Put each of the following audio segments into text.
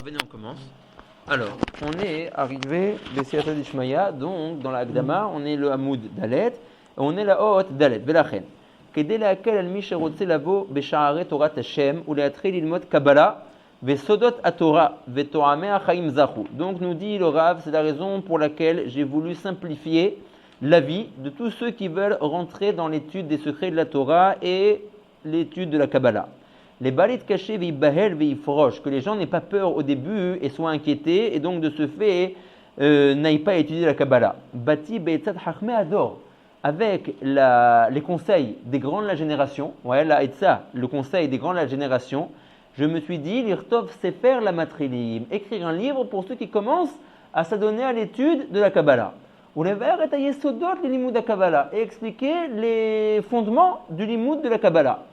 venez, on commence. Alors, on est arrivé des Siyata d'Ishmaya, donc dans la Agdama, on est le Hamoud Dalet, et on est la Hoot Dalet, Velachen. כדי להקל על מי שרוצה לבוא בשערי תורת השם ולהתחיל ללמוד קבלה וסודות התורה וטועמי החיים זכו. Donc nous dit le Rav, c'est la raison pour laquelle j'ai voulu simplifier la vie de tous ceux qui veulent rentrer dans l'étude des secrets de la Torah et l'étude de la Kabbalah. Les balit cachés veibahel veifrosh, que les gens n'aient pas peur au début et soient inquiétés et donc de ce fait n'aillent pas étudier la Kabbalah. Bati beitzat hachme ador, avec les conseils des grands de la génération, la Etza, le conseil des grands de la génération, je me suis dit, l'irtov sefer la matrilim, écrire un livre pour ceux qui commencent à s'adonner à l'étude de la Kabbalah. Ou les vers et yesodot le limud de la Kabbalah, et expliquer les fondements du limud de la Kabbalah.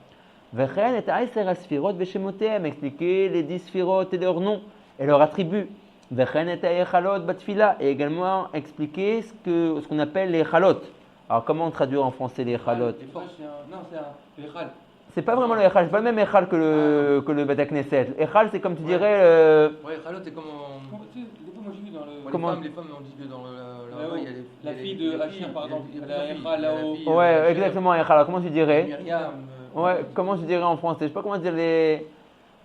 Vechen et aiser asfirot veshemotem, expliquer les 10 sfirot et leurs noms et leurs attributs. Vechen et echalot batfila, et également expliquer ce qu'on appelle les echalot. Alors, comment traduire en français les echalot? Non, c'est un echal. C'est pas vraiment le echal, c'est pas le même echal que le Bet Knesset. Echal, c'est comme tu dirais. Ouais, echalot, c'est comme on. Tu sais, des fois, moi j'ai vu dans le. Comment les femmes, on dit que dans là-haut, il y a la fille de Hachir, par exemple. La echal là-haut. Ouais, exactement, echal. Comment tu dirais? Myriam. Ouais, comment tu dirais en français? Je sais pas comment dire les.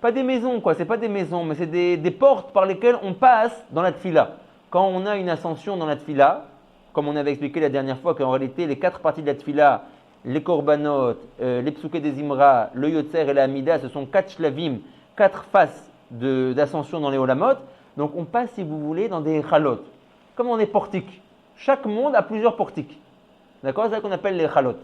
Pas des maisons, quoi, c'est pas des maisons, mais c'est des portes par lesquelles on passe dans la tfila. Quand on a une ascension dans la tfila, comme on avait expliqué la dernière fois qu'en réalité, les 4 parties de la tfila, les korbanot, les psuké des imra, le yotzer et la amida, ce sont 4 shlavim, 4 faces d'ascension dans les olamot. Donc on passe, si vous voulez, dans des chalot. Comme on est portique. Chaque monde a plusieurs portiques. D'accord? C'est ça qu'on appelle les chalot.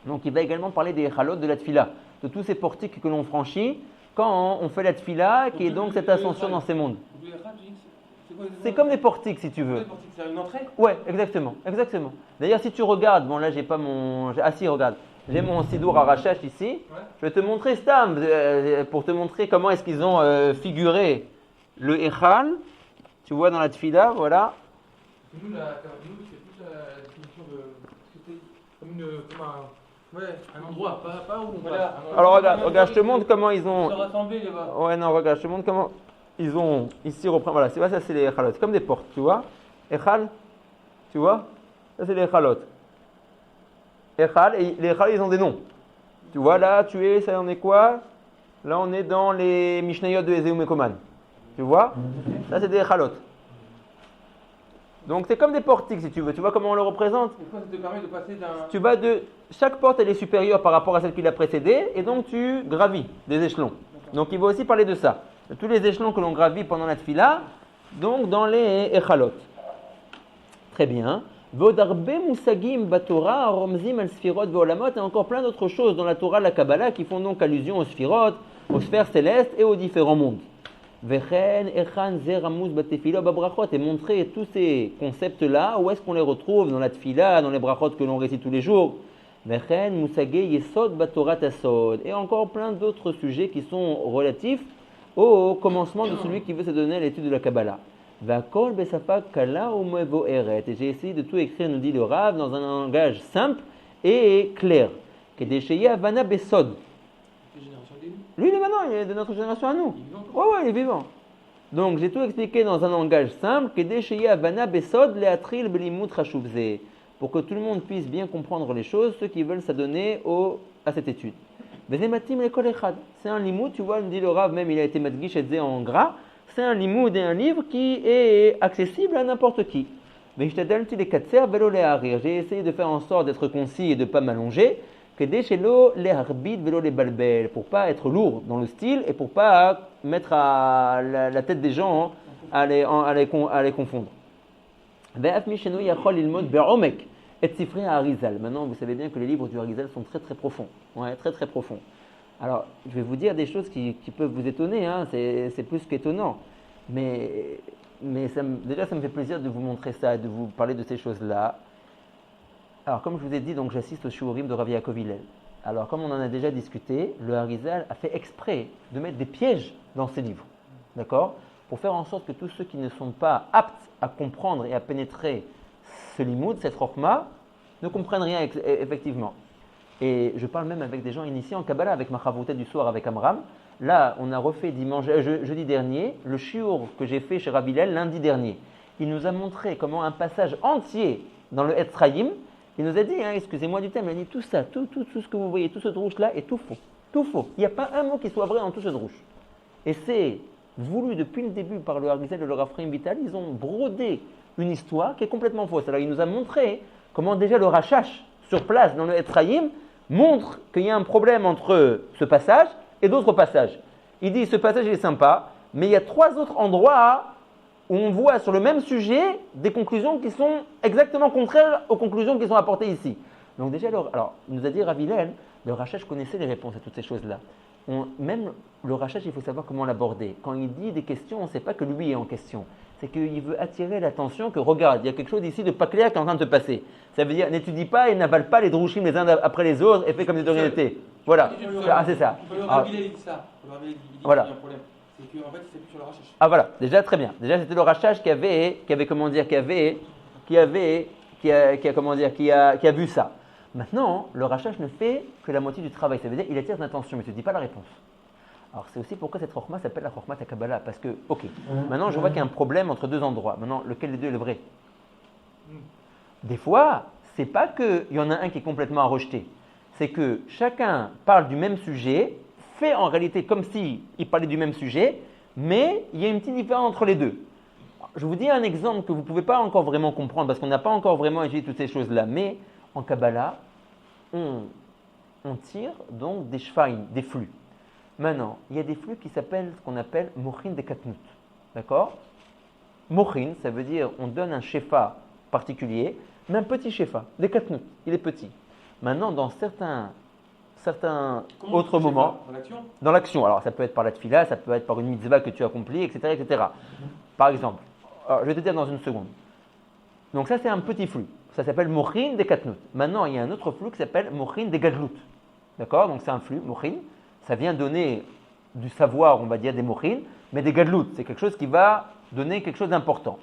Donc il va également parler des chalot de la tfila, de tous ces portiques que l'on franchit quand on fait la tfila, qui est donc cette ascension dans ces mondes. C'est comme des portiques, si tu veux. C'est une entrée? Ouais, exactement, exactement. D'ailleurs, si tu regardes, bon là j'ai pas mon, ah si, regarde, j'ai mon sidour à Rachash ici. Ouais. Je vais te montrer Stam pour te montrer comment est-ce qu'ils ont figuré le Echal. Tu vois dans la tfila, voilà. Nous, c'est plus la définition de, comme un endroit, pas où on passe. Alors regarde, je te montre comment ils ont. Ils sont rassemblés là-bas. Ouais, non, regarde, je te montre comment. Ils ont ici reprend, voilà, ça c'est les echalot, comme des portes, tu vois. Echal, tu vois, ça c'est les echalot. Echal, et les echal ils ont des noms. Tu vois là, ça on est quoi? Là on est dans les Mishnayot de Ezeu Mekoman. Tu vois? Ça c'est des echalot. Donc c'est comme des portiques si tu veux. Tu vois comment on le représente? Et quoi, ça te permet de passer d'un. Tu vas chaque porte elle est supérieure par rapport à celle qui l'a précédée et donc tu gravis des échelons. Donc il va aussi parler de ça. De tous les échelons que l'on gravit pendant la tfila, donc dans les echalot. Très bien. Vodarbe musagim batora romzim al sfirot veolamot et encore plein d'autres choses dans la Torah, la Kabbalah qui font donc allusion aux sfirot, aux sphères célestes et aux différents mondes. Vechen echan zeramuz batefilo babrachot et montrer tous ces concepts-là, où est-ce qu'on les retrouve dans la tfila, dans les brachot que l'on récite tous les jours. Vechen musagé yesod batora tasod et encore plein d'autres sujets qui sont relatifs au commencement de celui qui veut se donner à l'étude de la Kabbalah. Vakol besafa kala ou mevo eret. Et j'ai essayé de tout écrire, nous dit le Rav, dans un langage simple et clair. Kedesheye avana besod. Lui, il est maintenant, il est de notre génération à nous. Ouais, il est vivant. Donc, j'ai tout expliqué dans un langage simple. Kedesheye avana besod leatril belimut chashuvze. Pour que tout le monde puisse bien comprendre les choses, ceux qui veulent s'adonner à cette étude. C'est un limoud, tu vois, nous dit le Rav, même il a été madgish et en gras. C'est un limoud et un livre qui est accessible à n'importe qui. Mais j'ai essayé de faire en sorte d'être concis et de ne pas m'allonger. Pour ne pas être lourd dans le style et pour ne pas mettre à la tête des gens à les confondre. Et Sifrei Harizal. Maintenant, vous savez bien que les livres du Harizal sont très très profonds. Ouais, très très profonds. Alors, je vais vous dire des choses qui peuvent vous étonner, hein. C'est plus qu'étonnant. Mais déjà, ça me fait plaisir de vous montrer ça, de vous parler de ces choses-là. Alors, comme je vous ai dit, donc j'assiste au Shuurim de Rav Yaakov Hillel. Alors, comme on en a déjà discuté, le Harizal a fait exprès de mettre des pièges dans ses livres. D'accord? Pour faire en sorte que tous ceux qui ne sont pas aptes à comprendre et à pénétrer ce limoud, cette rokhma, ne comprennent rien effectivement. Et je parle même avec des gens initiés en Kabbalah, avec ma chavoutet du soir, avec Amram. Là, on a refait jeudi dernier le shiur que j'ai fait chez Rav Hillel lundi dernier. Il nous a montré comment un passage entier dans le Etzraïm, il nous a dit, excusez-moi du thème, il a dit tout ça, tout ce que vous voyez, tout ce drouche-là est tout faux. Tout faux. Il n'y a pas un mot qui soit vrai dans tout ce drouche. Et c'est voulu depuis le début par le Harizal et le Rav Chaim Vital, ils ont brodé une histoire qui est complètement fausse. Alors il nous a montré comment déjà le Rachash, sur place dans le Etzraïm, montre qu'il y a un problème entre ce passage et d'autres passages. Il dit ce passage est sympa, mais il y a 3 autres endroits où on voit sur le même sujet des conclusions qui sont exactement contraires aux conclusions qui sont apportées ici. Donc déjà, alors il nous a dit Rav Hillel, le Rachash connaissait les réponses à toutes ces choses-là. Même le Rachash, il faut savoir comment l'aborder. Quand il dit des questions, on ne sait pas que lui est en question. C'est qu'il veut attirer l'attention que regarde, il y a quelque chose ici de pas clair qui est en train de te passer. Ça veut dire n'étudie pas et n'avale pas les drouchim les uns après les autres et fais comme si de rien n'était. Voilà, c'est ça. Le Rav Hillel dit ça. Le Rav Hillel dit voilà. qu'il y a un problème. C'est qu'en fait, c'est plus sur le Rachash. Ah voilà, déjà très bien. Déjà c'était le Rachash qui a vu ça. Maintenant, le Rachash ne fait que la moitié du travail. Ça veut dire qu'il attire l'attention, mais il ne te dit pas la réponse. Alors c'est aussi pourquoi cette Chokhma s'appelle la Chokhma ta Kabbalah. Parce que, ok, maintenant je vois qu'il y a un problème entre 2 endroits. Maintenant, lequel des deux est le vrai? Des fois, c'est pas qu'il y en a un qui est complètement à rejeter. C'est que chacun parle du même sujet, fait en réalité comme s'il parlait du même sujet, mais il y a une petite différence entre les deux. Je vous dis un exemple que vous ne pouvez pas encore vraiment comprendre parce qu'on n'a pas encore vraiment étudié toutes ces choses-là. Mais en Kabbalah, on tire donc des shfaim, des flux. Maintenant, il y a des flux qui s'appellent ce qu'on appelle mochin de katnut. D'accord? Mochin, ça veut dire on donne un shefa particulier, mais un petit shefa, des katnut, il est petit. Maintenant, dans certains autres moments, dans l'action, alors ça peut être par la tfila, ça peut être par une mitzvah que tu accomplis, etc. etc. Par exemple, alors, je vais te dire dans une seconde. Donc ça c'est un petit flux, ça s'appelle mochin de katnut. Maintenant, il y a un autre flux qui s'appelle mochin de gadlut. D'accord? Donc c'est un flux, mochin. Ça vient donner du savoir, on va dire, des mochin, mais des gadlut, c'est quelque chose qui va donner quelque chose d'important.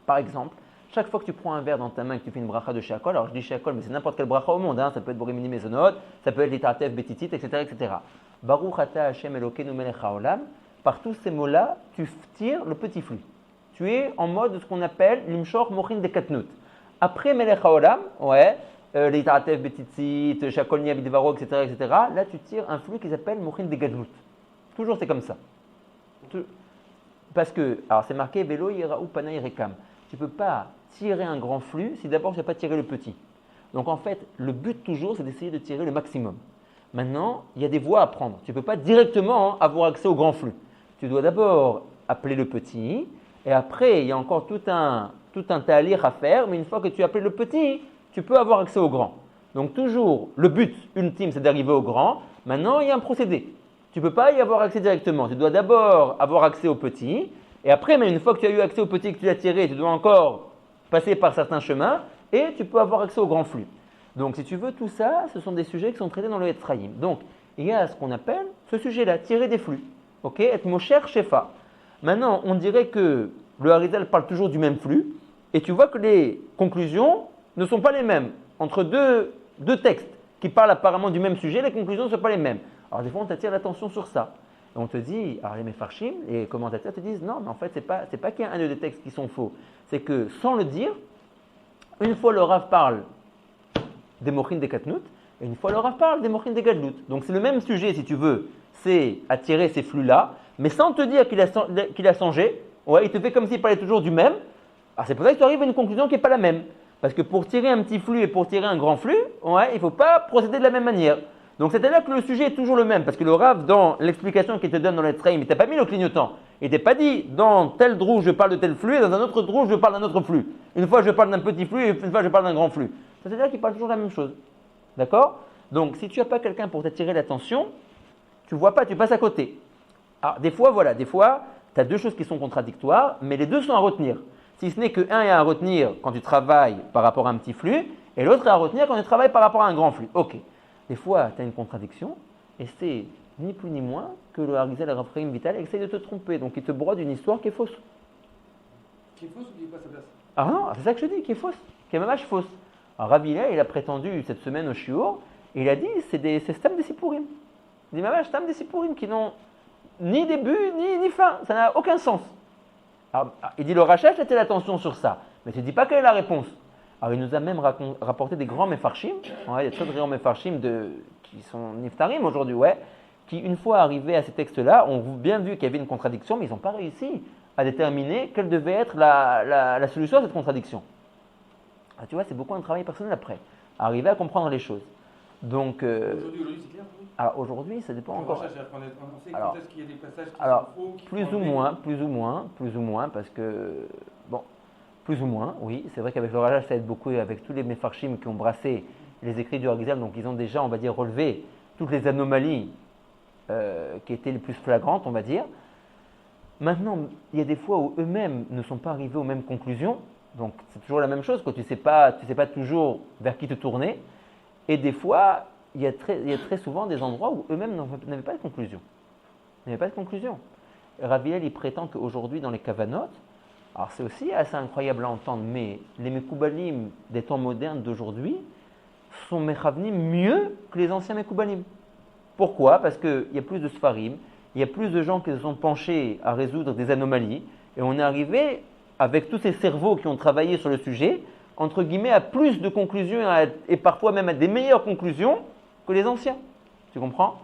Par exemple, chaque fois que tu prends un verre dans ta main et que tu fais une bracha de shakol, alors je dis shakol, mais c'est n'importe quelle bracha au monde, ça peut être borimini mezonot, ça peut être litatev betitit, etc., etc. Baruch ata Hashem Elokeinu melech haolam, par tous ces mots-là, tu tires le petit flux. Tu es en mode de ce qu'on appelle l'imshor mochin de katnut. Après melech haolam, litatev betitit, shakol ni avidvaro, etc., etc., là tu tires un flux qui s'appelle mochin de gadlut. Toujours c'est comme ça. Parce que, alors c'est marqué velo yiraou panay rekam. Tu ne peux pas tirer un grand flux si d'abord tu n'as pas tiré le petit. Donc en fait, le but toujours, c'est d'essayer de tirer le maximum. Maintenant, il y a des voies à prendre. Tu ne peux pas directement avoir accès au grand flux. Tu dois d'abord appeler le petit, et après, il y a encore tout un talir à faire, mais une fois que tu as appelé le petit, tu peux avoir accès au grand. Donc toujours, le but ultime, c'est d'arriver au grand. Maintenant, il y a un procédé. Tu ne peux pas y avoir accès directement. Tu dois d'abord avoir accès au petit, et après, mais une fois que tu as eu accès au petit que tu as tiré, tu dois encore passer par certains chemins et tu peux avoir accès au grand flux. Donc, si tu veux, tout ça, ce sont des sujets qui sont traités dans le Etzraïm. Donc, il y a ce qu'on appelle ce sujet-là, tirer des flux. Ok, être mosher shefa. Maintenant, on dirait que le Harizal parle toujours du même flux et tu vois que les conclusions ne sont pas les mêmes. Entre deux textes qui parlent apparemment du même sujet, les conclusions ne sont pas les mêmes. Alors, des fois, on t'attire l'attention sur ça. Et on te dit, alors les mefarshim, les commentateurs te disent, non, mais en fait, c'est pas qu'il y a un des textes qui sont faux. C'est que, sans le dire, une fois le Rav parle des mochin des katnut, et une fois le Rav parle des mochin des gadlut. Donc c'est le même sujet, si tu veux, c'est attirer ces flux-là, mais sans te dire qu'il a changé, il te fait comme s'il parlait toujours du même. Alors c'est pour ça que tu arrives à une conclusion qui n'est pas la même. Parce que pour tirer un petit flux et pour tirer un grand flux, il ne faut pas procéder de la même manière. Donc c'est-à-dire que le sujet est toujours le même, parce que le Rav, dans l'explication qu'il te donne dans l'Etzraïm, il ne t'a pas mis le clignotant. Il ne t'a pas dit, dans tel drou, je parle de tel flux, et dans un autre drou, je parle d'un autre flux. Une fois, je parle d'un petit flux, et une fois, je parle d'un grand flux. C'est-à-dire qu'il parle toujours la même chose. D'accord? Donc, si tu n'as pas quelqu'un pour t'attirer l'attention, tu ne vois pas, tu passes à côté. Alors, des fois, tu as 2 choses qui sont contradictoires, mais les 2 sont à retenir. Si ce n'est qu'un est à retenir quand tu travailles par rapport à un petit flux, et l'autre est à retenir quand tu travailles par rapport à un grand flux. Ok. Des fois, tu as une contradiction, et c'est ni plus ni moins que le Harizal et Rav Chaim Vital essaye de te tromper. Donc, il te brode une histoire qui est fausse. Qui est fausse ou qui n'est pas à sa place? Ah non, c'est ça que je dis, qui est fausse, qui est même fausse. Alors, Rav Hillel, il a prétendu cette semaine au shiur, et il a dit c'est stam des sipurim. Il dit, c'est stam des sipurim qui n'ont ni début, ni fin. Ça n'a aucun sens. Alors, il dit le rachat, j'attire l'attention sur ça. Mais tu ne dis pas quelle est la réponse. Alors, il nous a même rapporté des grands mefarshim. Ouais, il y a très grands mefarshim qui sont niftarim aujourd'hui, ouais, qui, une fois arrivés à ces textes-là, ont bien vu qu'il y avait une contradiction, mais ils n'ont pas réussi à déterminer quelle devait être la solution à cette contradiction. Alors, tu vois, c'est beaucoup un travail personnel après, arriver à comprendre les choses. Donc, Aujourd'hui, c'est clair pour vous? alors aujourd'hui, ça dépend encore. On sait Alors, quand est-ce qu'il y a des passages qui Alors, sont faux, qui plus sont ou enlevés. moins, parce que, bon, plus ou moins, oui, c'est vrai qu'avec le rajage, ça aide beaucoup, et avec tous les mefarshim qui ont brassé les écrits du Harizal, donc ils ont déjà, on va dire, relevé toutes les anomalies qui étaient les plus flagrantes, on va dire. Maintenant, il y a des fois où eux-mêmes ne sont pas arrivés aux mêmes conclusions, donc c'est toujours la même chose, quand tu ne sais pas toujours vers qui te tourner, et des fois, il y a très souvent des endroits où eux-mêmes n'avaient pas de conclusion. Rav Hillel, il prétend qu'aujourd'hui, dans les Kavanot, alors c'est aussi assez incroyable à entendre, mais les Mekoubalim des temps modernes d'aujourd'hui sont Mechavnim mieux que les anciens Mekoubalim. Pourquoi? Parce qu'il y a plus de Sfarim, il y a plus de gens qui se sont penchés à résoudre des anomalies, et on est arrivé, avec tous ces cerveaux qui ont travaillé sur le sujet, entre guillemets, à plus de conclusions et parfois même à des meilleures conclusions que les anciens. Tu comprends?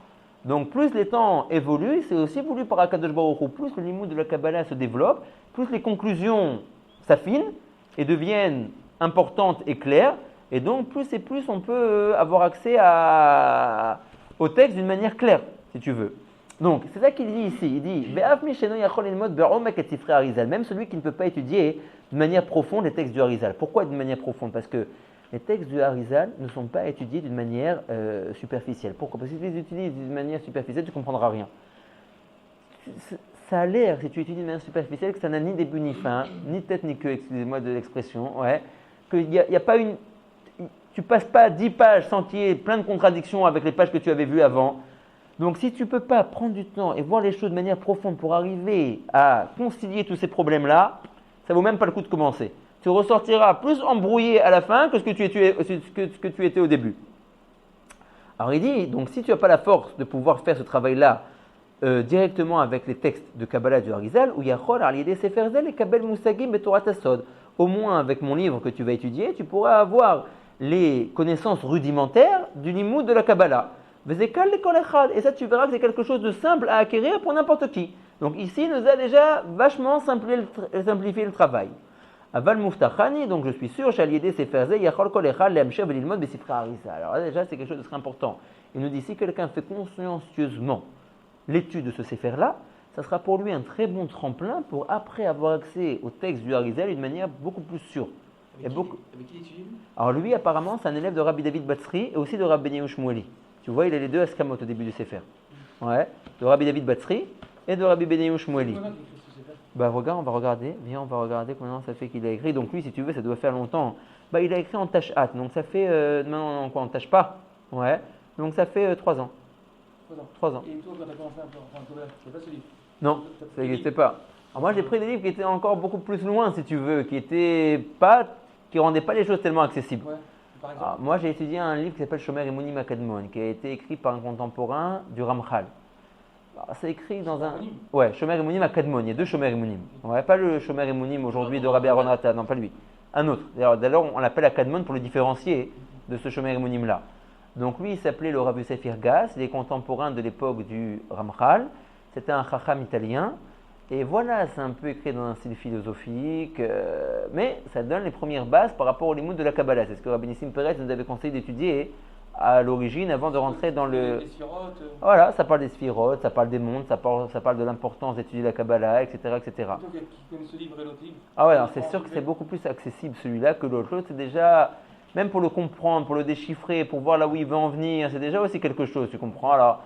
Donc plus les temps évoluent, c'est aussi voulu par Akadosh Baruch Hu, plus le limoud de la Kabbalah se développe, plus les conclusions s'affinent et deviennent importantes et claires, et donc plus et plus on peut avoir accès au texte d'une manière claire, si tu veux. Donc c'est ça qu'il dit ici, il dit même celui qui ne peut pas étudier de manière profonde les textes du Harizal. Pourquoi d'une manière profonde? Parce que les textes du Harizal ne sont pas étudiés d'une manière superficielle. Pourquoi? Parce que si tu les étudies d'une manière superficielle, tu ne comprendras rien. Ça a l'air, si tu étudies d'une manière superficielle, que ça n'a ni début ni fin, ni tête ni queue, excusez-moi de l'expression, ouais, qu'il n'y a pas une... Tu passes pas 10 pages sans qu'il y ait plein de contradictions avec les pages que tu avais vues avant. Donc si tu ne peux pas prendre du temps et voir les choses de manière profonde pour arriver à concilier tous ces problèmes-là, ça ne vaut même pas le coup de commencer. Tu ressortiras plus embrouillé à la fin que ce que tu étais au début. Alors il dit, donc si tu n'as pas la force de pouvoir faire ce travail-là directement avec les textes de Kabbalah du Harizal, ou Yachol, Aliede Seferzel et Kabel Musagim Betorat Asod, au moins avec mon livre que tu vas étudier, tu pourras avoir les connaissances rudimentaires du limoud de la Kabbalah. Et ça, tu verras que c'est quelque chose de simple à acquérir pour n'importe qui. Donc ici, il nous a déjà vachement simplifié le travail. Aval Muftachani, donc je suis sûr, Shaliede Seferze, Yachol Kolechal, Lemsher Belilmod Besifra Harizal. Alors là, déjà, c'est quelque chose de très important. Il nous dit si quelqu'un fait consciencieusement l'étude de ce Sefer-là, ça sera pour lui un très bon tremplin pour après avoir accès au texte du Harizal d'une manière beaucoup plus sûre. Avec qui il étudie? Alors lui, apparemment, c'est un élève de Rabbi David Batsri et aussi de Rabbi Benyamin Shmueli. Tu vois, il a les deux askamot au début du Sefer. Ouais, de Rabbi David Batsri et de Rabbi Benyamin Shmueli. Bah regarde, on va regarder. Viens, on va regarder combien ça fait qu'il a écrit. Donc lui, si tu veux, ça doit faire longtemps. Bah il a écrit en tâche hâte. Donc ça fait non, quoi, en tâche pas. Ouais. Donc ça fait 3 ans. 3 ans. Et toi, quand tu as commencé à prendre Kabbalah, tu n'as pas ce livre? Non, ça n'existait pas. Alors moi, j'ai pris des livres qui étaient encore beaucoup plus loin, si tu veux, qui rendaient pas les choses tellement accessibles. Ouais. Par exemple. Alors, moi, j'ai étudié un livre qui s'appelle Shomer Emunim Akadmon, qui a été écrit par un contemporain du Ramchal. Alors, c'est écrit dans un... Ouais, Shomer Emunim Akadmon, il y a 2 Shomer Emunim. Ouais, pas le Shomer Emunim aujourd'hui de Rabbi Aaron Rata, non, pas lui. Un autre. D'ailleurs, on l'appelle Akadmon pour le différencier de ce Shomer Emunim là. Donc lui, il s'appelait le Rav Yosef Irgas, il est contemporain de l'époque du Ramchal. C'était un chacham italien. Et voilà, c'est un peu écrit dans un style philosophique, mais ça donne les premières bases par rapport au limoud de la Kabbalah. C'est ce que Rabbi Nissim Peretz nous avait conseillé d'étudier à l'origine avant de rentrer dans le... Les sphirotes. Voilà, ça parle des sphirotes, ça parle des mondes, ça parle de l'importance d'étudier la Kabbalah, etc. etc. Toi qui connais ce livre et l'autre livre. Ah ouais, alors c'est sûr que c'est beaucoup plus accessible celui-là que l'autre. L'autre, c'est déjà, même pour le comprendre, pour le déchiffrer, pour voir là où il veut en venir, c'est déjà aussi quelque chose, tu comprends. Alors,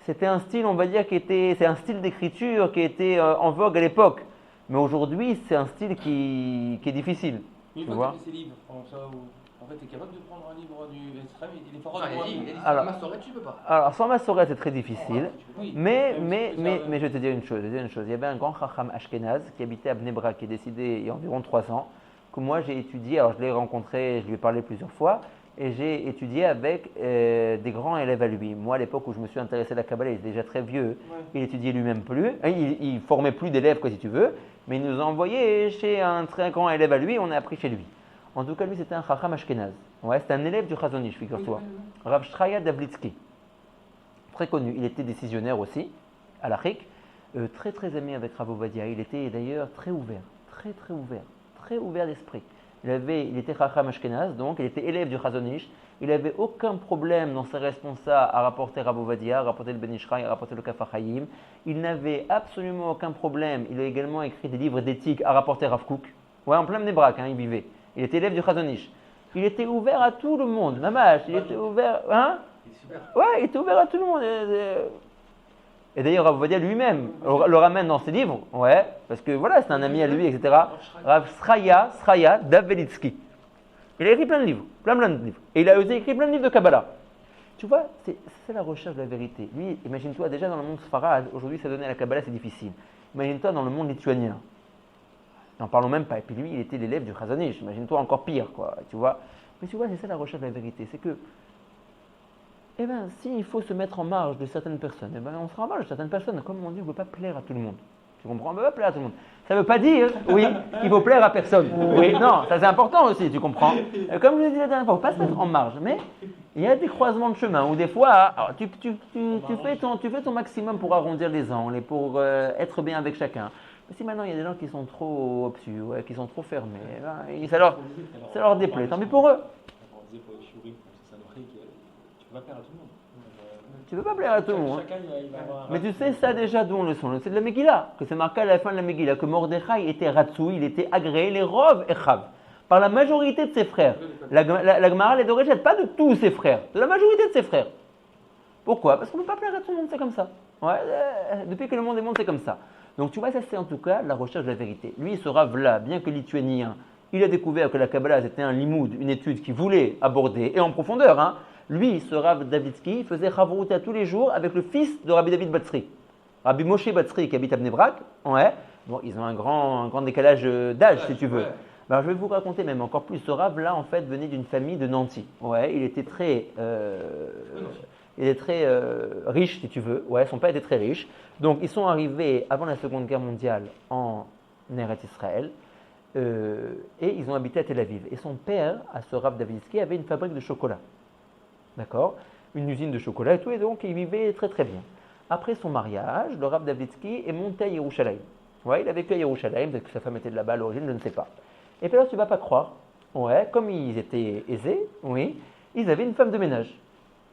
c'était un style, on va dire, c'est un style d'écriture qui était en vogue à l'époque. Mais aujourd'hui, c'est un style qui est difficile. Une Tu fois vois. que tu as fait ces livres, en fait, tu es capable de prendre un livre du extrême, il est fort Enfin, il a dit Alors- ma sorette, tu peux pas. Alors, sans Massorah, c'est très difficile. Oui. Mais Même si je vais te dire une chose. Il y avait un grand Chacham Ashkenaz qui habitait à Bnei Brak, qui est décédé il y a environ 3 ans, que moi j'ai étudié. Alors, je l'ai rencontré, je lui ai parlé plusieurs fois. et j'ai étudié avec des grands élèves à lui. Moi, à l'époque où je me suis intéressé à la Kabbalah, il était déjà très vieux, il étudiait lui-même plus, il formait plus d'élèves, quoi, si tu veux, mais il nous a envoyé chez un très grand élève à lui, on a appris chez lui. En tout cas, lui, c'était un Chacham Ashkenaz. Ouais, c'était un élève du Chazon Ish, figure-toi. Rav Shraya Davlitsky. Très connu. Il était décisionnaire aussi, à l'Afrique. Très, très ami avec Rav Ovadia. Il était d'ailleurs très ouvert. Très ouvert d'esprit. Il était Chacham Ashkenaz, donc il était élève du Chazon Ish. Il n'avait aucun problème dans ses responsables à rapporter Rav Ovadia, à rapporter le Ben Ishraï, à rapporter le Kaf HaChaim. Il n'avait absolument aucun problème. Il a également écrit des livres d'éthique à rapporter Rav Kook. Ouais, en plein Mnebrak, il vivait. Il était élève du Chazon Ish. Il était ouvert à tout le monde. Mamash, il était ouvert. Hein? Ouais, il était ouvert à tout le monde. Et d'ailleurs, Rav Ovadia lui-même le ramène dans ses livres. Ouais, parce que voilà, c'est un ami à lui, etc. Rav Shraya Davlitsky. Il a écrit plein de livres. Plein de livres. Et il a aussi écrit plein de livres de Kabbalah. Tu vois, c'est la recherche de la vérité. Lui, imagine-toi, déjà dans le monde sfarad, aujourd'hui, ça donnait à la Kabbalah, c'est difficile. Imagine-toi dans le monde lituanien. N'en parlons même pas. Et puis lui, il était l'élève du Chazon Ish. Imagine-toi encore pire, quoi. Tu vois. Mais tu vois, c'est ça la recherche de la vérité. C'est que, eh bien, s'il faut se mettre en marge de certaines personnes, eh ben, on sera en marge de certaines personnes. Comme on dit, on ne peut pas plaire à tout le monde. Tu comprends? On ne peut pas plaire à tout le monde. Ça ne veut pas dire, oui, qu'il faut plaire à personne. Oui, non, ça c'est important aussi, tu comprends? Comme je l'ai dit la dernière fois, il ne faut pas se mettre en marge. Mais il y a des croisements de chemin où des fois, alors, tu fais ton maximum pour arrondir les angles et pour être bien avec chacun. Mais si maintenant il y a des gens qui sont trop obtus, ouais, qui sont trop fermés, ben, ça leur déplaît. Tant pis pour eux. Tu peux pas plaire à tout le monde. Tu peux pas plaire à tout le monde. Mais tu sais ça déjà d'où on le sent. C'est de la Megillah, que c'est marqué à la fin de la Megillah, que Mordechai était Ratsou, il était agréé, les Rov et Chav, par la majorité de ses frères. La Gemara les rejette, pas de tous ses frères, de la majorité de ses frères. Pourquoi? Parce qu'on ne peut pas plaire à tout le monde, c'est comme ça. Ouais, depuis que le monde est monde, c'est comme ça. Donc tu vois, ça c'est en tout cas la recherche de la vérité. Lui, ce Rav-là, bien que lituanien, il a découvert que la Kabbalah c'était un limoud, une étude qu'il voulait aborder, et en profondeur. Hein. Lui, ce Rav Davlitsky, faisait Chavruta tous les jours avec le fils de Rabbi David Batsri. Rabbi Moshe Batsri qui habite à Bnei Brak. Ouais. Bon, ils ont un grand décalage d'âge, si tu veux. Alors, je vais vous raconter même encore plus. Ce Rav-là, en fait, venait d'une famille de nantis. Ouais, il était très riche, si tu veux. Ouais, son père était très riche. Donc, ils sont arrivés avant la Seconde Guerre mondiale en Eretz Israël et ils ont habité à Tel Aviv. Et son père, à ce Rav Davlitsky, avait une fabrique de chocolat. D'accord? Une usine de chocolat et tout. Et donc, il vivait très très bien. Après son mariage, le Rav Davlitsky est monté à Yerushalayim. Ouais, il a vécu à Yerushalayim, peut-être que sa femme était de là-bas à l'origine, je ne sais pas. Et puis là, tu ne vas pas croire. Ouais, comme ils étaient aisés, oui, ils avaient une femme de ménage.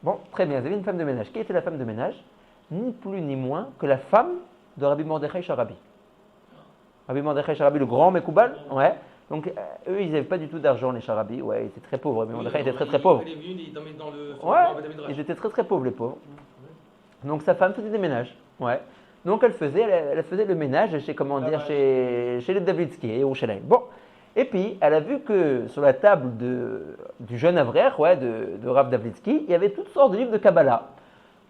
Bon, très bien, ils avaient une femme de ménage. Qui était la femme de ménage? Ni plus ni moins que la femme de Rabbi Mordechai Sharabi. Rabbi Mordechai Sharabi, le grand Mekoubal, ouais. Donc, eux, ils n'avaient pas du tout d'argent, les Sharabi. Ouais, ils étaient très pauvres. Rabbi Mordechai était très très pauvre. Ouais, ils étaient très très pauvres, les pauvres. Donc, sa femme faisait des ménages. Ouais. Donc, elle faisait le ménage chez, comment dire, chez les Davlitsky et Yerushalayim. Bon. Et puis, elle a vu que sur la table du jeune Avrer, ouais, de Rav Davlitsky, il y avait toutes sortes de livres de Kabbalah.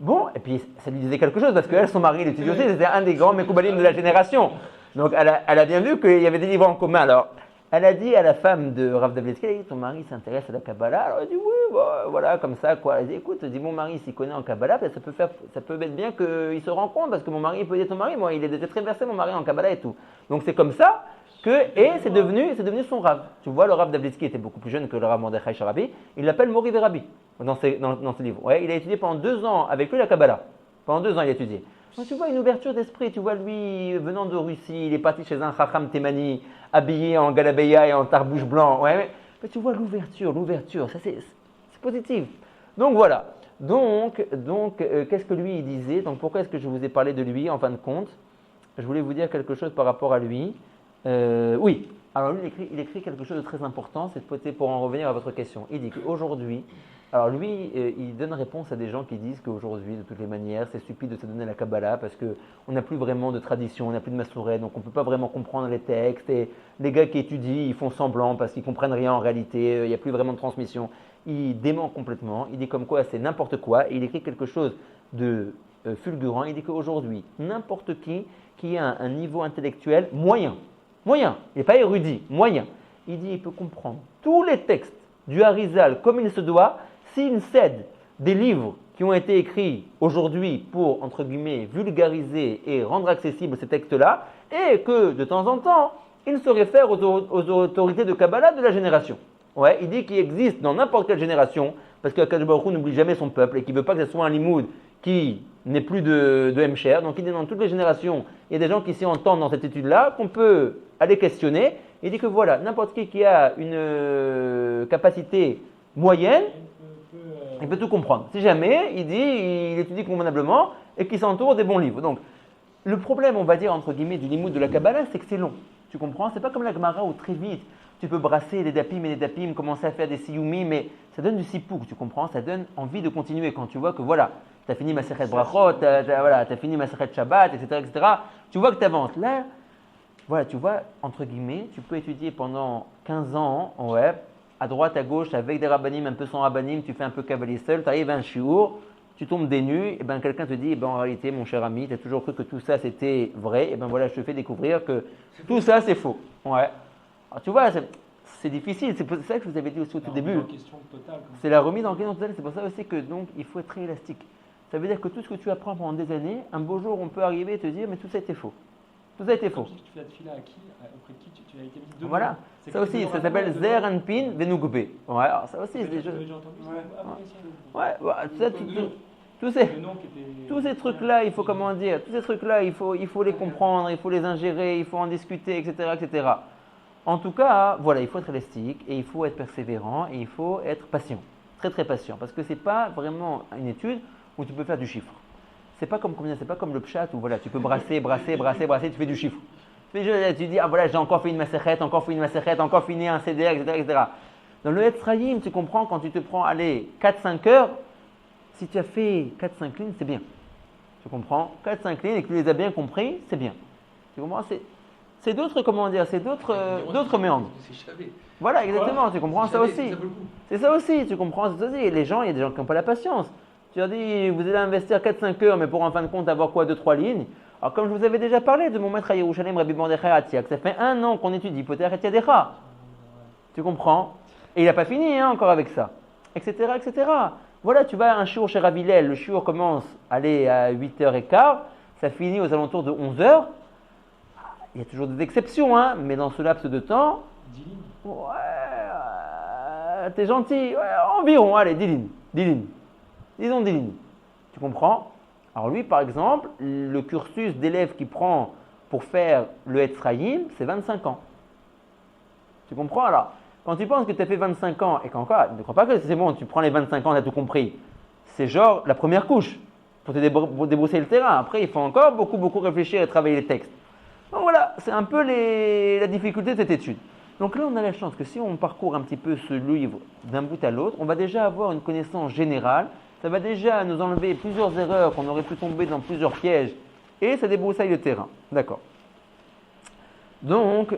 Bon, et puis ça lui disait quelque chose, parce qu'elle, son mari, l'étudiait aussi, c'était un des grands Mekoubalim de la génération. Donc, elle a bien vu qu'il y avait des livres en commun. Alors, elle a dit à la femme de Rav Davlitsky, elle a dit, ton mari s'intéresse à la Kabbalah? Alors, elle a dit, oui, bah, voilà, comme ça, quoi. Elle a dit, écoute, dis, mon mari s'y connaît en Kabbalah, ça peut être bien qu'il se rencontre, parce que mon mari, il peut aider ton mari. Moi, il était très versé, mon mari, en Kabbalah et tout. Donc, c'est comme ça. Et c'est devenu son Rav. Tu vois, le Rav Davlitsky était beaucoup plus jeune que le Rav Mordechai Sharabi. Il l'appelle Mori Verabi dans ses livres. Ouais, il a étudié pendant 2 ans avec lui la Kabbalah. Pendant 2 ans, il a étudié. Donc, tu vois, une ouverture d'esprit. Tu vois, lui, venant de Russie, il est parti chez un Chacham Temani, habillé en galabeya et en tarbouche blanc. Ouais, mais tu vois, l'ouverture, ça c'est positif. Donc, voilà. Donc qu'est-ce que lui, il disait? Donc, pourquoi est-ce que je vous ai parlé de lui, en fin de compte? Je voulais vous dire quelque chose par rapport à lui. Oui, alors lui il écrit quelque chose de très important, c'est peut-être pour en revenir à votre question. Il dit qu'aujourd'hui, alors lui il donne réponse à des gens qui disent qu'aujourd'hui de toutes les manières c'est stupide de se donner la Kabbalah parce qu'on n'a plus vraiment de tradition, on n'a plus de Massoureh, donc on ne peut pas vraiment comprendre les textes et les gars qui étudient ils font semblant parce qu'ils ne comprennent rien en réalité, il n'y a plus vraiment de transmission. Il dément complètement, il dit comme quoi c'est n'importe quoi, et il écrit quelque chose de fulgurant, il dit qu'aujourd'hui n'importe qui a un niveau intellectuel moyen, il n'est pas érudit, moyen. Il dit qu'il peut comprendre tous les textes du Harizal comme il se doit, s'il cède des livres qui ont été écrits aujourd'hui pour, entre guillemets, vulgariser et rendre accessibles ces textes-là, et que de temps en temps, il se réfère aux autorités de Kabbalah de la génération. Ouais, il dit qu'il existe dans n'importe quelle génération, parce que Akadosh Baruch Hu n'oublie jamais son peuple et qu'il ne veut pas que ce soit un limoud qui n'est plus de Hemsher. Donc il dit dans toutes les générations, il y a des gens qui s'y entendent dans cette étude-là, qu'on peut aller questionner. Il dit que voilà, n'importe qui a une capacité moyenne, il peut tout comprendre. Si jamais, il dit, il étudie convenablement et qu'il s'entoure des bons livres. Donc, le problème, on va dire, entre guillemets, du limoud de la Kabbalah, c'est que c'est long. Tu comprends? C'est pas comme la Gemara où très vite, tu peux brasser les dapim et les dapim, commencer à faire des siyumi, mais ça donne du sipouk, tu comprends? Ça donne envie de continuer quand tu vois que voilà, tu as fini Masechet Brachot, tu as fini Masechet Shabbat, etc. Tu vois que tu avances. Là, voilà, tu vois, entre guillemets, tu peux étudier pendant 15 ans en web, à droite, à gauche, avec des rabbanim, un peu sans rabbanim, tu fais un peu cavalier seul, tu arrives à un shiur, tu tombes des nues, et ben quelqu'un te dit, en réalité, mon cher ami, tu as toujours cru que tout ça c'était vrai, et ben voilà, je te fais découvrir que tout ça c'est faux. Ouais. Alors tu vois, c'est difficile, c'est ça que je vous avais dit aussi au tout début. C'est la remise en question totale, c'est pour ça aussi que donc il faut être très élastique. Ça veut dire que tout ce que tu apprends pendant des années, un beau jour on peut arriver et te dire, mais tout ça était faux. Tout ça a été faux. Tu fais la tefila à qui? Auprès de qui tu as été mis deux Voilà. Ça aussi, ça s'appelle Zer Anpin Venugbe. Ouais, alors ça aussi, c'est des choses. Tous ces trucs-là, il faut comment dire, tous ces trucs-là, il faut les comprendre, il faut les ingérer, il faut en discuter, etc. En tout cas, voilà, il faut être élastique et il faut être persévérant et il faut être patient, très très patient, parce que c'est pas vraiment une étude où tu peux faire du chiffre. C'est pas comme le pshat où voilà, tu peux brasser, tu fais du chiffre. Tu dis, ah voilà, j'ai encore fait une masechet, encore fini un CDR, etc. Dans le Etzraïm, tu comprends, quand tu te prends, 4-5 heures, si tu as fait 4-5 lignes, c'est bien. Tu comprends? 4-5 lignes et que tu les as bien compris, c'est bien. Tu comprends? C'est d'autres, comment dire, c'est d'autres méandres. Voilà, exactement, tu comprends ça aussi. C'est ça aussi, tu comprends ça aussi. Les gens, il y a des gens qui n'ont pas la patience. Tu leur dis, vous allez investir 4-5 heures, mais pour en fin de compte avoir quoi, 2-3 lignes. Alors comme je vous avais déjà parlé de mon maître à Yerushalem, Rabbi Mordechai Atziak, ça fait 1 an qu'on étudie Poter et Yadecha. Tu comprends? Et il n'a pas fini encore avec ça, etc. Voilà, tu vas à un shiur chez Rav Hillel, le shiur commence à 8h15, ça finit aux alentours de 11h. Il y a toujours des exceptions, mais dans ce laps de temps, 10 lignes. Ouais, t'es gentil, ouais, environ, allez, 10 lignes. Disons 10 lignes. Tu comprends? Alors lui, par exemple, le cursus d'élève qu'il prend pour faire le Etzraïm, c'est 25 ans. Tu comprends? Alors, quand tu penses que tu as fait 25 ans et qu'encore, ne crois pas que c'est bon, tu prends les 25 ans, tu as tout compris. C'est genre la première couche pour te débrousser le terrain. Après, il faut encore beaucoup réfléchir et travailler les textes. Donc voilà, c'est un peu la difficulté de cette étude. Donc là, on a la chance que si on parcourt un petit peu ce livre d'un bout à l'autre, on va déjà avoir une connaissance générale. Ça va déjà nous enlever plusieurs erreurs qu'on aurait pu tomber dans plusieurs pièges et ça débroussaille le terrain. D'accord. Donc,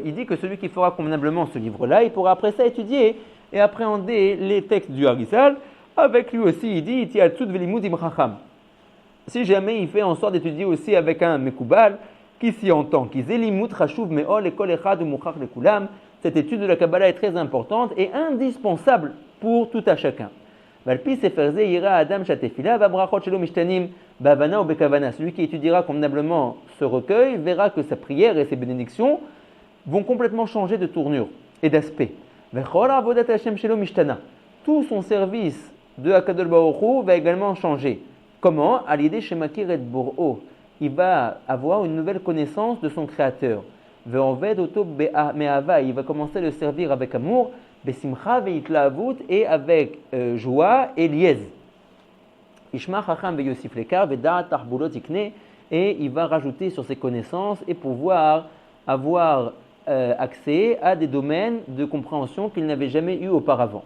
il dit que celui qui fera convenablement ce livre-là, il pourra après ça étudier et appréhender les textes du Harizal. Avec lui aussi, il dit si jamais il fait en sorte d'étudier aussi avec un Mekoubal qui s'y entend, cette étude de la Kabbalah est très importante et indispensable pour tout à chacun. Celui qui étudiera convenablement ce recueil verra que sa prière et ses bénédictions vont complètement changer de tournure et d'aspect. Tout son service de Akadosh Baruch Hu va également changer. Comment? Il va avoir une nouvelle connaissance de son Créateur. Il va commencer à le servir avec amour, et avec joie et liesse. Et il va rajouter sur ses connaissances et pouvoir avoir accès à des domaines de compréhension qu'il n'avait jamais eu auparavant.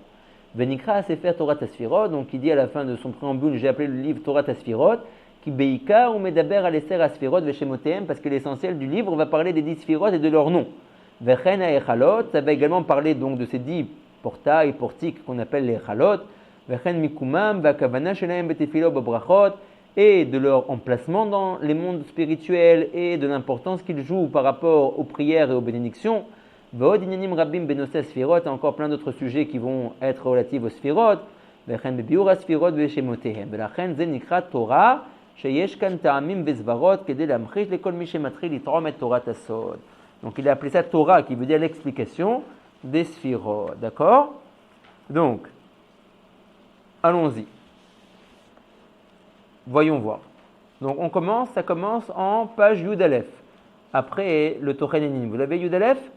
Venikra Sefer Torah Tasfirot, donc il dit à la fin de son préambule, j'ai appelé le livre Torah Tasfirot, qui beika ou medaber aleser asfirot veshemotem, parce que l'essentiel du livre va parler des 10 sfirot et de leurs noms. Vechen haechalot, ça va également parler donc de ces 10 portails, portiques qu'on appelle les echalot. Vechen mikumam vakavana shelaim betefilo babrachot, et de leur emplacement dans les mondes spirituels et de l'importance qu'ils jouent par rapport aux prières et aux bénédictions. Vod inyanim rabim benose sfirot, et encore plein d'autres sujets qui vont être relatifs aux sfirot. Vechen bebiur sfirot veshemotehem. Velachen ze nikra Torah, sheyesh kan ta'amim vezvarot, kedei lamchish lekol mi shematchil litrom et Torah tasod. Donc il a appelé ça Torah, qui veut dire l'explication des sfirot. D'accord? Donc, allons-y. Voyons voir. Donc ça commence en page Yud Aleph. Après le Tochen Enim. Vous l'avez Yud Aleph?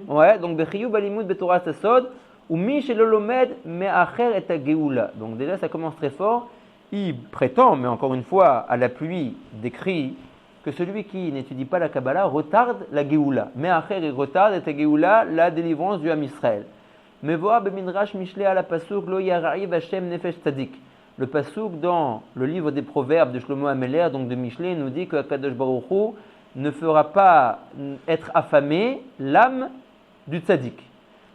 Ouais, donc Bechiyuv Alimud Betorah Tasod, ou Mi Shelolomed Me'acher et Geoula. Donc déjà ça commence très fort. Il prétend, mais encore une fois, à la pluie décrit que celui qui n'étudie pas la Kabbalah retarde la Geoula. Me'acher il retarde et Geoula, la délivrance du Ham Israël. Mevoa Bemidrash Mishle ala Pasuk Lo Yara'iv Hashem Nefesh Tzadik. Le pasuk dans le livre des Proverbes de Shlomo Ameler, donc de Michelet, nous dit que Akadosh Baruch Hu ne fera pas être affamé l'âme du tzaddik.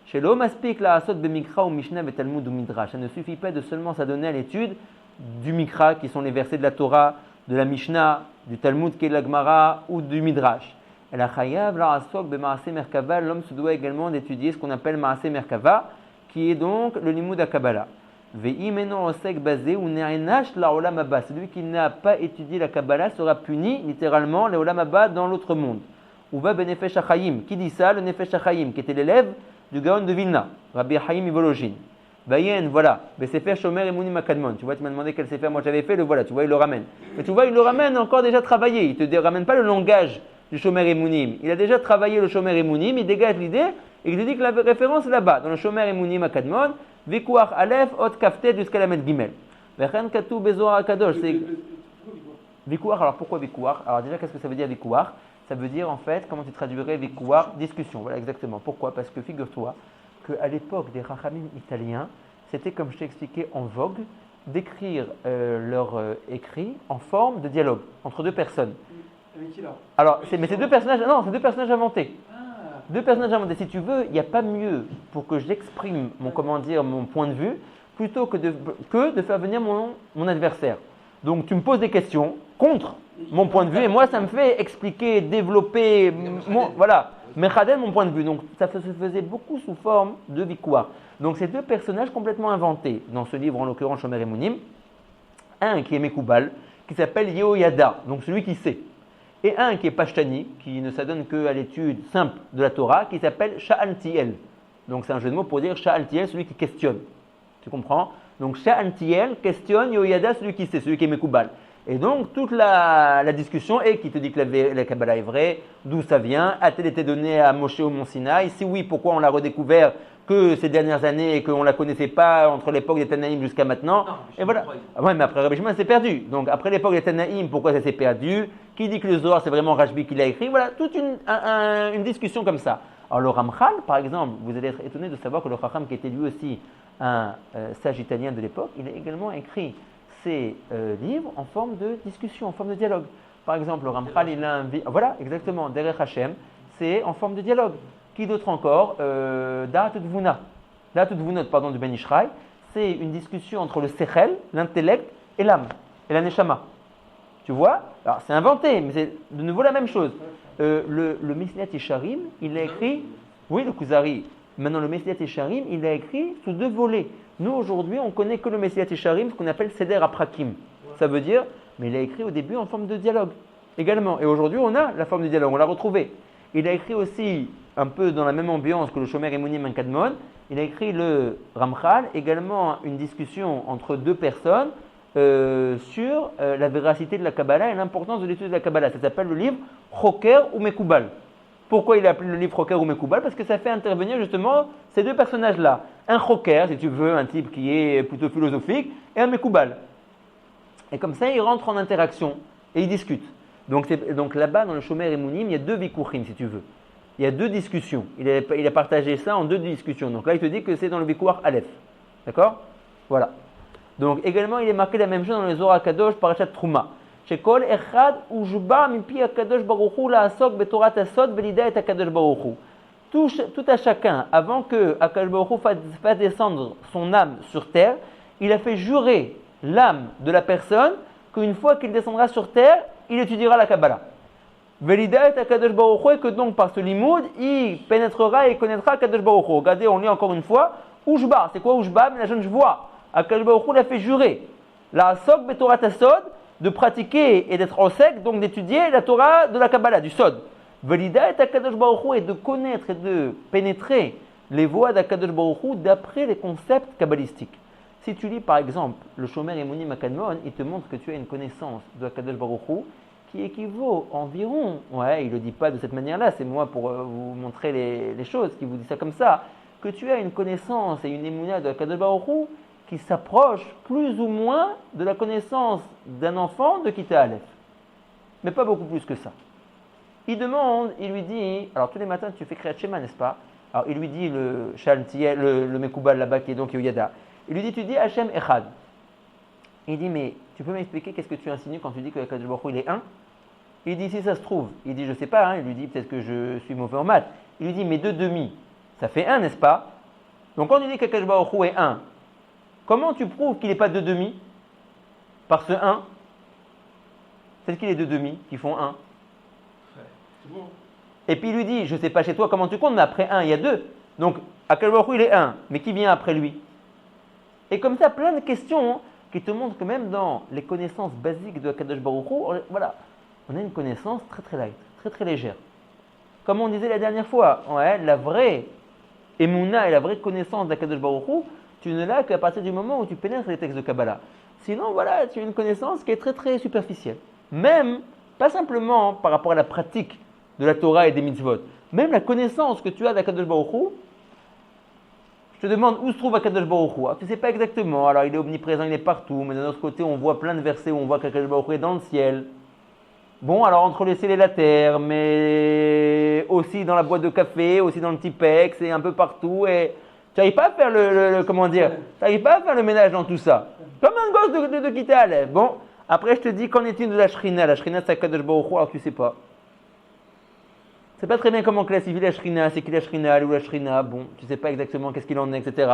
Chez l'homme aspik la asot bemikra ou Mishnah et Talmud ou Midrash. Ça ne suffit pas de seulement s'adonner à l'étude du Mikra, qui sont les versets de la Torah, de la Mishnah, du Talmud qui est la Gemara ou du Midrash. Et la chayav la asok bemaaseh merkava, l'homme se doit également d'étudier ce qu'on appelle maaseh merkava, qui est donc le limud à Kabbalah. Celui qui n'a pas étudié la Kabbalah sera puni littéralement le Olam Haba dans l'autre monde. Uva benefesh achayim. Qui dit ça? Le Nefesh Achayim, qui était l'élève du Gaon de Vilna, Rabbi Chaim Ivologin. Bayen, voilà. Sefer Shomer Emunim Akadmon. Tu vois, tu m'as demandé quel sefer moi j'avais fait, le voilà, tu vois, il le ramène. Mais tu vois, il le ramène encore déjà travaillé. Il ne te ramène pas le langage du Shomer Emunim. Il a déjà travaillé le Shomer Emunim, il dégage l'idée et il te dit que la référence est là-bas, dans le Shomer Emunim Akadmon. Vikuach Aleph, Ot Kaftet jusqu'à la Met Gimel. Vechen Katou Bezoar Akadosh. Vikuach, alors pourquoi Vikuach? Alors déjà, qu'est-ce que ça veut dire Vikuach? Ça veut dire en fait, comment tu traduirais Vikuach? Discussion, voilà exactement. Pourquoi? Parce que figure-toi qu'à l'époque des Rachamim italiens, c'était comme je t'ai expliqué en vogue, d'écrire leur écrit en forme de dialogue entre deux personnes. Avec qui là? Alors, c'est deux personnages, non, c'est deux personnages inventés. Deux personnages inventés. Si tu veux, il n'y a pas mieux pour que j'exprime mon point de vue, plutôt que de faire venir mon adversaire. Donc tu me poses des questions contre mon point de vue et moi ça me fait expliquer, développer, mechadel mon point de vue. Donc ça se faisait beaucoup sous forme de vikouar. Donc ces deux personnages complètement inventés dans ce livre, en l'occurrence Shomer Emunim, un qui est Mekoubal, qui s'appelle Yehoyada, donc celui qui sait. Et un qui est Pashtani, qui ne s'adonne qu'à l'étude simple de la Torah, qui s'appelle Sha'altiel. Donc c'est un jeu de mots pour dire Sha'altiel, celui qui questionne. Tu comprends? Donc Sha'altiel questionne Yehoyada, celui qui sait, celui qui est Mekoubal. Et donc toute la discussion est qui te dit que la Kabbalah est vraie, d'où ça vient, a-t-elle été donnée à Moshe au Mont Sinaï? Si oui, pourquoi on l'a redécouvert que ces dernières années et qu'on ne la connaissait pas entre l'époque des Tanaïm jusqu'à maintenant? Et voilà. Ah ouais, mais après Rabbi Shimon, c'est perdu. Donc après l'époque des Tanaïm, pourquoi ça s'est perdu? Qui dit que le Zohar c'est vraiment Rashbi qui l'a écrit? Voilà, toute une discussion comme ça. Alors le Ramchal, par exemple, vous allez être étonné de savoir que le Chacham, qui était lui aussi un sage italien de l'époque, il a également écrit ses livres en forme de discussion, en forme de dialogue. Par exemple, le Ramchal, il a voilà, exactement, Derech Hashem, c'est en forme de dialogue. Qui d'autre encore? Da'at Tvuna. Da'at Tvunot, pardon, du Ben Ishraï, c'est une discussion entre le Sechel, l'intellect, et l'âme, et la Neshama. Tu vois? Alors, c'est inventé, mais c'est de nouveau la même chose. Le Mesilat Yesharim, il a écrit, oui, le Kuzari, maintenant le Mesilat Yesharim, il a écrit sous deux volets. Nous, aujourd'hui, on connaît que le Mesilat Yesharim, ce qu'on appelle Seder Aprakim. Ça veut dire, mais il a écrit au début en forme de dialogue, également. Et aujourd'hui, on a la forme de dialogue, on l'a retrouvé. Il a écrit aussi, un peu dans la même ambiance que le Shomer Emunim Kadmon, il a écrit le Ramchal, également une discussion entre deux personnes sur la véracité de la Kabbalah et l'importance de l'étude de la Kabbalah. Ça s'appelle le livre Choker ou Mekoubal. Pourquoi il a appelé le livre Choker ou Mekoubal? Parce que ça fait intervenir justement ces deux personnages-là. Un Choker, si tu veux, un type qui est plutôt philosophique, et un Mekoubal. Et comme ça, ils rentrent en interaction et ils discutent. Donc là-bas, dans le Shomer Emunim, il y a deux Vikouchim, si tu veux. Il y a deux discussions. Il a partagé ça en deux discussions. Donc là, il te dit que c'est dans le Vikouach Aleph. D'accord? Voilà. Donc également, il est marqué la même chose dans le Zohar Kadosh, Parashat Trouma. Shekol echad ujba mipi akadosh baruch hu la'asok betorat asod velida et akadosh baruch hu. Tout à chacun, avant que Akadosh baruch hu fasse descendre son âme sur terre, il a fait jurer l'âme de la personne qu'une fois qu'il descendra sur terre, il étudiera la Kabbalah. Velida et Akadosh Baruch Hu, et que donc par ce limoud, il pénétrera et connaîtra Akadosh Baruch Hu. Regardez, on lit encore une fois, Ushba, c'est quoi Ushba? Mais la jeune vois. Akadosh Baruch Hu l'a fait jurer. La Asok Betorat Asod, de pratiquer et d'être en sec, donc d'étudier la Torah de la Kabbalah, du Sod. Velida et Akadosh Baruch Hu, et de connaître et de pénétrer les voies d'Akadosh Baruch Hu d'après les concepts kabbalistiques. Si tu lis par exemple le Shomer Emoni Makadmon, il te montre que tu as une connaissance de Akadosh Baruch Hu qui équivaut environ, il ne le dit pas de cette manière-là, c'est moi pour vous montrer les choses, qui vous dit ça comme ça, que tu as une connaissance et une émouna de Akadosh Baruch Hu qui s'approche plus ou moins de la connaissance d'un enfant de Kita Aleph. Mais pas beaucoup plus que ça. Il demande, il lui dit, alors tous les matins tu fais Kriyat Shema, n'est-ce pas? Alors il lui dit le Shaltiel, le Mekoubal là-bas qui est donc Yoyada. Il lui dit, tu dis Hachem Echad. Il dit, mais tu peux m'expliquer qu'est-ce que tu insinues quand tu dis que Akadosh Baruch Hu il est un? Il dit, si ça se trouve. Il dit, je sais pas, il lui dit, peut-être que je suis mauvais en maths. Il lui dit, mais 2 demi, ça fait 1, n'est-ce pas? Donc quand tu dis qu'Akadosh Baruch Hu est 1, comment tu prouves qu'il n'est pas 2 demi? Par ce 1, c'est qu'il est 2 demi qui font 1. C'est bon. Et puis il lui dit, je ne sais pas chez toi comment tu comptes, mais après 1, il y a 2. Donc Akadosh Baruch Hu il est 1, mais qui vient après lui? Et comme ça, plein de questions qui te montrent que même dans les connaissances basiques de Akadosh Baruch Hu, voilà, on a une connaissance très très light, très très légère. Comme on disait la dernière fois, la vraie Emouna et la vraie connaissance d'Akadosh Baruch Hu, tu ne l'as qu'à partir du moment où tu pénètres les textes de Kabbalah. Sinon, voilà, tu as une connaissance qui est très très superficielle. Même, pas simplement par rapport à la pratique de la Torah et des mitzvot, même la connaissance que tu as d'Akadosh Baruch Hu, je te demande où se trouve Akadosh Baruch Hu. Tu ne sais pas exactement, alors il est omniprésent, il est partout, mais d'un autre côté, on voit plein de versets où on voit qu'Akadosh Baruch Hu est dans le ciel. Bon, alors entre le ciel et la terre, mais aussi dans la boîte de café, aussi dans le Tipex, et un peu partout, et tu n'arrives pas à faire tu n'arrives pas à faire le ménage dans tout ça. Comme un gosse de Kita Aleph. Bon, après je te dis, qu'en est-il de la Shrina? La Shrina c'est Akadosh Baruch Hu, alors tu ne sais pas. Tu ne sais pas très bien comment classifier la Shrina, c'est qui la Shrina, ou la Shrina, bon, tu ne sais pas exactement qu'est-ce qu'il en est, etc.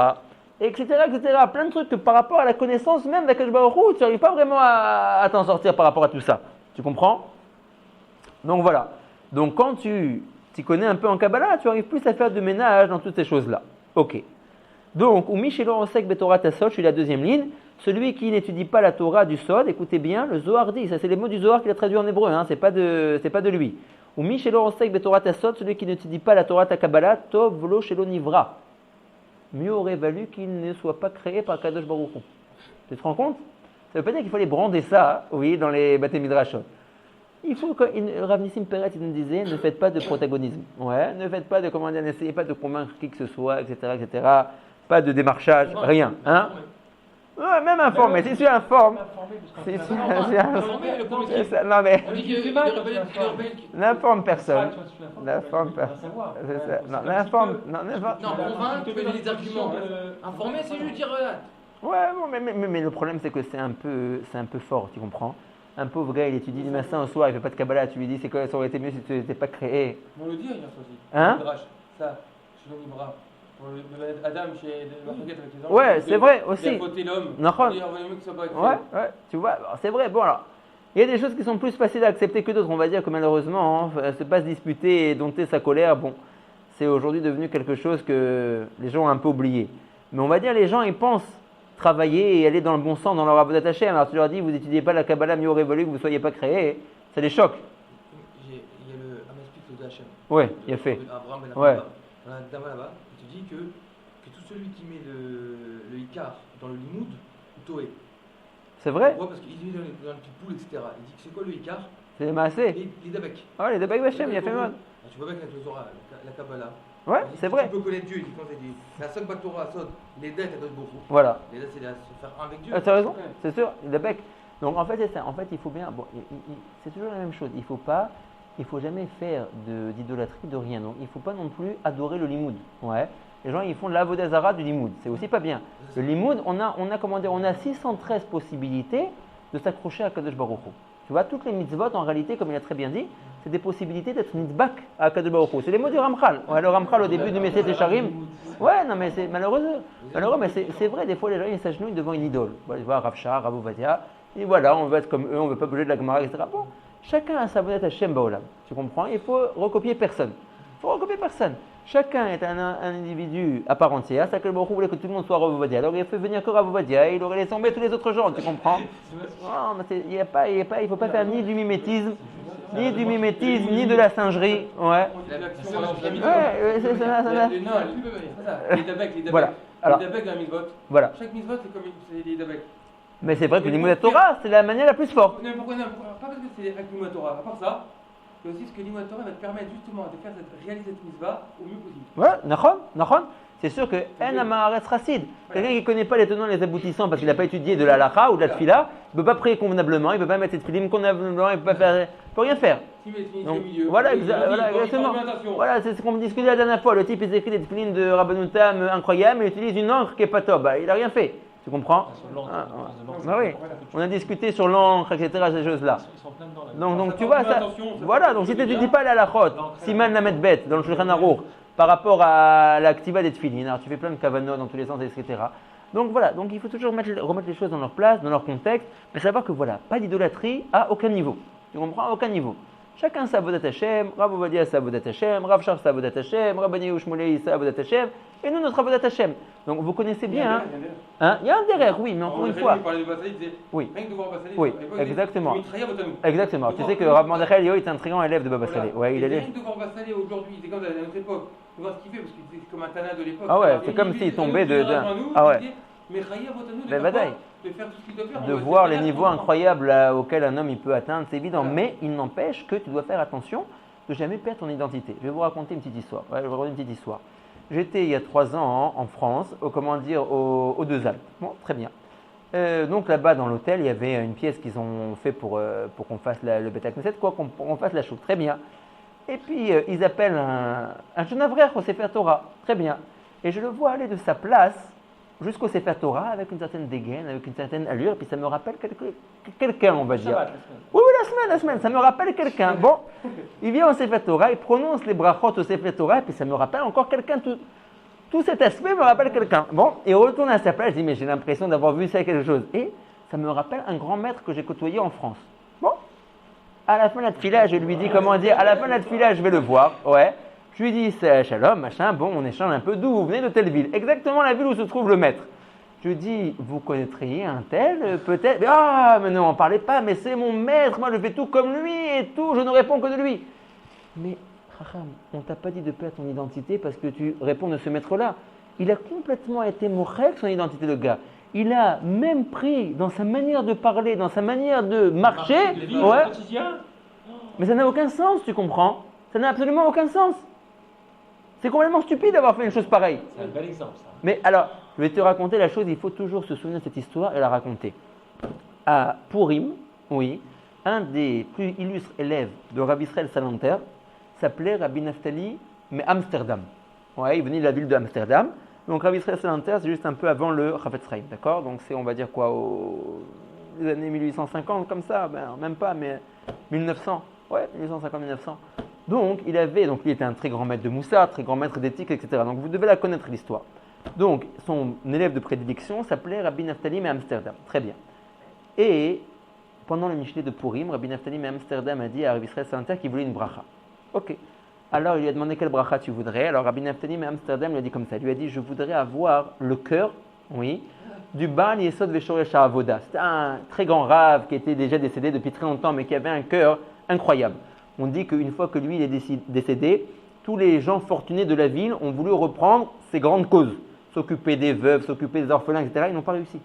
Etc., etc. Plein de trucs que par rapport à la connaissance même d'Akadosh Baruch Hu, tu n'arrives pas vraiment à t'en sortir par rapport à tout ça. Tu comprends? Donc voilà. Donc quand tu t'y connais un peu en Kabbalah, tu arrives plus à faire de ménage dans toutes ces choses-là. Ok. Donc, Umi Shelo Osek Betorat Asod, je suis la deuxième ligne. Celui qui n'étudie pas la Torah du Sod, écoutez bien, le Zohar dit, ça c'est les mots du Zohar qu'il a traduit en hébreu, c'est pas de lui. Umi Shelo Osek Betorat Asod, celui qui n'étudie pas la Torah ta Kabbalah, Tov Vlo Shelo Nivra. Mieux aurait valu qu'il ne soit pas créé par Kadosh Baruch Hu. Tu te rends compte? Ça veut pas dire qu'il fallait brander ça, dans les Bate Midrashot. Il faut que Rav Nissim Peret il nous disait, ne faites pas de protagonisme. Ne faites pas de n'essayez pas de convaincre qui que ce soit, etc., etc. Pas de démarchage, rien. Même informé. Si tu informes, non mais n'informe personne. N'informe personne. Non, n'informe. Non, convaincre, tu fais des arguments. Informer, c'est juste dire. Mais le problème c'est que c'est un peu fort, tu comprends? Un pauvre gars, il étudie du matin au soir, il fait pas de Kabbalah, tu lui dis c'est quoi, ça aurait été mieux si tu n'étais pas créé. On le dit, il y a ça aussi. Ça, je le livre. Adam chez le avec les enfants. Ouais, c'est vrai aussi. Il a voté l'homme. Tu vois, c'est vrai. Bon alors, il y a des choses qui sont plus faciles à accepter que d'autres. On va dire que malheureusement, se pas se disputer et dompter sa colère, bon, c'est aujourd'hui devenu quelque chose que les gens ont un peu oublié. Mais on va dire les gens, ils pensent travailler et aller dans le bon sens dans leur avodat Hashem. Alors tu leur dis, vous n'étudiez pas la Kabbalah, mieux aurait valu que vous ne soyez pas créés. Ça les choque. Il y a le Amaspik de Hashem. Ouais, il a fait. Abraham Ben Ouais. Dans la Dama là-bas, il te dit que tout celui qui met le Icar dans le Limoud, Toé. C'est vrai? Ouais, parce qu'il est dans le petit poule, etc. Il dit que c'est quoi le Icar? C'est les Maasé. Les Dabek. Ah, les Dabek Hashem, il a fait mal. Tu vois bien avec le Zohar, la Kabbalah. Ouais, c'est vrai. Tu peux connaître Dieu, il dit quand il dit la seule Torah Sod, les dettes elles donnent beaucoup. Voilà. Les dettes c'est de se faire un avec Dieu. Tu as raison, c'est sûr, les Dabek. Donc en fait, c'est ça. En fait, il faut bien. Bon, c'est toujours la même chose. Il faut jamais faire d'idolâtrie de rien. Donc il ne faut pas non plus adorer le limoud. Ouais. Les gens ils font de l'avodah zara du limoud. C'est aussi pas bien. Le limoud, on a 613 possibilités de s'accrocher à Kadosh Baruch Hu. Tu vois, toutes les mitzvot, en réalité, comme il a très bien dit, c'est des possibilités d'être mitzvak à Kadosh Baruch Hu. C'est les mots du Ramchal. Ouais, le Ramchal au début du Messet Esharim. Ouais, non mais c'est malheureux, mais c'est vrai. Des fois, les gens ils s'agenouillent devant une idole. Tu vois, Rav Shah, Rav Ovadia. Et voilà, on veut être comme eux, on ne veut pas bouger de la Gemara, etc. Bon, Chacun a sa Avodat Hashem Baolam. Tu comprends? Il faut recopier personne. Chacun est un individu à part entière. C'est que le Baruch Hu voulait que tout le monde soit Rav Ovadia. Alors il a fait venir que Rav Ovadia et il aurait laissé tomber tous les autres gens. Tu comprends? Non, mais il ne faut pas faire ni du mimétisme, ni de la singerie. Ouais. C'est ça. Voilà. Alors, Les dabek dans la mitzvot. voilà. Chaque mitzvot, c'est les dabek. Mais c'est vrai que l'Imoud Torah, c'est la manière la plus forte. Non, pourquoi? Pas parce que c'est avec l'Imoud Torah. À part ça, c'est aussi ce que l'Imoud Torah va te permettre justement de réaliser cette mitzvah au mieux possible. Ouais, nachon. C'est sûr que En Amaharetz Chassid, quelqu'un qui ne connaît pas les tenants et les aboutissants parce qu'il n'a pas étudié de la halakha ou de la tfila, il ne peut pas prier convenablement, il ne peut pas mettre cette filim convenablement, il ne peut rien faire. Donc, voilà, exactement. Voilà, c'est ce qu'on discutait la dernière fois. Le type il écrit des tfilines de Rabbanoutam incroyables, mais il utilise une encre qui n'est pas top. Il n'a rien fait. Tu comprends? Oui. On a discuté sur l'encre, etc., ces choses-là. Donc tu vois, ça, voilà, donc si tu ne dis pas la halachot, Siman Lamed Bet, dans le Shulchan Aruch, par rapport à l'activa des tfilines, alors tu fais plein de kavanot dans tous les sens, etc. Donc voilà, donc il faut toujours remettre les choses dans leur place, dans leur contexte, mais savoir que voilà, pas d'idolâtrie à aucun niveau. Tu comprends? À aucun niveau. Chacun sa Avodat Hashem, Rav Ovadia sa Avodat Hashem, Rav Shach sa Avodat Hashem, Rabbani Yehushmolei sa Avodat Hashem, et nous notre Avodat Hashem. Donc vous connaissez bien, hein? Il y a un derrière, oui, mais encore une fois. Oui, exactement. Exactement. Tu sais que Rav Mordechai Elio est un très grand élève de Baba Saleh. Ouais, il est rien que de voir Baba Saleh aujourd'hui, c'est comme à notre époque, de voir ce qu'il fait, parce que c'est comme un Tana de l'époque. Ah ouais, c'est comme s'il tombait de. Ah ouais. Mais Chayav Otanu de faire tout ce qu'il doit faire. De voir les niveaux incroyables auxquels un homme il peut atteindre, c'est évident. Mais il n'empêche que tu dois faire attention de jamais perdre ton identité. Je vais vous raconter une petite histoire. J'étais il y a 3 ans en France, aux Deux Alpes. Bon, très bien. Donc là-bas dans l'hôtel, il y avait une pièce qu'ils ont fait pour qu'on fasse le Beth Knesset, qu'on fasse la chouk. Très bien. Et puis ils appellent un jeune avraire au Sefer Torah. Très bien. Et je le vois aller de sa place jusqu'au Sefer Torah avec une certaine dégaine, avec une certaine allure, et puis ça me rappelle quelqu'un, on va dire. Oui, la semaine, ça me rappelle quelqu'un. Bon, il vient au Sefer Torah, il prononce les brachot au Sefer Torah, et puis ça me rappelle encore quelqu'un. Tout cet aspect me rappelle quelqu'un. Bon, et il retourne à sa place, je dis, mais j'ai l'impression d'avoir vu ça quelque chose. Et ça me rappelle un grand maître que j'ai côtoyé en France. Bon, à la fin de la tfila, je lui dis, à la fin de la tfila, je vais le voir, ouais. Je lui dis, c'est Shalom, machin, bon, on échange un peu, d'où vous venez, de telle ville. Exactement la ville où se trouve le maître. Je lui dis, vous connaîtriez un tel, peut-être. Ah, mais non, parlez pas, mais c'est mon maître, moi je fais tout comme lui et tout, je ne réponds que de lui. Mais, Raham, on t'a pas dit de perdre ton identité parce que tu réponds de ce maître-là. Il a complètement été mochel son identité, le gars. Il a même pris dans sa manière de parler, dans sa manière de marcher. Ouais. Mais ça n'a aucun sens, tu comprends? Ça n'a absolument aucun sens. C'est complètement stupide d'avoir fait une chose pareille. C'est un bel exemple, ça. Mais alors, je vais te raconter la chose, il faut toujours se souvenir de cette histoire et la raconter. À Purim, oui, un des plus illustres élèves de Rabbi Israël Salanter s'appelait Rabbi Naftali, mais Amsterdam. Ouais, il venait de la ville de Amsterdam. Donc Rabbi Israël Salanter, c'est juste un peu avant le Chafetz Chaim, d'accord? Donc c'est, on va dire quoi, les années 1850, comme ça, même pas, mais 1900. Ouais, 1850-1900. Donc, il était un très grand maître de Moussa, très grand maître d'éthique, etc. Donc, vous devez la connaître, l'histoire. Donc, son élève de prédilection s'appelait Rabbi Naftali mais Amsterdam. Très bien. Et, pendant le Mishneh de Purim, Rabbi Naftali mais Amsterdam a dit à Rabbi Israël Salanter qu'il voulait une bracha. Ok. Alors, il lui a demandé quelle bracha tu voudrais. Alors, Rabbi Naftali mais Amsterdam lui a dit comme ça. Il lui a dit, je voudrais avoir le cœur, oui, du Baal Yesod Veshoresh Avoda. C'était un très grand rave qui était déjà décédé depuis très longtemps, mais qui avait un cœur incroyable. On dit qu'une fois que lui il est décédé, tous les gens fortunés de la ville ont voulu reprendre ses grandes causes. S'occuper des veuves, s'occuper des orphelins, etc. Ils n'ont pas réussi.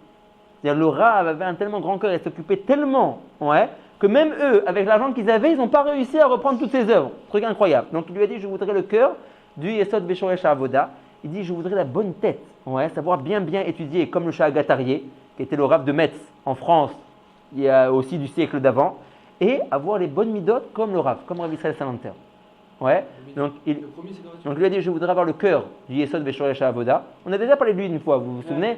C'est-à-dire le Rav avait un tellement grand cœur et s'occupait tellement, ouais, que même eux, avec l'argent qu'ils avaient, ils n'ont pas réussi à reprendre toutes ses œuvres. Truc incroyable. Donc il lui a dit, je voudrais le cœur du Yesod Beshoresh Avoda. Il dit, je voudrais la bonne tête, ouais, savoir bien étudier, comme le Shahagatarié, qui était le Rav de Metz en France, il y a aussi du siècle d'avant. Et avoir les bonnes midotes comme le Rav, comme Rabbi Israël Salanter. Ouais. Donc il lui a dit, je voudrais avoir le cœur du Yesod Veshoresh Avoda. On a déjà parlé de lui une fois, vous vous souvenez?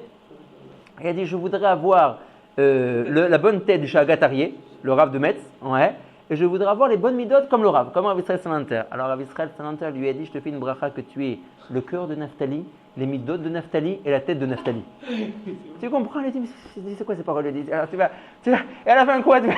Il a dit, je voudrais avoir la bonne tête du Shahagatarié, le Rav de Metz, ouais, et je voudrais avoir les bonnes midotes comme le Rav, comme Rav Israël Salanter. Alors Rav Israël Salanter lui a dit, je te fais une bracha que tu es le cœur de Naphtali, les midotes de Naphtali et la tête de Naphtali. Tu comprends? Il a dit, mais c'est quoi ces paroles? Il dit, alors et à la fin quoi? Tu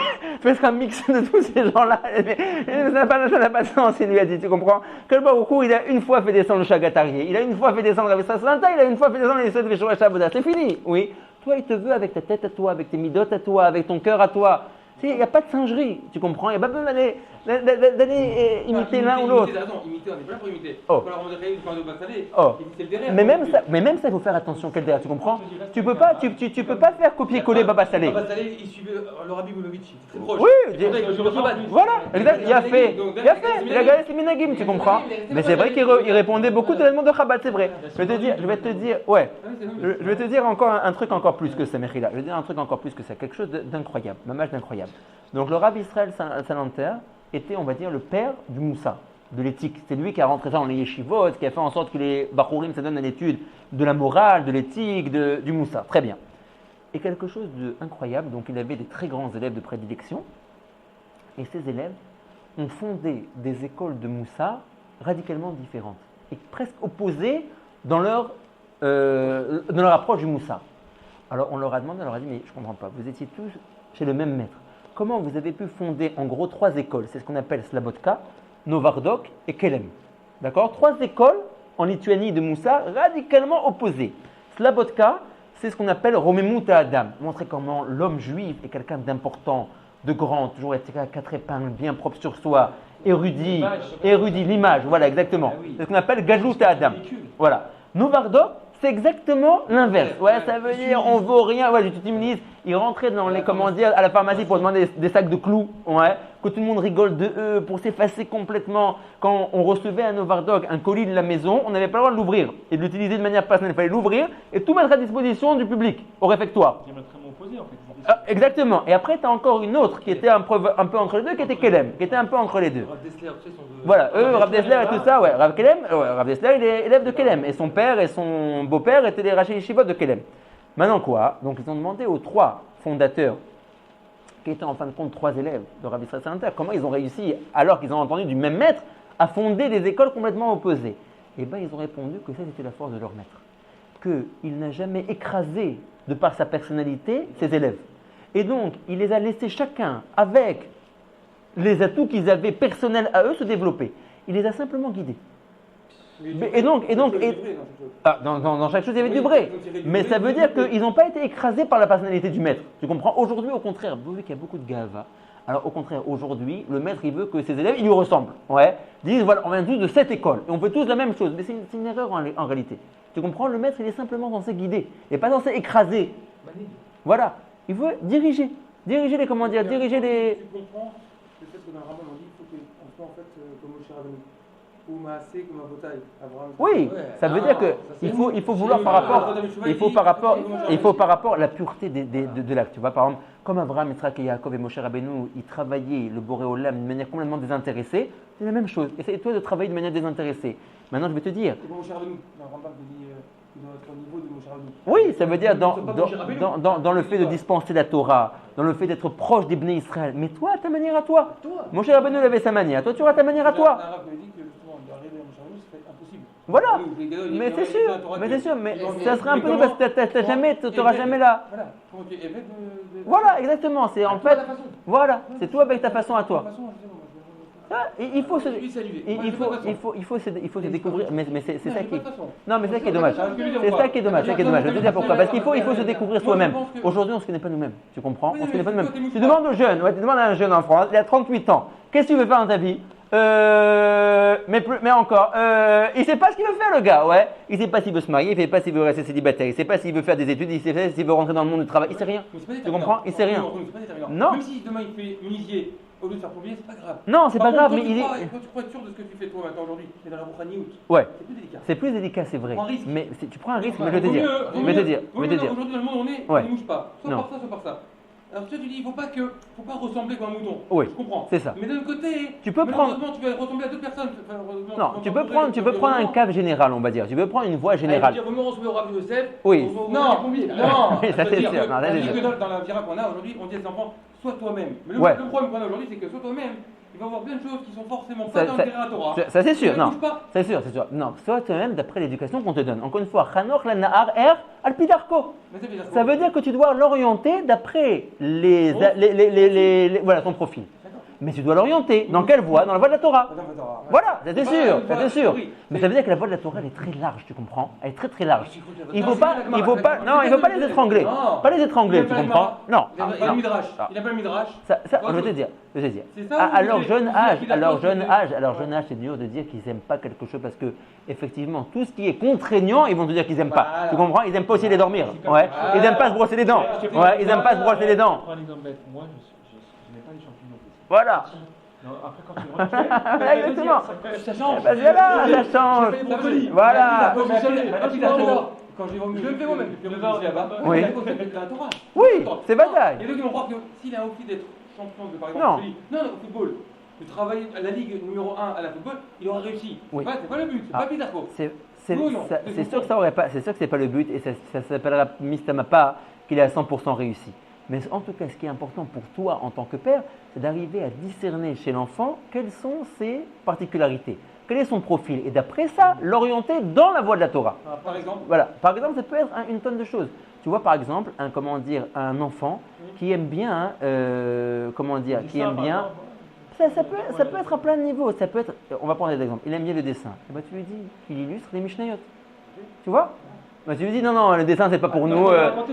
vas faire un mix de tous ces gens-là. Ça n'a pas de sens, il lui a dit, tu comprends? Que le Baruch Hu, il a une fois fait descendre le Shagatarié, il a une fois fait descendre Rav Israël Salanter, il a une fois fait descendre les Yesod Veshoua Shaboda. C'est fini, oui. Toi, il te veut avec ta tête à toi, avec tes midotes à toi, avec ton cœur à toi. Il n'y a pas de singerie, tu comprends? Il n'y a pas besoin d'aller imiter l'un ou l'autre. Attends, imiter, on n'est pas là pour imiter. Oh. Alors on dirait une fois de Bassalé, Oh. c'est le derrière. Mais même ça, il faut faire attention, quel derrière, tu comprends? Tu peux pas faire copier-coller Baba Salé. Baba Salé, il suivait le Rabbi Boulovitch, c'est très proche. Oui, voilà, exact, il a fait, il a gagné ses minagim, tu comprends? Mais c'est vrai qu'il répondait beaucoup de l'élément de Chabad, c'est vrai. Je vais te dire encore un truc encore plus que ça, Mechila. Je vais te dire un truc encore plus que ça, quelque chose d'incroyable, mamage d'incroyable. Donc le Rav Israël Salanter était, on va dire, le père du Moussa, de l'éthique. C'est lui qui a rentré ça dans les yeshivot, qui a fait en sorte que les Bachurim se donnent à l'étude de la morale, de l'éthique, du Moussa. Très bien. Et quelque chose d'incroyable, donc il avait des très grands élèves de prédilection, et ces élèves ont fondé des écoles de Moussa radicalement différentes, et presque opposées dans leur approche du Moussa. Alors on leur a demandé, on leur a dit, mais je ne comprends pas, vous étiez tous chez le même maître. Comment vous avez pu fonder en gros 3 écoles? C'est ce qu'on appelle Slabotka, Novardok et Kelem. D'accord? 3 écoles en Lituanie de Moussa radicalement opposées. Slabotka, c'est ce qu'on appelle Romemut Adam, montrer comment l'homme juif est quelqu'un d'important, de grand, toujours être à 4 épingles, bien propre sur soi, érudit, l'image, voilà exactement. Ah oui. C'est ce qu'on appelle Gajout Adam. Voilà. Novardok, c'est exactement l'inverse. Ouais, ça veut dire on vaut rien. Ouais, tu t'immunises. Ils rentraient dans les, comment dire, à la pharmacie pour demander des sacs de clous. Ouais, que tout le monde rigole de eux pour s'effacer complètement. Quand on recevait un Novardok, un colis de la maison, on n'avait pas le droit de l'ouvrir et de l'utiliser de manière personnelle. Il fallait l'ouvrir et tout mettre à disposition du public au réfectoire. Diamétralement opposé en fait. Ah, exactement. Et après, tu as encore une autre qui était un peu entre les deux, qui était Kelem, qui était un peu entre les deux. Rav Dessler, tu sais, sont de... Voilà, eux, Rav Dessler et tout ça, ouais. Rav Dessler, il est élève de Kelem. Et son père et son beau-père étaient les Raché Yeshivot de Kelem. Maintenant quoi? Donc ils ont demandé aux 3 fondateurs, qui étaient en fin de compte 3 élèves de Rav Israël Salanter, comment ils ont réussi, alors qu'ils ont entendu du même maître, à fonder des écoles complètement opposées. Eh bien, ils ont répondu que ça, c'était la force de leur maître. Qu'il n'a jamais écrasé, de par sa personnalité, ses élèves. Et donc, il les a laissés chacun, avec les atouts qu'ils avaient personnels à eux, se développer. Il les a simplement guidés. Dans chaque chose, il y avait du vrai. Mais ça veut dire qu'ils n'ont pas été écrasés par la personnalité du maître. Tu comprends? Aujourd'hui, au contraire, vous voyez qu'il y a beaucoup de gava. Alors, au contraire, aujourd'hui, le maître, il veut que ses élèves, ils lui ressemblent. Ouais. Ils disent, voilà, on vient tous de cette école et on fait tous la même chose. Mais c'est une erreur en réalité. Tu comprends? Le maître, il est simplement censé guider. Il n'est pas censé écraser. Voilà. Il veut diriger. Diriger les, comment dire, diriger les... Tu comprends le fait que dans le Rambam, on dit qu'il faut qu'on soit en fait comme Moshe Rabbeinu. Ou Maasé comme Abotai. Oui, ça veut dire que il faut vouloir par rapport à la pureté de l'acte. Tu vois, par exemple, comme Abraham, Yitzhak et Yaakov et Moshe Rabbeinu, ils travaillaient le Boré Olam d'une manière complètement désintéressée, c'est la même chose. Essaye-toi de travailler de manière désintéressée. Maintenant, je vais te dire. C'est comme Moshe Rabbeinu. Dans le Rambam, il dit qu'il doit être au niveau de Moshe Rabbeinu. Oui, ça veut dire dans le fait de dispenser la Torah, dans le fait d'être proche des Bnei Israël. Mais toi, ta manière à toi. Moshe Rabbeinu avait sa manière. Toi, tu auras ta manière à toi. Voilà, mais c'est sûr, mais ça serait impossible parce que tu n'auras jamais là. Voilà, exactement, c'est en fait, voilà, c'est tout avec ta façon à toi. Il faut se découvrir, mais c'est ça qui, non, mais c'est ça qui est dommage. C'est ça qui est dommage, Je vais te dire pourquoi. Parce qu'il faut se découvrir soi-même. Aujourd'hui, on ne se connaît pas nous-mêmes, tu comprends? On ne se connaît pas nous-mêmes. Tu demandes aux jeunes, tu demandes à un jeune en France, il a 38 ans, qu'est-ce que tu veux faire dans ta vie? Mais encore, il sait pas ce qu'il veut faire le gars, ouais. Il sait pas s'il veut se marier, il sait pas s'il veut rester célibataire, il sait pas s'il veut faire des études, il sait pas s'il veut rentrer dans le monde du travail, il sait rien. Tu comprends? Il sait rien. Non. Même si demain il fait menuisier au lieu de faire plombier, c'est pas grave. Non, c'est pas grave, mais il est. Quand tu crois être sûr de ce que tu fais toi maintenant aujourd'hui, c'est dans la Rouhani ou ouais. C'est plus délicat. C'est plus délicat, c'est vrai. Mais tu prends un risque, mais je vais te dire. Aujourd'hui dans le monde où on est, on ne bouge pas. Soit par ça, soit par ça. Alors toi tu dis, il faut pas ressembler comme un mouton. Oui, Je comprends. c'est ça. Mais d'un autre côté, Tu peux prendre- malheureusement, tu vas ressembler à d'autres personnes. Enfin, heureusement, Non, tu peux prendre un cap. cap général, on va dire. Tu peux prendre une voie générale. Vaut mieux ressembler au Rav Yosef. Oui. Non, combien non. Oui, ça, Je veux c'est dire sûr. que- Non, ça, c'est je dis sûr. que dans la vira qu'on a aujourd'hui, on dit à ses enfants, sois toi-même. Mais le Ouais. problème qu'on a aujourd'hui, c'est que sois toi-même, il va y avoir plein de choses qui sont forcément Ça- pas dans ça- le terrain Torah. Ça, c'est sûr, Ne non. bouge pas. C'est sûr, c'est sûr. Non, sois toi-même d'après l'éducation qu'on te donne. Encore une fois, Chanor la Nahar Er Alpidarko. Mais ça veut dire Ça quoi veut dire que tu dois l'orienter d'après voilà, ton profil. Mais tu dois l'orienter. Dans quelle voie? Dans la voie de la Torah. Attends, attends. Voilà, ça c'est Pas sûr, une voie, ça c'est sûr. oui. Mais ça veut dire que la voie de la Torah, elle est très large, tu comprends? Elle est très très large. J'ai cru que la- Il Non, faut c'est pas, la il faut pas, Gemara. non, il faut pas les étrangler. Non. Pas les étrangler, Il a tu pas le comprends? Gemara. Non. Il a pas le Midrash. Ah. Il a pas le Midrash. Ça, Autre je vais te chose. dire, je vais te dire. C'est ça, À vous leur voulez- jeune vous âge, dites à leur qu'il a jeune pas âge, à leur jeune âge, c'est dur de dire qu'ils aiment pas quelque chose parce que effectivement, tout ce qui est contraignant, ils vont te dire qu'ils aiment pas. Voilà. Tu comprends? Ils aiment pas aussi les dormir. C'est comme Ouais. ça. Ils aiment pas se brosser les dents. Ouais. Ils aiment pas se brosser les dents. Prends un exemple bête. Moi, je n'ai pas les champignons. Voilà. Non, après, quand tu rentres, Exactement. Ça change. Parce que là, ça change. J'ai fait des brocolis. Voilà. Quand j'ai vomi, je le fais moi-même. Je le fais là-bas. Oui. Il a concept de la Torah. Oui, Attends, c'est non, bataille. Il y a d'autres qui vont croire que s'il a envie d'être champion de par exemple, Non. je dis, non, au football, de travailler à la ligue numéro 1 à la football, il aura réussi. Oui. C'est pas le but, c'est Ah. pas Pidarco. C'est Oui ou non c'est sûr que ça aurait pas, c'est sûr que c'est pas le but et ça s'appellera Mistamapa qu'il est à 100% réussi. Mais en tout cas, ce qui est important pour toi en tant que père, c'est d'arriver à discerner chez l'enfant quelles sont ses particularités, quel est son profil et d'après ça, l'orienter dans la voie de la Torah. Par exemple, Voilà. Par exemple, ça peut être une tonne de choses. Tu vois, par exemple, un enfant qui aime bien, qui aime bien. Ça peut être à plein de niveaux. Ça peut être, on va prendre des exemples. Il aime bien le dessin. Et ben, tu lui dis qu'il illustre les Mishnayot. Tu vois? Ben, tu lui dis non, le dessin c'est pas pour nous,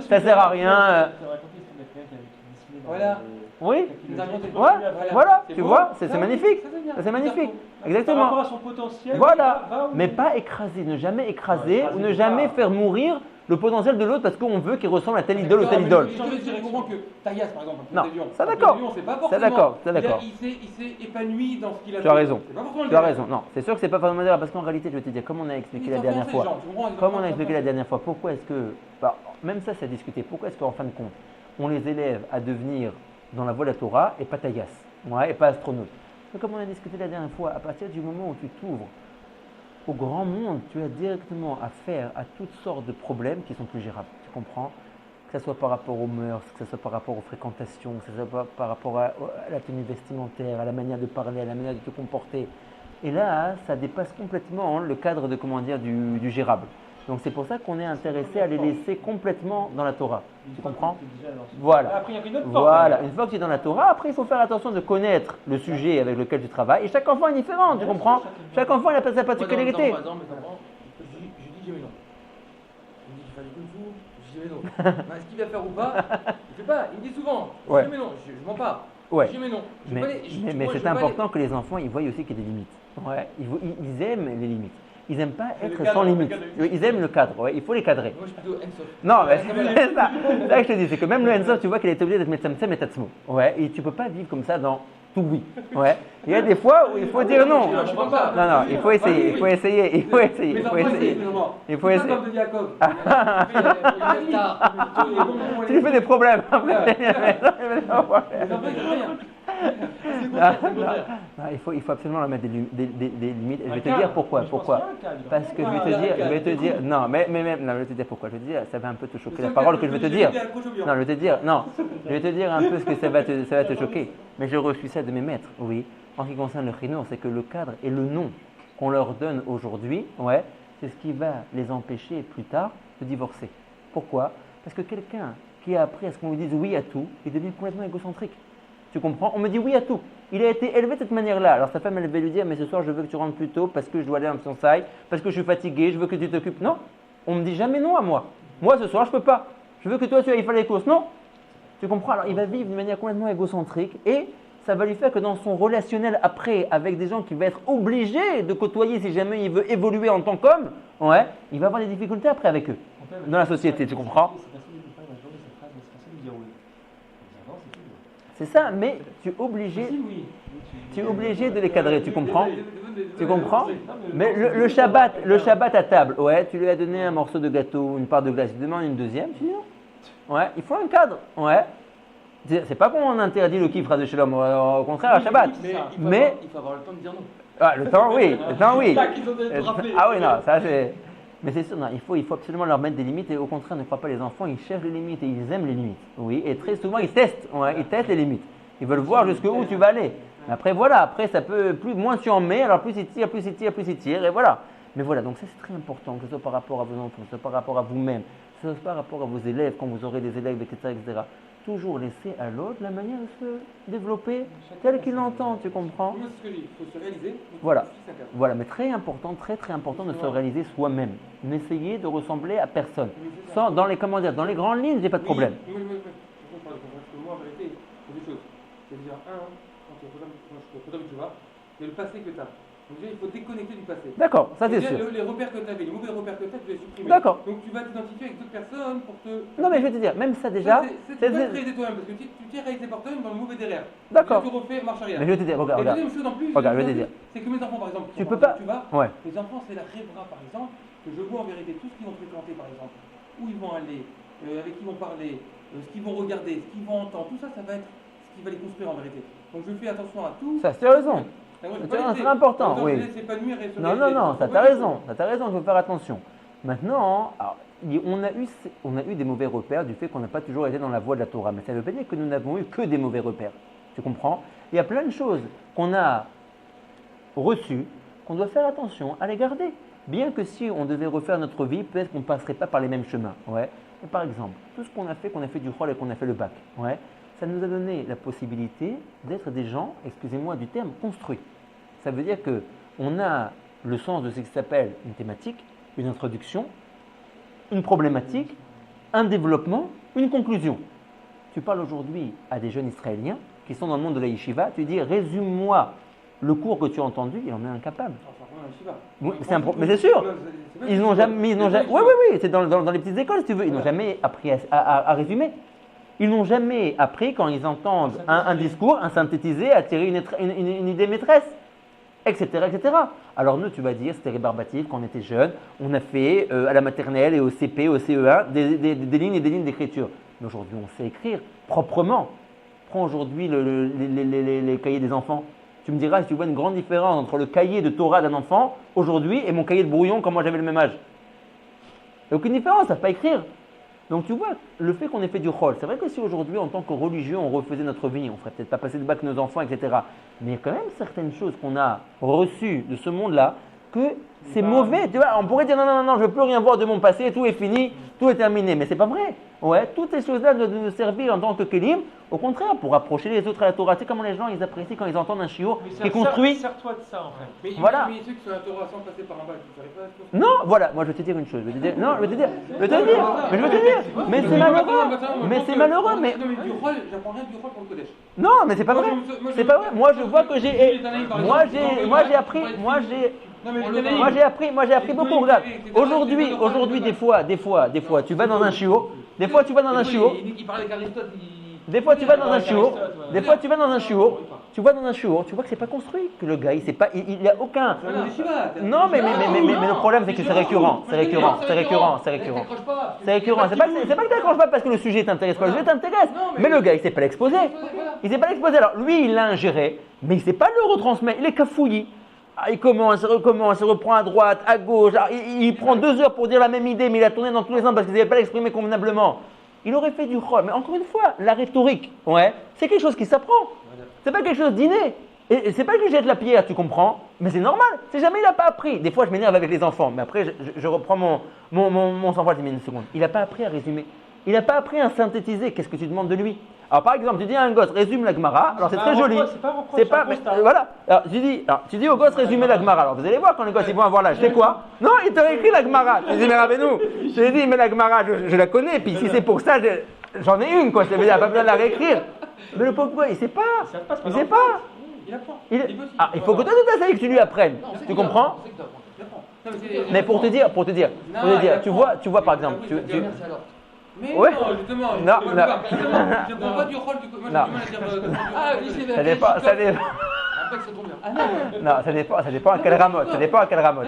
ça sert à rien. Voilà. Oui. il nous a montré. Voilà, C'est tu beau. vois, c'est Ça, magnifique. ça, c'est bien. Ça, c'est magnifique. Par Exactement. rapport à son potentiel. Voilà. va où- Mais pas écraser, ne jamais écraser écraser ou ne pas. jamais faire mourir le potentiel de l'autre parce qu'on veut qu'il ressemble à telle idole ou telle idole. Je comprends que Taïas, par exemple, Non, un Lion, ça d'accord. c'est pas Ça forcément. d'accord, ça d'accord. Il s'est épanoui dans ce qu'il a fait. Tu as raison. C'est pas forcément le Tu as délire. raison. Non, c'est sûr que c'est pas forcément dire parce qu'en réalité, je vais te dire, comme on a expliqué la dernière fois, pourquoi est-ce que, même ça, c'est à discuter. Pourquoi est-ce qu'en fin de compte, on les élève à devenir dans la voie de la Torah et pas taïas, ouais, et pas astronaute. Mais comme on a discuté la dernière fois, à partir du moment où tu t'ouvres au grand monde, tu as directement affaire à toutes sortes de problèmes qui sont plus gérables. Tu comprends? Que ce soit par rapport aux mœurs, que ce soit par rapport aux fréquentations, que ce soit par rapport à la tenue vestimentaire, à la manière de parler, à la manière de te comporter. Et là, ça dépasse complètement le cadre de, du gérable. Donc c'est pour ça qu'on est intéressé à les laisser complètement dans la Torah. Tu comprends? Voilà. Après, il y a une autre porte. Voilà. Une fois que tu es dans la Torah, après il faut faire attention de connaître le sujet avec lequel tu travailles. Et chaque enfant est différent, tu comprends? Chaque enfant il a sa particularité. Par exemple, je dis j'ai mes noms. Il me dit qu'il fait du kung fu, je dis mes noms. Est-ce qu'il va faire ou pas? Il fait pas, il me dit souvent, Ouais. j'ai mes noms, je mens pas. Ouais. J'ai mes noms. Je Mais, vais pas les- je- mais moi, je c'est vais pas important que les enfants ils voient aussi qu'il y a des limites. Ouais. Ils aiment les limites. Ils n'aiment pas C'est le être cadre, sans le limite. cadre. Oui, ils aiment le cadre. Ouais. Il faut les cadrer. les- Moi, je suis plutôt Ensof. Non, mais Ça va, c'est ça. C'est ça que je te dis, c'est que même le Ensof, tu vois qu'il est obligé d'être Metzamtzem et Tatzmo. Ouais, et tu peux pas vivre comme ça dans tout oui. Ouais. Il y a des fois où il faut dire non. Je comprends pas. Non, il faut essayer, il faut essayer, il faut essayer, Mes il faut enfants, essayer. ils disent, Il faut c'est pas essayer. comme de Yaakov. Tu lui fais des problèmes. Les enfants, ils disent rien. Non, il faut absolument leur mettre des limites. Et je vais te dire pourquoi. Parce que je vais te dire, non, mais non, je vais te dire pourquoi. Je vais te dire, ça va un peu te choquer la parole que je vais te dire. Non, je vais te dire, non, je vais te dire un peu ce que ça va te choquer. Mais j'ai reçu ça de mes maîtres, oui. En ce qui concerne le chinour, c'est que le cadre et le nom qu'on leur donne aujourd'hui, ouais, c'est ce qui va les empêcher plus tard de divorcer. Pourquoi? Parce que quelqu'un qui a appris à ce qu'on lui dise oui à tout, il devient complètement égocentrique. Tu comprends? On me dit oui à tout. Il a été élevé de cette manière-là. Alors sa femme, elle va lui dire, mais ce soir, je veux que tu rentres plus tôt parce que je dois aller en fiançailles, parce que je suis fatigué, je veux que tu t'occupes. Non, on me dit jamais non à moi. Moi, ce soir, je peux pas. Je veux que toi, tu ailles faire les courses. Non. Tu comprends? Alors il va vivre d'une manière complètement égocentrique et ça va lui faire que dans son relationnel après, avec des gens qu'il va être obligé de côtoyer si jamais il veut évoluer en tant qu'homme, ouais, il va avoir des difficultés après avec eux, dans la société, tu comprends? C'est ça, mais tu es obligé de les cadrer, tu comprends? Tu comprends? Mais le Shabbat à table, ouais, tu lui as donné un morceau de gâteau, une part de glace, il te demande une deuxième, tu dis non. Ouais, il faut un cadre, ouais. C'est pas qu'on interdit le kifra de Shalom, au contraire à Shabbat. Mais il faut avoir le temps de dire non. ah, le temps, oui, le temps, oui. Tac, ils ont été frappés. Ah oui, non, ça c'est. Mais c'est sûr, non, il faut absolument leur mettre des limites et au contraire, ne crois pas les enfants, ils cherchent les limites et ils aiment les limites. Oui, et très souvent ils testent, ouais, ils testent les limites. Ils veulent voir jusqu'où tu vas aller. Après voilà, après ça peut, moins tu en mets, alors plus ils tirent, plus ils tirent, plus ils tirent, et voilà. Mais voilà, donc ça c'est très important, que ce soit par rapport à vos enfants, que ce soit par rapport à vous-même, que ce soit par rapport à vos élèves, quand vous aurez des élèves, etc. Toujours laisser à l'autre la manière de se développer tel qu'il l'entend, tu comprends? Moi, c'est ce que je dis, il faut se réaliser. donc Voilà. il faut se fixer un cadre. Voilà, mais très important de se réaliser soi-même. N'essayez de ressembler à personne. Mais c'est ça. Dans les commentaires, dans les grandes lignes, j'ai pas de problème. Oui. Parce que moi, en vérité, il y a des choses. C'est déjà, quand tu vas, il y a le passé que tu as. Donc déjà, il faut déconnecter du passé. D'accord, ça c'est Déjà, sûr. Les repères que tu avais, les mauvais repères que tu as, tu les supprimer. D'accord. Donc tu vas t'identifier avec d'autres personnes pour te. Non mais je vais te dire, même ça déjà, Tu vas te réaliser toi-même parce que tu t'es réalisé par toi-même dans le mauvais derrière. D'accord. Là, tu refais marche arrière. Mais je vais te dire, Et regarde. la deuxième chose en plus, Regarde, je vais te dire. c'est que mes enfants, par exemple, Tu sont peux par pas- exemple, tu vas, Ouais. mes enfants, c'est la rêvera, par exemple, que je vois en vérité tout ce qu'ils vont fréquenter, par exemple, où ils vont aller, avec qui ils vont parler, ce qu'ils vont regarder, ce qu'ils vont entendre, tout ça, ça va être ce qui va les construire en vérité. Donc je fais attention à tout. Ça, c'est raison. C'est important, oui. Non, ça t'as raison, il faut faire attention. Maintenant, alors, on a eu des mauvais repères du fait qu'on n'a pas toujours été dans la voie de la Torah, mais ça ne veut pas dire que nous n'avons eu que des mauvais repères. Tu comprends? Il y a plein de choses qu'on a reçues, qu'on doit faire attention à les garder. Bien que si on devait refaire notre vie, peut-être qu'on ne passerait pas par les mêmes chemins. Ouais. Et par exemple, tout ce qu'on a fait du rôle et qu'on a fait le bac, ouais, ça nous a donné la possibilité d'être des gens, excusez-moi du terme, construits. Ça veut dire qu'on a le sens de ce qui s'appelle une thématique, une introduction, une problématique, un développement, une conclusion. Tu parles aujourd'hui à des jeunes Israéliens qui sont dans le monde de la yeshiva, tu dis résume-moi le cours que tu as entendu, il en est incapable. Oui, mais c'est sûr. Ils n'ont jamais. Oui, c'est dans les petites écoles si tu veux. Ils n'ont jamais appris à résumer. Ils n'ont jamais appris quand ils entendent un discours, un synthétisé, à tirer une idée maîtresse, etc., etc. Alors nous, tu vas dire, c'était rébarbatif quand on était jeunes, on a fait à la maternelle et au CP, au CE1, des lignes et des lignes d'écriture. Mais aujourd'hui, on sait écrire proprement. Prends aujourd'hui les cahiers des enfants. Tu me diras si tu vois une grande différence entre le cahier de Torah d'un enfant aujourd'hui et mon cahier de brouillon quand moi j'avais le même âge. Il n'y a aucune différence, ils ne savent pas écrire. Donc tu vois, le fait qu'on ait fait du rôle, c'est vrai que si aujourd'hui en tant que religieux on refaisait notre vie, on ne ferait peut-être pas passer de bac nos enfants, etc. Mais il y a quand même certaines choses qu'on a reçues de ce monde-là que c'est mauvais. Tu vois, on pourrait dire non, je ne veux plus rien voir de mon passé, tout est fini, tout est terminé. Mais c'est pas vrai. Ouais, toutes ces choses-là doivent nous servir en tant que kélim, au contraire, pour approcher les autres à la Torah. Tu sais comment les gens ils apprécient quand ils entendent un shiur qui est construit. Sers-toi de ça en fait. Voilà. Mais ceux qui sont à la Torah sans passer par un bac, tu n'arrives pas à se construire. Non, voilà, moi je vais te dire une chose. Mais c'est malheureux, mais. Non, mais du rôle, j'apprends rien du rôle pour le Kodesh. Non, mais c'est pas vrai. C'est pas vrai. Moi je vois que j'ai appris beaucoup. Regarde, aujourd'hui des fois, tu vas dans un shiur. Des fois, tu vas dans un shiur. Il parlait qu'Aristote. Des fois, tu vas dans un shiur. Tu vois que c'est pas construit, que le gars, il a aucun. Non, mais le problème, c'est que c'est récurrent. C'est récurrent. C'est pas que t'accroches pas parce que le sujet t'intéresse pas. Le sujet t'intéresse. Mais le gars, il sait pas l'exposer. Alors, lui, il l'a ingéré, mais il sait pas le retransmettre. Il est cafouillis. Il commence, il recommence, il reprend à droite, à gauche. Il prend 2 heures pour dire la même idée, mais il a tourné dans tous les sens parce qu'il n'avait pas l'exprimé convenablement. Il aurait fait du rôle. Mais encore une fois, la rhétorique, c'est quelque chose qui s'apprend. C'est pas quelque chose d'inné. Et c'est pas que je jette la pierre, tu comprends? Mais c'est normal. C'est jamais il n'a pas appris. Des fois, je m'énerve avec les enfants, mais après, je reprends mon sang-froid, je dis une seconde. Il n'a pas appris à résumer. Il n'a pas appris à synthétiser. Qu'est-ce que tu demandes de lui? Alors, par exemple, tu dis à un gosse, résume la Gemara. Alors, c'est très joli. C'est pas. Voilà. Alors, tu dis au gosse, résumer la Gemara. Alors, vous allez voir quand les gosses ils vont avoir l'âge. C'est quoi? Non, il te réécrit la Gemara. Tu dis, mais Rabbeinu, je lui ai dit, mais la Gemara, je la connais. Puis si c'est pour ça, j'en ai une, quoi. Ça veut dire, il n'y a pas besoin de la réécrire. Mais le pauvre, il sait pas. Il sait pas. Il faut que toi, que tu lui apprennes. Tu comprends? Mais pour te dire, tu vois par exemple, Mais ouais. non, justement, Non. je prends pas du rôle du coup. Non. Ça dépend. Non, ça dépend à quel ramote. Ça dépend à quel ramote.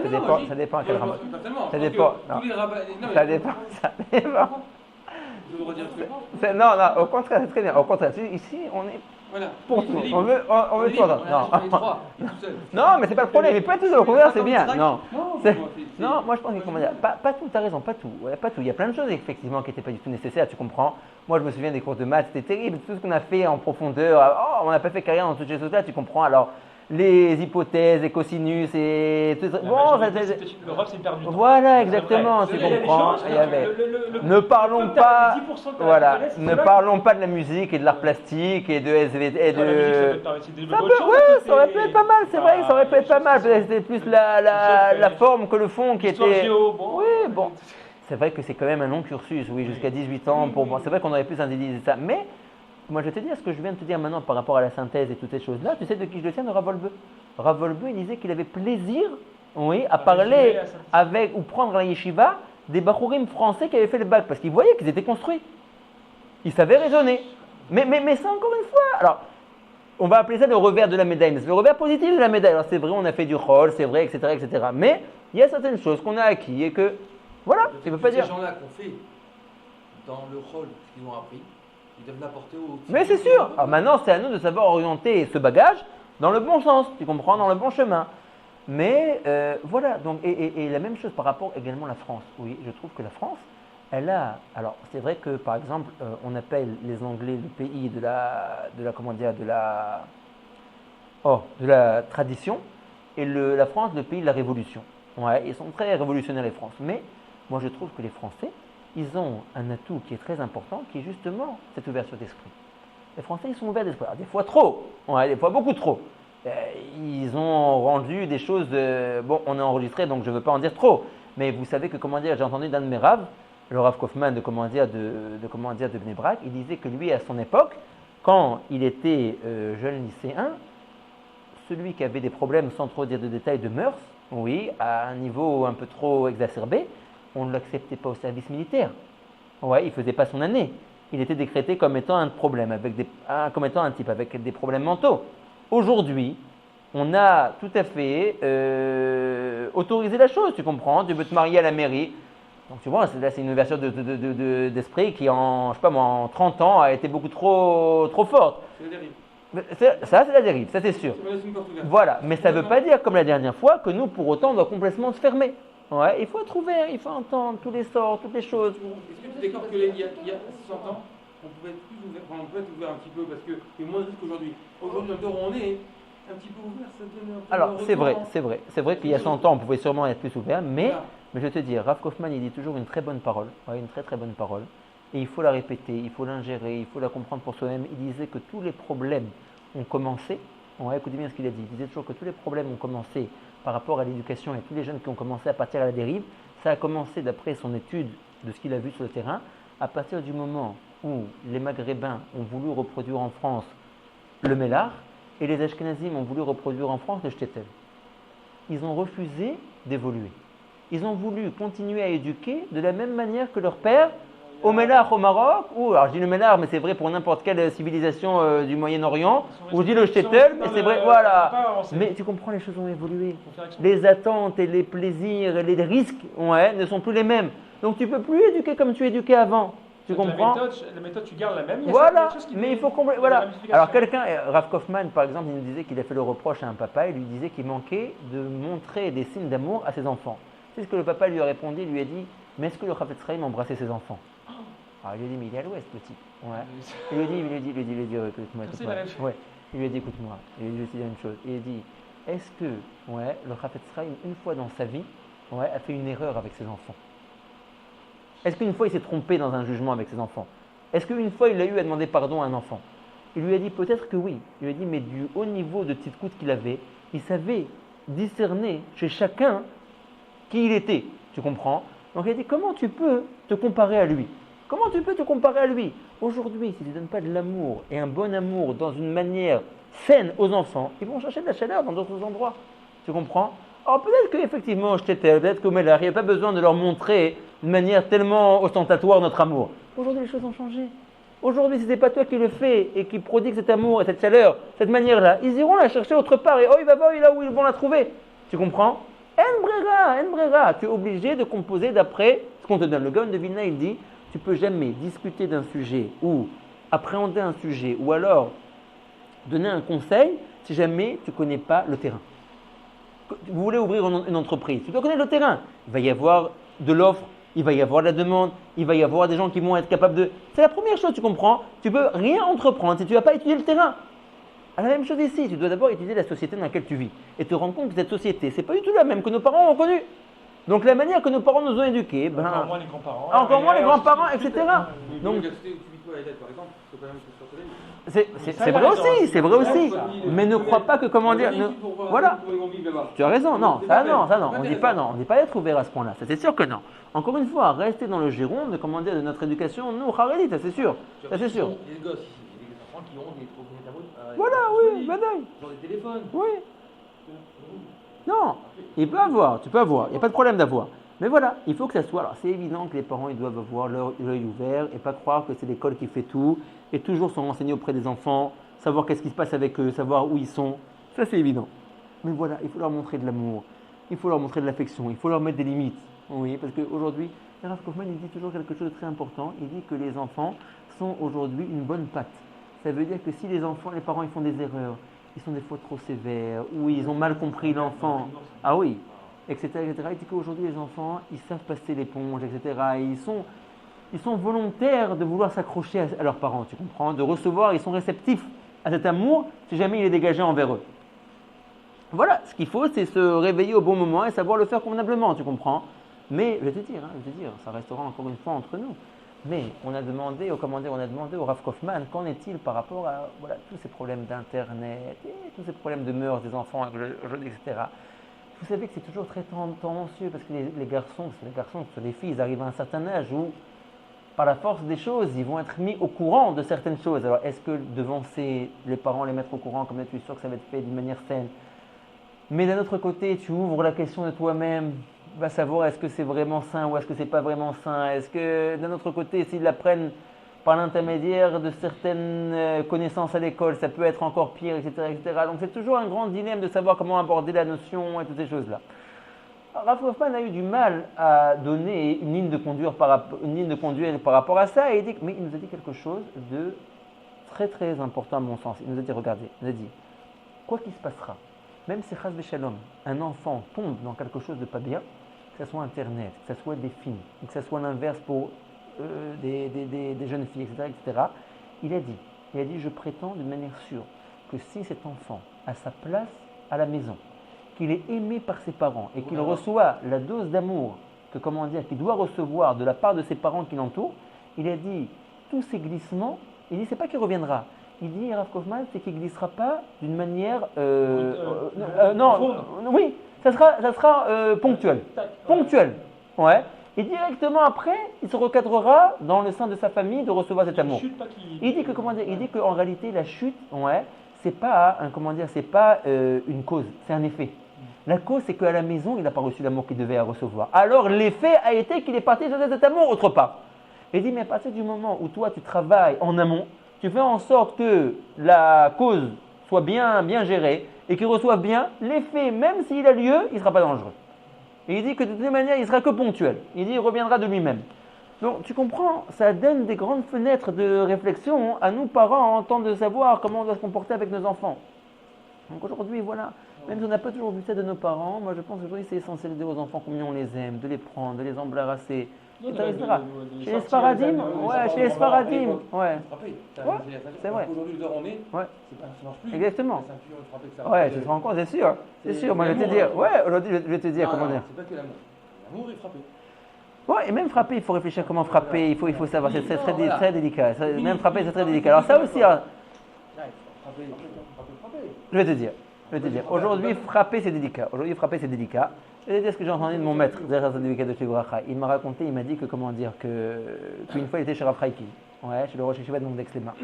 Je dois dire ce que je pense. Non, au contraire, c'est très bien. Au contraire, ici, on est Voilà. pour Oui, tout. c'est libre. On veut tout entendre. On a les trois, il est tout seul. Non, mais c'est pas le problème. Mais pas tout seul. Au contraire, c'est bien. Non. Non, C'est- moi, c'est- Non, moi je pense que comment dire, pas tout, t'as raison, pas tout. Ouais, pas tout. Il y a plein de choses effectivement qui n'étaient pas du tout nécessaires, tu comprends. Moi je me souviens des cours de maths, c'était terrible, tout ce qu'on a fait en profondeur. Oh, on n'a pas fait carrière dans toutes ces choses-là, tu comprends. Alors, les hypothèses, les cosinus et tout ça. La Bon, majorité, le ref, c'est perdu. voilà, exactement, C'est tu vrai. Il y a des comprends. gens, Il y avait- le- Ne parlons comme t'as pas, 10% que t'as voilà, connais, c'est ne ceux-là parlons pas de la musique et de l'art plastique et de SVT et La musique, ça peut de. être pareil, c'est des Ça autres peut, choses, ouais, qui ça aurait fait- pu être pas mal, c'est vrai, ça aurait pu être pas mal. Peut-être que c'était plus la forme que le fond qui Histoire était. géo, bon. Oui, bon. C'est vrai que c'est quand même un long cursus, oui, jusqu'à 18 ans. Pour moi, c'est vrai qu'on aurait pu synthétiser ça. Mais moi, je vais te dire ce que je viens de te dire maintenant par rapport à la synthèse et toutes ces choses-là. Tu sais de qui je le tiens, de Rav Wolbe. Rav Wolbe, il disait qu'il avait plaisir, oui, à parler résumer, à synthétiser. avec ou prendre à la yeshiva des bachourim français qui avaient fait le bac parce qu'il voyait qu'ils étaient construits. Ils savaient raisonner. Mais ça, encore une fois. Alors, on va appeler ça le revers de la médaille, mais c'est le revers positif de la médaille. Alors, c'est vrai, on a fait du rôle, c'est vrai, etc., etc. Mais il y a certaines choses qu'on a acquis et que, voilà, tu peux pas dire. Ces gens-là qu'on fait dans le rôle qu'ils ont appris, ils doivent l'apporter au. Mais c'est sûr. Alors maintenant, c'est à nous de savoir orienter ce bagage dans le bon sens, tu comprends, dans le bon chemin. Mais voilà, donc, et la même chose par rapport également à la France. Oui, je trouve que la France, elle a. Alors, c'est vrai que par exemple, on appelle les Anglais le pays de la comment dire, de la tradition, et la France le pays de la révolution. Ouais, ils sont très révolutionnaires les Français. Mais moi, je trouve que les Français, ils ont un atout qui est très important, qui est justement cette ouverture d'esprit. Les Français, ils sont ouverts d'esprit. Alors, des fois trop, ouais, des fois beaucoup trop. Ils ont rendu des choses. Bon, on est enregistré, donc je ne veux pas en dire trop. Mais vous savez que, comment dire, j'ai entendu d'un de mes raves, le Rav Kaufman de Bnei Brak, il disait que lui, à son époque, quand il était jeune lycéen, celui qui avait des problèmes, sans trop dire de détails, de mœurs, oui, à un niveau un peu trop exacerbé, on ne l'acceptait pas au service militaire. Ouais, il ne faisait pas son année. Il était décrété comme étant un problème, comme étant un type avec des problèmes mentaux. Aujourd'hui, on a tout à fait autorisé la chose, tu comprends. Tu veux te marier à la mairie. Donc tu vois, là c'est une ouverture d'esprit qui en 30 ans a été beaucoup trop forte. C'est la dérive. Ça, c'est la dérive, ça c'est sûr. Ça me laisse une porte ouverte. Voilà, mais ça ne veut pas dire, comme la dernière fois, que nous, pour autant, on doit complètement se fermer. Ouais, il faut être ouvert, il faut entendre tous les sorts, toutes les choses. Est-ce que tu es d'accord qu'il y a 60 ans, on pouvait être plus ouvert, enfin, on peut être ouvert un petit peu parce qu'il y a moins de risques aujourd'hui. Aujourd'hui, dans le temps où on est, un petit peu ouvert, ça donne un peu Alors, de c'est vrai, retour. c'est vrai. C'est vrai qu'il y a 100 ans, on pouvait sûrement être plus ouvert, mais Voilà. je vais te dire, Rav Kaufman, il dit toujours une très bonne parole, ouais, une très très bonne parole. Et il faut la répéter, il faut l'ingérer, il faut la comprendre pour soi-même. Il disait que tous les problèmes ont commencé, ouais, écoutez bien ce qu'il a dit, il disait toujours que tous les problèmes ont commencé par rapport à l'éducation et tous les jeunes qui ont commencé à partir à la dérive, ça a commencé d'après son étude de ce qu'il a vu sur le terrain, à partir du moment où les Maghrébins ont voulu reproduire en France le Mélar et les Ashkenazim ont voulu reproduire en France le Shtetl. Ils ont refusé d'évoluer. Ils ont voulu continuer à éduquer de la même manière que leur père au Mélar au Maroc, ou alors je dis le Mélar, mais c'est vrai pour n'importe quelle civilisation du Moyen-Orient, ou je dis le Shtetl, mais c'est vrai, voilà. Mais tu comprends, les choses ont évolué. Les attentes et les plaisirs et les risques ouais, ne sont plus les mêmes. Donc tu ne peux plus éduquer comme tu éduquais avant. Tu comprends? La méthode, tu gardes la même. Voilà, mais il faut compléter. Voilà. Alors quelqu'un, Rav Kaufman par exemple, il nous disait qu'il a fait le reproche à un papa, il lui disait qu'il manquait de montrer des signes d'amour à ses enfants. C'est ce que le papa lui a répondu, il lui a dit, mais est-ce que le Chafetz Chaim embrassait ses enfants? Alors il lui a dit, mais il est à l'ouest le type. Ouais. Il lui a dit, écoute-moi. Ouais. Il lui a dit, écoute-moi, il lui a dit une chose. Il lui a dit, est-ce que ouais, le Chafetz Chaim, une fois dans sa vie, ouais, a fait une erreur avec ses enfants? Est-ce qu'une fois il s'est trompé dans un jugement avec ses enfants? Est-ce qu'une fois il a eu à demander pardon à un enfant? Il lui a dit peut-être que oui. Il lui a dit mais du haut niveau de tzidkout qu'il avait, il savait discerner chez chacun qui il était. Tu comprends? Donc il a dit comment tu peux te comparer à lui? Comment tu peux te comparer à lui? Aujourd'hui, si tu ne donnes pas de l'amour et un bon amour dans une manière saine aux enfants, ils vont chercher de la chaleur dans d'autres endroits. Tu comprends? Alors peut-être qu'effectivement, peut-être qu'au Mélar, il n'y a pas besoin de leur montrer de manière tellement ostentatoire notre amour. Aujourd'hui, les choses ont changé. Aujourd'hui, si ce n'est pas toi qui le fais et qui prodigue cet amour et cette chaleur, cette manière-là, ils iront la chercher autre part et oh, il va voir là où ils vont la trouver. Tu comprends? En brera. Tu es obligé de composer d'après ce qu'on te donne. Le Gaon de Vilna, il dit tu peux jamais discuter d'un sujet ou appréhender un sujet ou alors donner un conseil si jamais tu ne connais pas le terrain. Vous voulez ouvrir une entreprise, tu dois connaître le terrain. Il va y avoir de l'offre, il va y avoir de la demande, il va y avoir des gens qui vont être capables de… C'est la première chose, tu comprends. Tu ne peux rien entreprendre si tu n'as pas étudié le terrain. La même chose ici, tu dois d'abord étudier la société dans laquelle tu vis et te rendre compte que cette société, ce n'est pas du tout la même que nos parents ont connue. Donc la manière que nos parents nous ont éduqués, Encore moins les grands-parents. encore moins les grands-parents, etc. Donc, Donc, l'université où tu vis toi, Hélène, par exemple, c'est quand même que sur Soleil. c'est vrai aussi, c'est vrai aussi. Mais ne crois pas que, comment dire, voilà. Tu as raison, non, ça non. On ne dit pas non, on ne dit pas être ouvert à ce point-là. Ça c'est sûr que non. Encore une fois, rester dans le giron de, comment dire, de notre éducation, nous, Haredi, ça c'est sûr. Ça c'est sûr. Il y a des gosses ici, il y a des enfants qui ont des propriétaires. Voilà, oui, badaï. Ils ont des téléphones. Oui. Non, il peut avoir, tu peux avoir, il n'y a pas de problème d'avoir. Mais voilà, il faut que ça soit. Alors c'est évident que les parents ils doivent avoir l'œil ouvert et pas croire que c'est l'école qui fait tout et toujours se renseigner auprès des enfants, savoir qu'est-ce qui se passe avec eux, savoir où ils sont. Ça c'est évident. Mais voilà, il faut leur montrer de l'amour, il faut leur montrer de l'affection, il faut leur mettre des limites. Oui, parce qu'aujourd'hui, Rav Kaufman il dit toujours quelque chose de très important. Il dit que les enfants sont aujourd'hui une bonne patte. Ça veut dire que si les parents ils font des erreurs, ils sont des fois trop sévères, ou ils ont mal compris l'enfant, ah oui, etc., etc. Il dit qu'aujourd'hui les enfants, ils savent passer l'éponge, etc. Et ils sont volontaires de vouloir s'accrocher à leurs parents, tu comprends, de recevoir, ils sont réceptifs à cet amour si jamais il est dégagé envers eux. Voilà, ce qu'il faut, c'est se réveiller au bon moment et savoir le faire convenablement, tu comprends. Mais je vais te dire, ça restera encore une fois entre nous. Mais on a demandé au Rav Kaufman, qu'en est-il par rapport à tous ces problèmes d'internet, et tous ces problèmes de mœurs des enfants aujourd'hui, etc. Vous savez que c'est toujours très tendancieux parce que les garçons, les filles, ils arrivent à un certain âge où, par la force des choses, ils vont être mis au courant de certaines choses. Alors, est-ce que devancer les parents, les mettre au courant, comme tu es sûr que ça va être fait d'une manière saine? Mais d'un autre côté, tu ouvres la question de toi-même, va savoir est-ce que c'est vraiment sain ou est-ce que c'est pas vraiment sain. Est-ce que d'un autre côté, s'ils l'apprennent par l'intermédiaire de certaines connaissances à l'école, ça peut être encore pire, etc., etc. Donc c'est toujours un grand dilemme de savoir comment aborder la notion et toutes ces choses-là. Rav Kaufman a eu du mal à donner une ligne de conduite par rapport à ça, mais il nous a dit quelque chose de très très important à mon sens. Il nous a dit, regardez, il nous a dit, quoi qu'il se passera, même si Chas v'Shalom, un enfant tombe dans quelque chose de pas bien, que ce soit Internet, que ce soit des films, que ce soit l'inverse pour des jeunes filles, etc., il a dit, je prétends d'une manière sûre que si cet enfant a sa place à la maison, qu'il est aimé par ses parents et qu'il reçoit la dose d'amour qu'il doit recevoir de la part de ses parents qui l'entourent, il a dit, tous ces glissements, il dit, c'est pas qu'il reviendra. Il dit, Rav Kaufman, c'est qu'il ne glissera pas d'une manière… oui, ça sera ponctuel. Ponctuel, ouais. Et directement après, il se recadrera dans le sein de sa famille de recevoir cet amour. Il dit qu'en réalité, la chute, ouais, c'est pas une cause, c'est un effet. La cause, c'est qu'à la maison, il n'a pas reçu l'amour qu'il devait recevoir. Alors, l'effet a été qu'il est parti chercher cet amour autre part. Il dit, mais à partir du moment où toi, tu travailles en amont, tu fais en sorte que la cause soit bien gérée et qu'il reçoive bien, l'effet, même s'il a lieu, il ne sera pas dangereux. Et il dit que de toute manière, il ne sera que ponctuel. Il dit qu'il reviendra de lui-même. Donc, tu comprends, ça donne des grandes fenêtres de réflexion à nous, parents, en temps de savoir comment on doit se comporter avec nos enfants. Donc aujourd'hui, voilà, même si on n'a pas toujours vu ça de nos parents, moi je pense qu'aujourd'hui c'est essentiel de dire aux enfants combien on les aime, de les prendre, de les embrasser, etc. Chez les Sfaradim, c'est vrai. Aujourd'hui, le on est, ouais. Ça marche plus. Exactement. La ceinture, frapper que ça Ouais, tu te rends compte, c'est sûr. Moi je vais te dire, aujourd'hui je vais te dire comment dire. C'est pas que l'amour. L'amour est frappé. Ouais, et même frapper, il faut réfléchir comment frapper, il faut savoir, c'est très délicat. Même frapper, c'est très délicat. Alors ça aussi, je vais te dire. Aujourd'hui, frapper, c'est délicat. Je vais te dire ce que j'ai entendu de mon maître, il m'a raconté, il m'a dit que, qu'une fois il était chez Rav Chaikin, chez le Rosh Yeshiva de Mondek-Slema.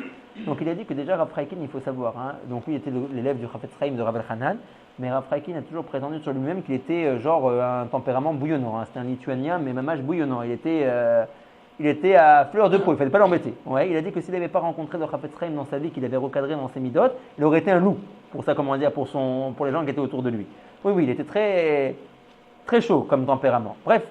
Donc il a dit que déjà Rav Chaikin, il faut savoir, donc lui il était l'élève du Chafetz Chaim de Rav Elchanan, mais Rav Chaikin a toujours prétendu sur lui-même qu'il était un tempérament bouillonnant. C'était un lituanien, mais mamash bouillonnant. Il était à fleur de peau, il ne fallait pas l'embêter. Ouais, il a dit que s'il n'avait pas rencontré le Chafetz Chaim dans sa vie, qu'il avait recadré dans ses midot, il aurait été un loup, pour les gens qui étaient autour de lui. Oui, il était très, très chaud comme tempérament. Bref,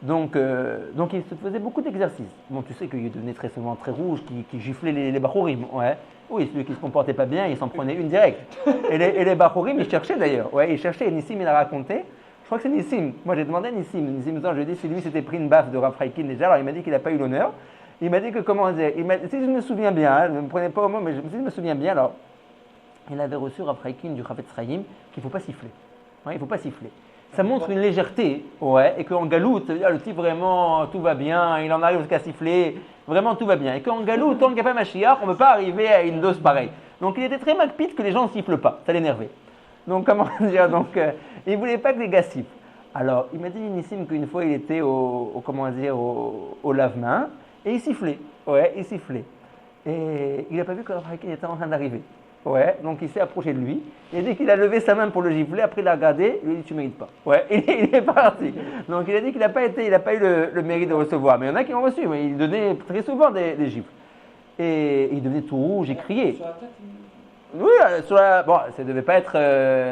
Donc il se faisait beaucoup d'exercices. Bon, tu sais qu'il devenait très souvent très rouge, qui giflait les Bachourim. Ouais. Oui, celui qui se comportait pas bien, il s'en prenait une directe. Et les Bachourim, ils cherchaient d'ailleurs. Ouais, ils cherchaient. Et Nissim, il a raconté. Je crois que c'est Nissim. Moi, j'ai demandé à Nissim. Nissim, je lui ai dit si lui s'était pris une baffe de Rav Freikin déjà. Alors, il m'a dit qu'il n'a pas eu l'honneur. Il m'a dit que, comment dire, si je me souviens bien, hein, ne me prenez pas au mot, mais si je me souviens bien, alors, il avait reçu Rav Freikin du Chavetz Chaim qu'il ne faut pas siffler. Ouais, il ne faut pas siffler. Ça montre une légèreté, ouais, et qu'en galoute, le type vraiment tout va bien, il en arrive jusqu'à siffler, vraiment tout va bien. Et qu'en galoute, tant qu'il n'y a pas Mashiach, on ne peut pas arriver à une dose pareille. Donc il était très macpite que les gens ne sifflent pas, ça l'énervait. Donc comment dire, il ne voulait pas que les gars sifflent. Alors il m'a dit Nissim qu'une fois il était au lave-main et il sifflait, ouais, il sifflait. Et il n'a pas vu que Rav Freikin était en train d'arriver. Ouais, donc il s'est approché de lui. Et dès qu'il a levé sa main pour le gifler, après il l'a regardé, il lui a dit tu ne mérites pas. Ouais, il est parti. Donc il a dit qu'il n'a pas eu le mérite de recevoir. Mais il y en a qui ont reçu, mais il donnait très souvent des gifles. Et il devenait tout rouge, il criait. Sur la tête, Oui, bon, ça ne devait pas être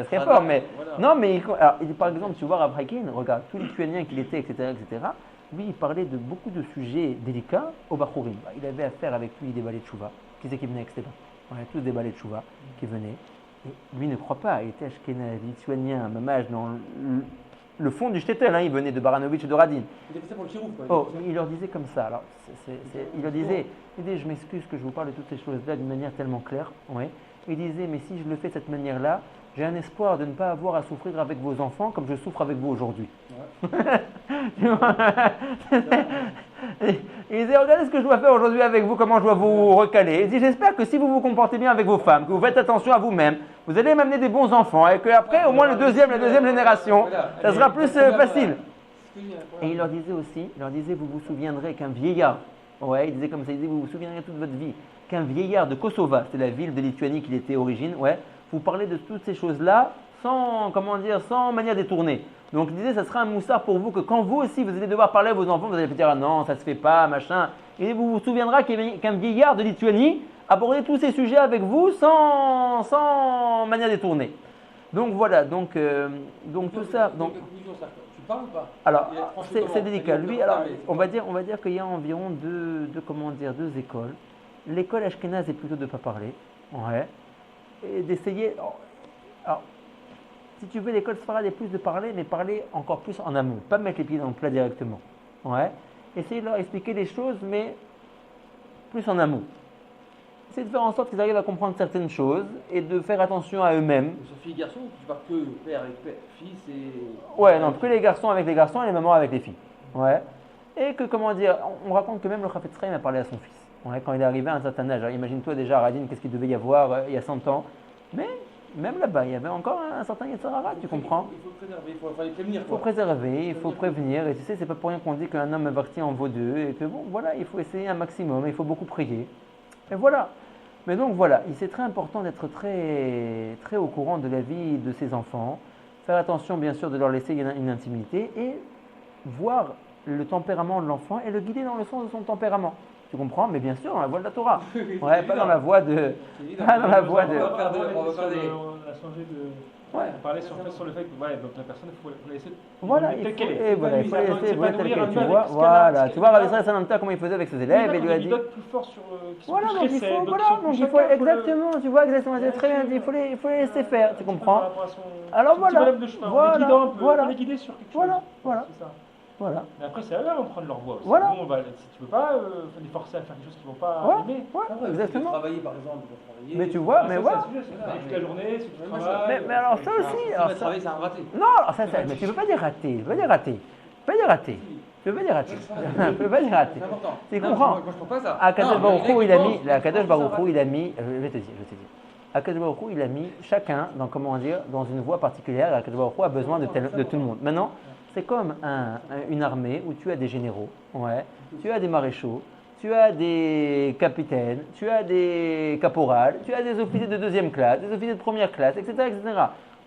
très fort, mais voilà. non, mais alors, par exemple, tu vois Rav Freikin, regarde, tout lituanien qu'il était, etc., lui, il parlait de beaucoup de sujets délicats au Bachourim. Il avait affaire avec lui des balais de Chouva. Qui c'est qui venait avec Stéphane? On a tous des balais de Chouva qui venaient. Et lui ne croit pas, il était ashkénaze, lituanien, mamage, dans le fond du shtetl, hein, il venait de Baranovitch et de Radin. Il était fait pour le chirouf, quoi. Oh, il leur disait comme ça. Alors, il leur disait, je m'excuse que je vous parle de toutes ces choses-là d'une manière tellement claire. Ouais. Il disait, mais si je le fais de cette manière-là, j'ai un espoir de ne pas avoir à souffrir avec vos enfants comme je souffre avec vous aujourd'hui. Ouais. Il disait, regardez ce que je dois faire aujourd'hui avec vous, comment je dois vous recaler. Il dit, j'espère que si vous vous comportez bien avec vos femmes, que vous faites attention à vous-même, vous allez m'amener des bons enfants et qu'après, au moins la deuxième génération, ça sera plus facile. Et il leur disait aussi, vous vous souviendrez qu'un vieillard, ouais, il disait comme ça, il disait, vous vous souviendrez toute votre vie, qu'un vieillard de Kosova, c'était la ville de Lituanie qu'il était origine, ouais, vous parlez de toutes ces choses-là sans manière détournée. Donc il disait, ça sera un moussard pour vous que quand vous aussi vous allez devoir parler à vos enfants, vous allez dire, ah non, ça se fait pas, machin. Et vous vous souviendrez qu'un vieillard de Lituanie abordait tous ces sujets avec vous sans manière détournée. Donc voilà, donc tout ça. Donc, tu parles ou pas? alors, c'est délicat. Lui, alors, on va dire qu'il y a environ deux écoles. L'école ashkénaze est plutôt de ne pas parler, ouais, et d'essayer. Alors, si tu veux, l'école sfarade est plus de parler, mais parler encore plus en amont, pas mettre les pieds dans le plat directement, ouais. Essayer de leur expliquer les choses, mais plus en amont. Essayer de faire en sorte qu'ils arrivent à comprendre certaines choses et de faire attention à eux-mêmes. Sur filles et garçons, tu parles que père avec père, fils et. Ouais, non, que les garçons avec les garçons et les mamans avec les filles. Ouais. Et que, on raconte que même le Chafetz Chaim a parlé à son fils. Ouais, quand il est arrivé à un certain âge. Alors, imagine-toi déjà à Radin, qu'est-ce qu'il devait y avoir il y a 100 ans. Mais même là-bas, il y avait encore un certain Yetzer Hara, tu comprends? Il faut préserver, il faut les prévenir. Il faut préserver, il faut prévenir. Et tu sais, c'est pas pour rien qu'on dit qu'un homme averti en vaut deux. Et que bon, voilà, il faut essayer un maximum, il faut beaucoup prier. Et voilà. Mais donc voilà, c'est très important d'être très, très au courant de la vie de ses enfants. Faire attention, bien sûr, de leur laisser une intimité et voir le tempérament de l'enfant et le guider dans le sens de son tempérament. Tu comprends? Mais bien sûr, dans la voie de la Torah. Ouais, pas dans la voie de. Pas dans la voie de. On a changé de. Ouais. On parlait sur le fait que donc la personne, il faut la laisser voilà, telle qu'elle est. Et voilà, il faut la laisser C'est pas telle nourrir qu'elle un est. peu Tu avec vois, ce qu'elle a, voilà. ce Tu qu'elle vois, a. Rabbi Sananta, comment il faisait avec ses élèves et il lui a dit. Plus fort sur. Voilà, donc il faut, exactement, tu vois, exactement, c'est très bien dit, il faut les laisser faire, tu comprends? Alors voilà, voilà, les guider sur quelque chose. Voilà. C'est ça. Voilà. Mais après, c'est à eux de prendre leur voix aussi. Voilà. Nous, si tu veux pas les forcer à faire quelque chose qu'ils vont pas aimer. Ouais, exactement. Travailler par exemple, pour travailler. Mais tu vois, Ça, mais c'est voilà. un sujet, c'est toute la journée, c'est du travail. Mais alors ça aussi, alors ça. Travailler, c'est un raté. Non, alors ça, mais tu peux pas dire raté, tu peux pas dire raté. Tu peux pas dire raté. Tu peux pas dire raté. Tu peux pas dire raté. C'est important. Tu comprends? Moi, je comprends pas ça. Akadosh Baruch Hu, il a mis, je vais te dire. Akadosh Baruch Hu, il a mis chacun dans, dans une voie particulière. Akadosh Baruch Hu a besoin de tout le monde. Maintenant, c'est comme une armée où tu as des généraux, ouais, tu as des maréchaux, tu as des capitaines, tu as des caporales, tu as des officiers de deuxième classe, des officiers de première classe, etc., etc.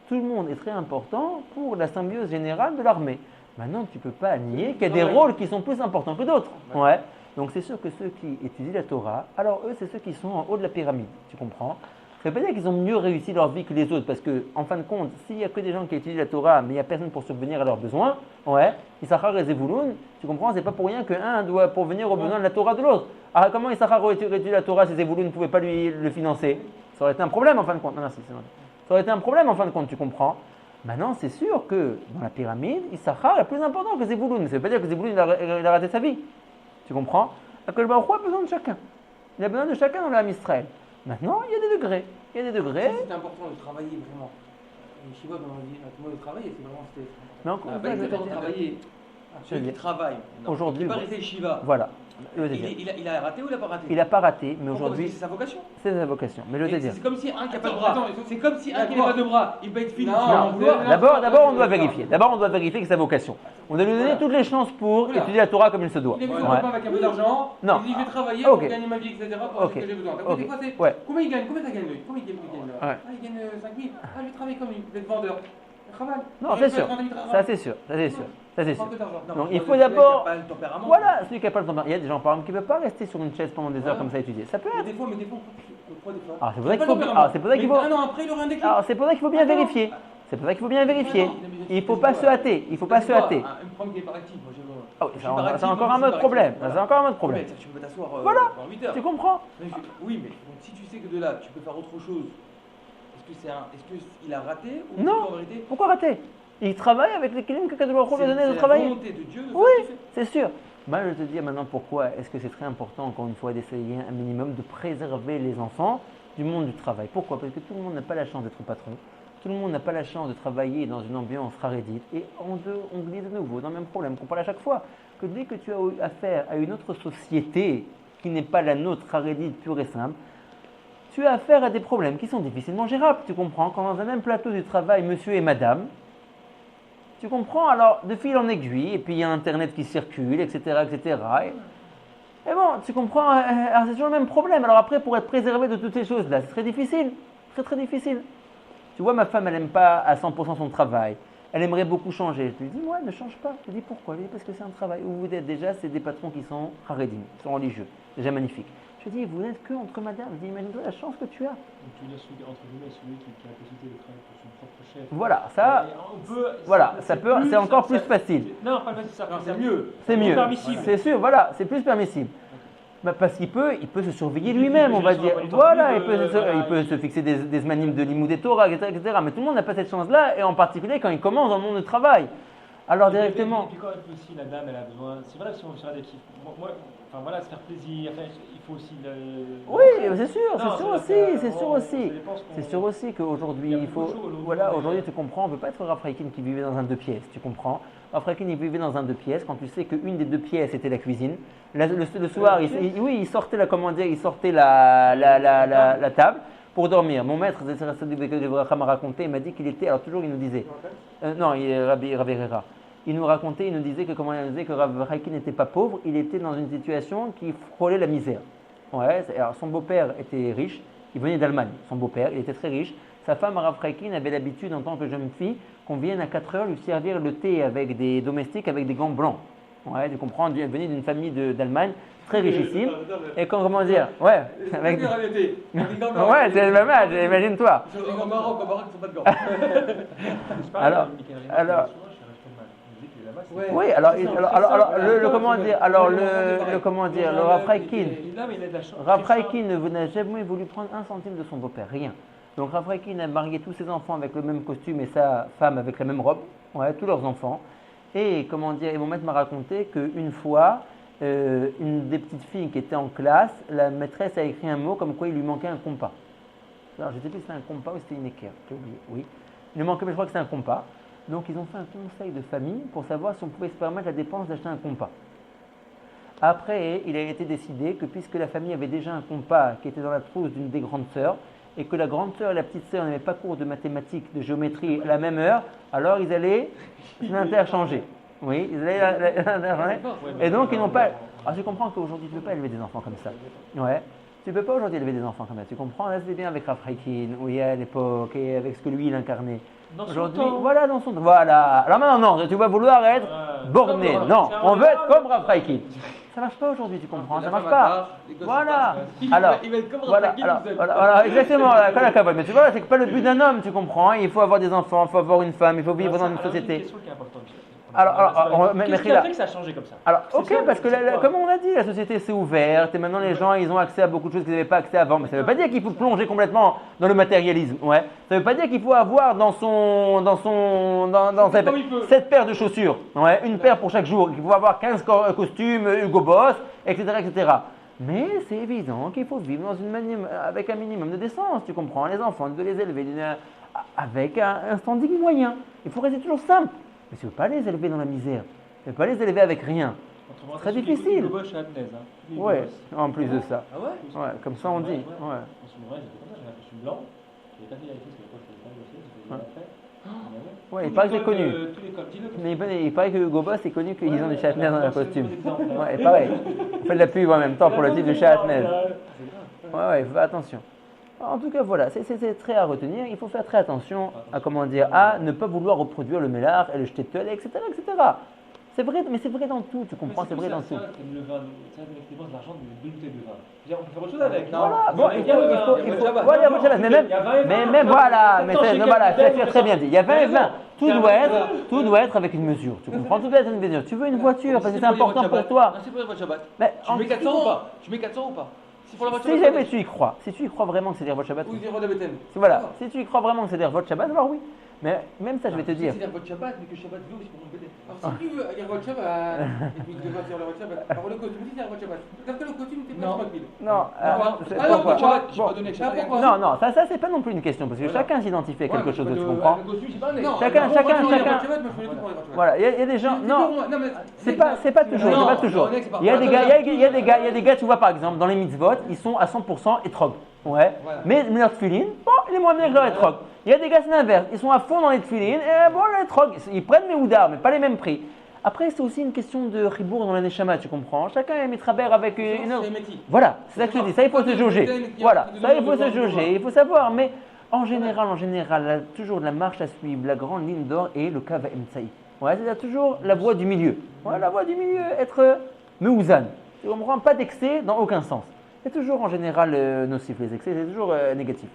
Tout le monde est très important pour la symbiose générale de l'armée. Maintenant, tu ne peux pas nier qu'il y a des rôles qui sont plus importants que d'autres. Ouais. Donc c'est sûr que ceux qui étudient la Torah, alors eux, c'est ceux qui sont en haut de la pyramide, tu comprends? Ça ne veut pas dire qu'ils ont mieux réussi leur vie que les autres, parce que, en fin de compte, s'il n'y a que des gens qui étudient la Torah, mais il n'y a personne pour subvenir à leurs besoins, ouais, Issachar et Zevouloun, tu comprends, c'est pas pour rien qu'un doit pourvenir aux besoins de la Torah de l'autre. Alors comment Issachar aurait étudié la Torah si Zevouloun ne pouvait pas lui le financer? Ça aurait été un problème en fin de compte. Non, merci, c'est vrai. Ça aurait été un problème en fin de compte, tu comprends? Maintenant, c'est sûr que dans la pyramide, Issachar est plus important que Zevouloun. Ça ne veut pas dire que Zevouloun il a raté sa vie. Tu comprends? Que le Baruch Hu a besoin de chacun. Il a besoin de chacun dans l'âme Israël. Maintenant, il y a des degrés. Il y a des degrés. C'est important de travailler vraiment. Les Shiva, dans la mode de travailler, c'est vraiment c'était. Non, Il a de travailler. Celui qui travaille. Aujourd'hui, il n'est pas resté Shiva. Voilà. Il a raté ou il n'a pas raté? Il n'a pas raté, mais Pourquoi? aujourd'hui. Parce que c'est sa vocation. C'est sa vocation. Mais je veux dire. C'est comme si un qui n'a pas de bras. C'est comme si un qui n'a pas de bras, il peut être fini. D'abord, on doit vérifier. D'abord, on doit vérifier que c'est sa vocation. On doit lui donner toutes les chances pour étudier la Torah comme il se doit. Il est venu pas avec un peu d'argent. Non. Il dit je vais travailler pour gagner ma vie, etc. Pour ce que j'ai besoin. Des fois, c'est combien il gagne? Combien ça gagne lui? Combien il gagne là? Il gagne 5 000. Je vais travailler comme lui. Je vais être vendeur. Non, c'est sûr. Ça, c'est sûr. Ça, c'est sûr. Ça, c'est sûr. Non, Donc, il faut d'abord. Voilà, celui qui n'a pas le tempérament. Il y a des gens, par exemple, qui ne peuvent pas rester sur une chaise pendant des heures comme ça à étudier. Ça peut être. Des fois, pourquoi des fois? Alors, c'est pour ça qu'il faut. Un an après, il aurait un déclic. Alors, c'est pour ça qu'il faut bien vérifier. C'est pour ça qu'il faut bien vérifier. Il ne faut pas se hâter. Il ne faut pas se hâter. Un point qui est par actif, moi je c'est encore un autre problème. C'est encore un autre problème. Tu peux t'asseoir pendant 8 heures. Tu comprends? Oui, mais si tu sais que de là, tu peux faire autre chose, est-ce qu'il a raté ou non. En vérité? Pourquoi rater? Il travaille avec l'équilibre que Kadosh Baruch Hu lui a donné de travailler. C'est la volonté de Dieu de faire oui, ce qu'il fait. c'est sûr. Moi, je te dis maintenant pourquoi est-ce que c'est très important, encore une fois, d'essayer un minimum de préserver les enfants du monde du travail. Pourquoi? Parce que tout le monde n'a pas la chance d'être patron. Tout le monde n'a pas la chance de travailler dans une ambiance rarédite. Et on glisse de nouveau dans le même problème qu'on parle à chaque fois. Que dès que tu as affaire à une autre société qui n'est pas la nôtre, rarédite, pure et simple, tu as affaire à des problèmes qui sont difficilement gérables. Tu comprends? Quand dans un même plateau du travail, monsieur et madame, tu comprends? Alors, de fil en aiguille, et puis il y a Internet qui circule, etc., etc. Et bon, tu comprends? Alors, c'est toujours le même problème. Alors après, pour être préservé de toutes ces choses-là, c'est très difficile. Très, très difficile. Tu vois, ma femme, elle n'aime pas à 100% son travail. Elle aimerait beaucoup changer. Je lui dis, ouais, ne change pas. Je lui dis, pourquoi? Je lui dis, parce que c'est un travail où vous êtes déjà, c'est des patrons qui sont haredim, qui sont religieux. Déjà magnifique. Je lui dis, vous n'êtes que entre madame. Je lui dis, imagine-toi la chance que tu as. Donc tu veux dire, entre guillemets, celui qui a la possibilité de travailler pour son propre chef. Voilà, ça, c'est encore plus facile. Non, pas facile, c'est mieux. C'est mieux. Permissible. C'est sûr, voilà, c'est plus permissible. Bah parce qu'il peut se surveiller lui-même, on va dire. Voilà, il peut se fixer des zmanim de l'imoud et Torah, etc., etc. Mais tout le monde n'a pas cette chance-là, et en particulier quand il commence dans le monde du travail. Alors directement. Et puis quand aussi la dame, elle a besoin. C'est vrai si on veut faire des kiffs. Moi, enfin voilà, se faire plaisir. Enfin, il faut aussi. Oui, c'est sûr, c'est sûr aussi qu'aujourd'hui il faut. Voilà, aujourd'hui tu comprends, on ne veut pas être Rav Reikin qui vivait dans un 2 pièces, tu comprends. Rav Reikin il vivait dans un 2 pièces quand tu sais qu'une des 2 pièces était la cuisine. Le soir, il sortait la table pour dormir. Mon maître, m'a raconté, il m'a dit qu'il était, alors toujours il nous disait, non, il est Rabbi Herrera. Il nous racontait, il nous disait que Rav Reikin n'était pas pauvre, il était dans une situation qui frôlait la misère. Ouais, alors son beau-père était riche, il venait d'Allemagne, son beau-père, il était très riche. Sa femme, Rav Reikin, avait l'habitude en tant que jeune fille qu'on vienne à 4 heures lui servir le thé avec des domestiques avec des gants blancs. Ouais, tu comprends, elle venait d'une famille d'Allemagne très richissime. Et comment dire, ouais, avec. Ouais, c'est le même âge, imagine-toi. Au Maroc, ils ne sont pas de gants. Alors. Oui, alors le Rav Reikin n'a jamais voulu prendre un centime de son beau-père, rien. Donc Rav Reikin a marié tous ses enfants avec le même costume et sa femme avec la même robe, ouais, tous leurs enfants. Et et mon maître m'a raconté qu'une fois, une des petites filles qui était en classe, la maîtresse a écrit un mot comme quoi il lui manquait un compas. Alors je ne sais plus si c'était un compas ou si c'était une équerre, j'ai oublié, oui. Il lui manquait, mais je crois que c'était un compas. Donc ils ont fait un conseil de famille pour savoir si on pouvait se permettre la dépense d'acheter un compas. Après, il a été décidé que puisque la famille avait déjà un compas qui était dans la trousse d'une des grandes sœurs, et que la grande sœur et la petite sœur n'avaient pas cours de mathématiques, de géométrie à la même heure, alors ils allaient l'interchanger. Oui, ils allaient l'interchanger. Et donc ils n'ont pas... Alors je comprends qu'aujourd'hui tu ne peux pas élever des enfants comme ça. Ouais. Tu ne peux pas aujourd'hui élever des enfants comme ça. Tu comprends? Là c'était bien avec Rav Reikin, oui, à l'époque, et avec ce que lui il incarnait. Dans son Aujourd'hui, temps. voilà, dans son temps. Voilà. Alors maintenant, non, tu vas vouloir être borné. Comme Non, c'est un on veut être modèle. comme Rav Chaïkin. Ça marche pas aujourd'hui, tu comprends, ça La marche femme pas. à part, les gosses Voilà. à part. Alors, Il va être comme voilà, Raphaël alors, tout seul. voilà, exactement, comme la cabane. Mais tu vois, c'est pas le but d'un homme, tu comprends. Il faut avoir des enfants, il faut avoir une femme, il faut vivre dans une Une société. question qui est importante. Mais Qu'est-ce qui a fait que ça a changé comme ça? Alors, C'est ok, ça, parce que c'est quoi comme on a dit, la société s'est ouverte et maintenant les gens ils ont accès à beaucoup de choses qu'ils n'avaient pas accès avant. Mais ça ne veut pas dire qu'il faut plonger complètement dans le matérialisme. Ouais. Ça ne veut pas dire qu'il faut avoir dans Comme il peut. 7 paires de chaussures. Ouais, une paire pour chaque jour. Qu'il faut avoir 15 costumes, Hugo Boss, etc., etc. Mais c'est évident qu'il faut vivre avec un minimum de décence. Tu comprends? Les enfants, de les élever avec un standing moyen. Il faut rester toujours simple. Mais tu ne veux pas les élever dans la misère. Tu ne veux pas les élever avec rien. Très difficile. Le boss à Adnez, hein. Les Ouais, gosses. en plus de ça. Ah ouais? Ouais, comme ça on dit. Ouais. En ce moment, j'étais comme ça, j'avais un costume blanc. Je n'avais pas dit la parce que l'époque, je faisais pas bosser, je faisais après. Ouais, il paraît que c'est connu. Tous les codes, dis-le. Mais il paraît que Hugo Boss est connu qu'ils ont du Châtenay dans leur c'est costume. le bon exemple, hein. Ouais, et pareil. Fais de la pub en même temps pour le titre du Châtenay. Ouais, fais attention. En tout cas, voilà, c'est très à retenir. Il faut faire très attention à ne pas vouloir reproduire le mélar et le shtetl, etc., etc. C'est vrai, mais c'est vrai dans tout, tu comprends, c'est vrai dans tout. Ça, comme le vin, ça, on dépense de l'argent d'une bouteille de vin. Je veux dire, on peut faire autre chose avec. Non. Voilà, bon, il il y a le vin, faut, il y a il le faut, Shabbat. voilà, il y a le Shabbat, mais même, Il y a 20 et 20. mais voilà, mais Attends, c'est- chez voilà, Capitaine, tu as très bien dit. Il y a 20 et 20. Tout C'est un doit vrai être avec une mesure, tu comprends, tout doit être une mesure. Tu veux une voiture parce que c'est pour les important Shabbat. pour toi. Non, c'est pour les voitures Shabbat. Mais Tu mets 400 ou pas? Tu mets 400 ou pas? C'est pour la voiture si Shabbat. jamais tu y crois, si tu y crois vraiment que c'est dire votre Shabbat, Ou il dira de Bethel. voilà, si tu y crois vraiment que c'est dire votre Shabbat, alors oui. Mais même ça, je vais te dire. C'est dire votre Shabbat, mais que Shabbat veut aussi pour mon Bethel. Alors si tu veux dire votre Shabbat, et puis tu devras dire le votre Shabbat. Alors le costume aussi, c'est votre Shabbat. Parce que le costume, t'es pas Non. tranquille. Non, c'est alors, pourquoi Shabbat, j'ai pas Bon. donné Ah, pourquoi? Non, non, ça c'est pas non plus une question parce que Voilà. chacun s'identifie à quelque Ouais, chose mais d'autre, tu le- comprends? Le costume, c'est pas un nez. Chacun- Non, chacun- moi, je veux dire chacun- votre Shabbat, moi, je fais le tout pour les votre Shabbat. Voilà, il y a des gens. Non, Non, mais c'est pas toujours, Non, c'est pas toujours. non, c'est pas- Il y a des gars, il y a des gars, tu vois par exemple dans les mitzvot, ils sont à 100% étrog. Ouais. Voilà. Mais leur tefillin, bon, il est moins bien que leur étrog. Il y a des gars c'est l'inverse, ils sont à fond dans les tefillin et bon les étrog, ils prennent les houdards mais pas les mêmes prix. Après c'est aussi une question de ribour dans la neshama, tu comprends? Chacun est mitraber avec une autre. C'est métier. Voilà, c'est ça que je dis, ça il faut se jauger. Voilà, ça il faut se jauger, il faut savoir. Mais en général, toujours la marche à suivre, la grande ligne d'or et le kava emtsaï. Ouais, c'est-à-dire toujours la voie du milieu. Ouais, la voie du milieu, être meouzan. Tu comprends? Pas d'excès dans aucun sens. C'est toujours en général nocif les excès, c'est toujours négatif.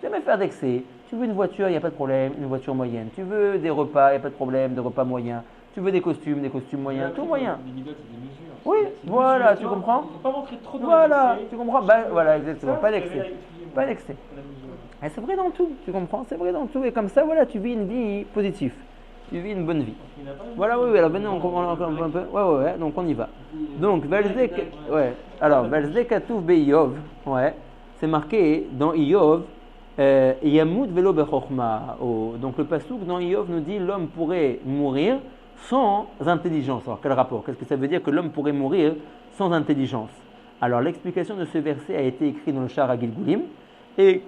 Jamais faire d'excès. Tu veux une voiture, il n'y a pas de problème, une voiture moyenne. Tu veux des repas, il n'y a pas de problème, des repas moyens. Tu veux des costumes moyens, tout moyen. Les midotes, c'est des mesures. Oui, C'est des voilà, mesures, tu vois. comprends? Il ne faut pas rentrer trop dans Voilà, les excès. tu comprends? Bah, voilà, exactement, Ça, pas c'est d'excès. vrai, excusez-moi. Pas d'excès. La mesure. Et c'est vrai dans tout, tu comprends? C'est vrai dans tout. Et comme ça, voilà, tu vis une vie positive. Tu vis une bonne vie. Il n'a pas une- Voilà, oui, alors maintenant on comprend encore un peu. Ouais, donc on y va. Donc, Valzé Katouf Be'Iyov, ouais, c'est marqué dans Iyov, Yamut Velo Bechokma. Donc le passouk dans Iyov nous dit l'homme pourrait mourir sans intelligence. Alors quel rapport? Qu'est-ce que ça veut dire que l'homme pourrait mourir sans intelligence? Alors l'explication de ce verset a été écrite dans le Shara Gilgulim et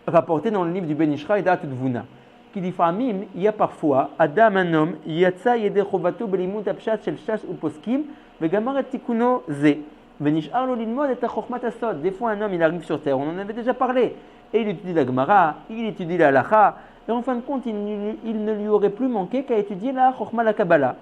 rapporté dans le livre du Ben Ishra et d'Atout Vuna. Qui dit Famim, il y a parfois Adam, un homme, Yatsa Yede Chovato Belimut Apshat Shel Shash ou Poskim, Vegamar et Tikuno Ze. Venishar lo lilmod et Chochmat Asod. Des fois, un homme, il arrive sur terre, on en avait déjà parlé, et il étudie la Gemara, il étudie la Halacha, et en fin de compte, il ne lui aurait plus manqué qu'à étudier la Chochma la Kabbalah.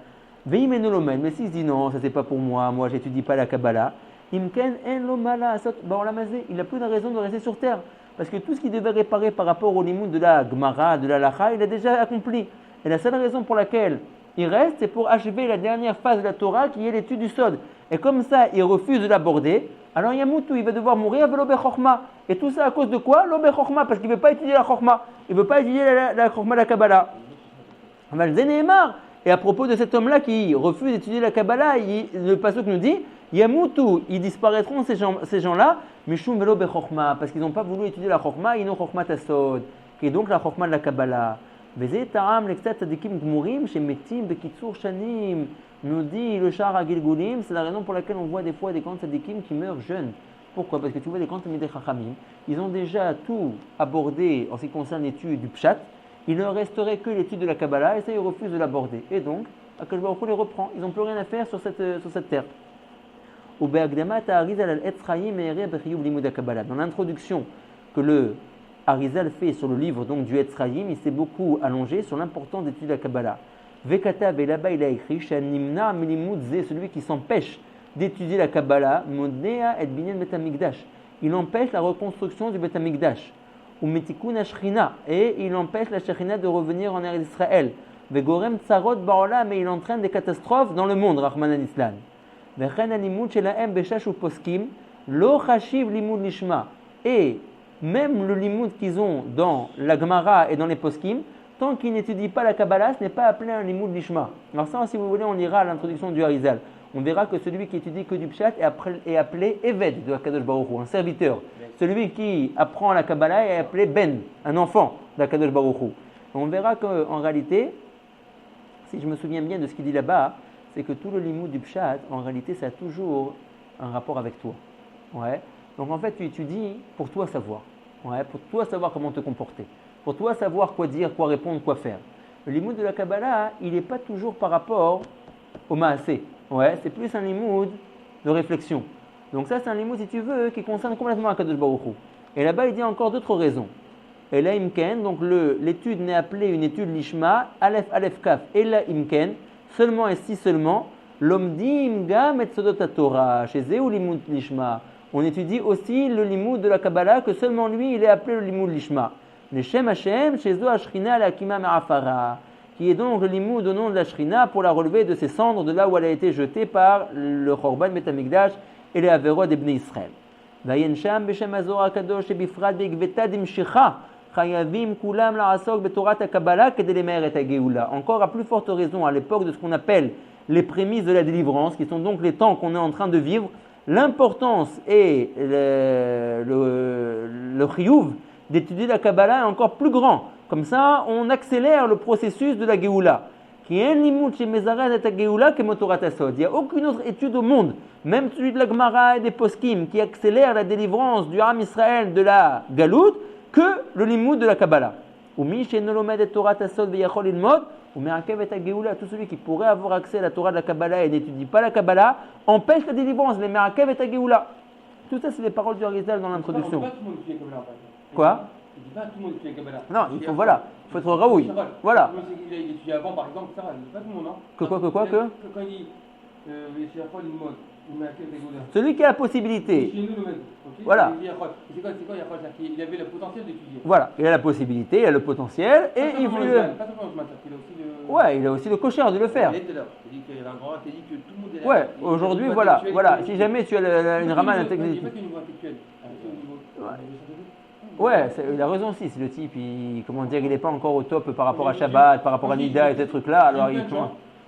Veimenolomen, mais s'il se dit non, ça c'est pas pour moi j'étudie pas la Kabbalah, Imken en lo mala asot ba'olamazé. Il n'a plus de raison de rester sur terre. Parce que tout ce qu'il devait réparer par rapport au limoud de la Gemara, de la Lacha, il a déjà accompli. Et la seule raison pour laquelle il reste, c'est pour achever la dernière phase de la Torah qui est l'étude du Sod. Et comme ça, il refuse de l'aborder, alors Yamoutou, il va devoir mourir avec l'Obe Chochma. Et tout ça à cause de quoi? L'Obe Chochma, parce qu'il ne veut pas étudier la Chochma. Il ne veut pas étudier la Chochma, la Kabbalah. Et à propos de cet homme-là qui refuse d'étudier la Kabbalah, le pasuk nous dit Yamoutou, ils disparaîtront ces gens-là, Mishum velo bechokma, parce qu'ils n'ont pas voulu étudier la chokma, ils n'ont chokma tasod, qui est donc la chokma de la Kabbalah. Veze ta'am l'extat tzadikim gmurim, shemetim bekitsur shanim, nous dit le Shar Gilgulim, c'est la raison pour laquelle on voit des fois des grands tzadikim qui meurent jeunes. Pourquoi? Parce que tu vois des grands Talmidei Chachamim, ils ont déjà tout abordé en ce qui concerne l'étude du Pshat, il ne resterait que l'étude de la Kabbalah et ça ils refusent de l'aborder. Et donc, Akadosh Baruch Hu les reprend, ils n'ont plus rien à faire sur cette terre. Dans l'introduction que le Arizal fait sur le livre donc, du Etzraïm, il s'est beaucoup allongé sur l'importance d'étudier la Kabbalah. Vekatav, et là-bas il a écrit Shanimna Milimud Ze, celui qui s'empêche d'étudier la Kabbalah, Modnea et Binyan Bet Hamikdash. Il empêche la reconstruction du Bet Hamikdash. Ou Metikun Ashrina, et il empêche la Shekhinah de revenir en Eretz Israël. Vegorem Tsarot Baola, mais il entraîne des catastrophes dans le monde, Rahman al-Islam. Vechen Alimud Shelaem Beshash ou Poskim, Lo Chashiv Limud Lishma. Et même le limud qu'ils ont dans la Gemara et dans les poskim, tant qu'ils n'étudient pas la Kabbalah, ce n'est pas appelé un limud lishma. Alors ça, si vous voulez, on lira à l'introduction du Harizal. On verra que celui qui étudie que du pshat est appelé Eved de Akadosh Baruch Hu, un serviteur. Celui qui apprend la Kabbalah est appelé Ben, un enfant d'Akadosh Baruch Hu. On verra qu'en réalité, si je me souviens bien de ce qu'il dit là-bas, c'est que tout le limud du pshat, en réalité, ça a toujours un rapport avec toi. Ouais. Donc en fait, tu étudies pour toi savoir. Ouais, pour toi savoir comment te comporter. Pour toi savoir quoi dire, quoi répondre, quoi faire. Le limud de la Kabbalah, il n'est pas toujours par rapport au maasé. Ouais, c'est plus un limud de réflexion. Donc ça, c'est un limud, si tu veux, qui concerne complètement Akadosh Baruch Hu. Et là-bas, il dit encore d'autres raisons. Et là, imken, donc l'étude n'est appelée une étude lishma, alef, alef, kaf, et là, imken, seulement et si seulement, lomdim gam et sodot Torah, chez Zéou limud lishma. On étudie aussi le limud de la Kabbalah, que seulement lui, il est appelé le limud lishma. Le Shem Hashem, chez Zo Ashrina la Kima Me'afara, qui est donc le limud au nom de la Shrina pour la relever de ses cendres, de là où elle a été jetée par le Chorban Bet Hamikdash et les Averot des Bnei Israël. Vayen Sham Beshem Azor HaKadosh et Bifrat Be'gveta Dimshicha, Chayavim Kulam La'asok Betorat HaKabbalah Kedelemer et HaGeula. Encore à plus forte raison, à l'époque de ce qu'on appelle les prémices de la délivrance, qui sont donc les temps qu'on est en train de vivre, l'importance et le chiyuv d'étudier la Kabbalah est encore plus grand. Comme ça, on accélère le processus de la Géoula. Il n'y a aucune autre étude au monde, même celui de la Gemara et des Poskim, qui accélère la délivrance du Ham Israël de la Galout, que le limud de la Kabbalah. Tout celui qui pourrait avoir accès à la Torah de la Kabbalah et n'étudie pas la Kabbalah empêche la délivrance, les Merakev et Géoula. Tout ça, c'est les paroles du Harizal dans l'introduction. Quoi? Il dit pas tout le monde qui fait Kabbalah. Non, il faut être raoui. Voilà. Il a étudié avant, par exemple, ça va, il dit pas tout le monde, non? Que quoi Quand il dit, c'est la fois d'une mode, celui qui a la possibilité. Chez nous, le mec. Voilà. C'est quoi, il avait le potentiel d'étudier. Voilà, il a la possibilité, il a le potentiel, et il veut. Ouais, il a aussi le cocher de le faire. Il dit qu'il y avait un grand qui dit que tout le monde est là. Ouais, aujourd'hui, voilà. Si jamais tu as une ramade intellectuelle. Ouais, il a raison aussi. Si le type, il n'est pas encore au top par rapport à Shabbat, par rapport à Nida et ces trucs-là, alors il.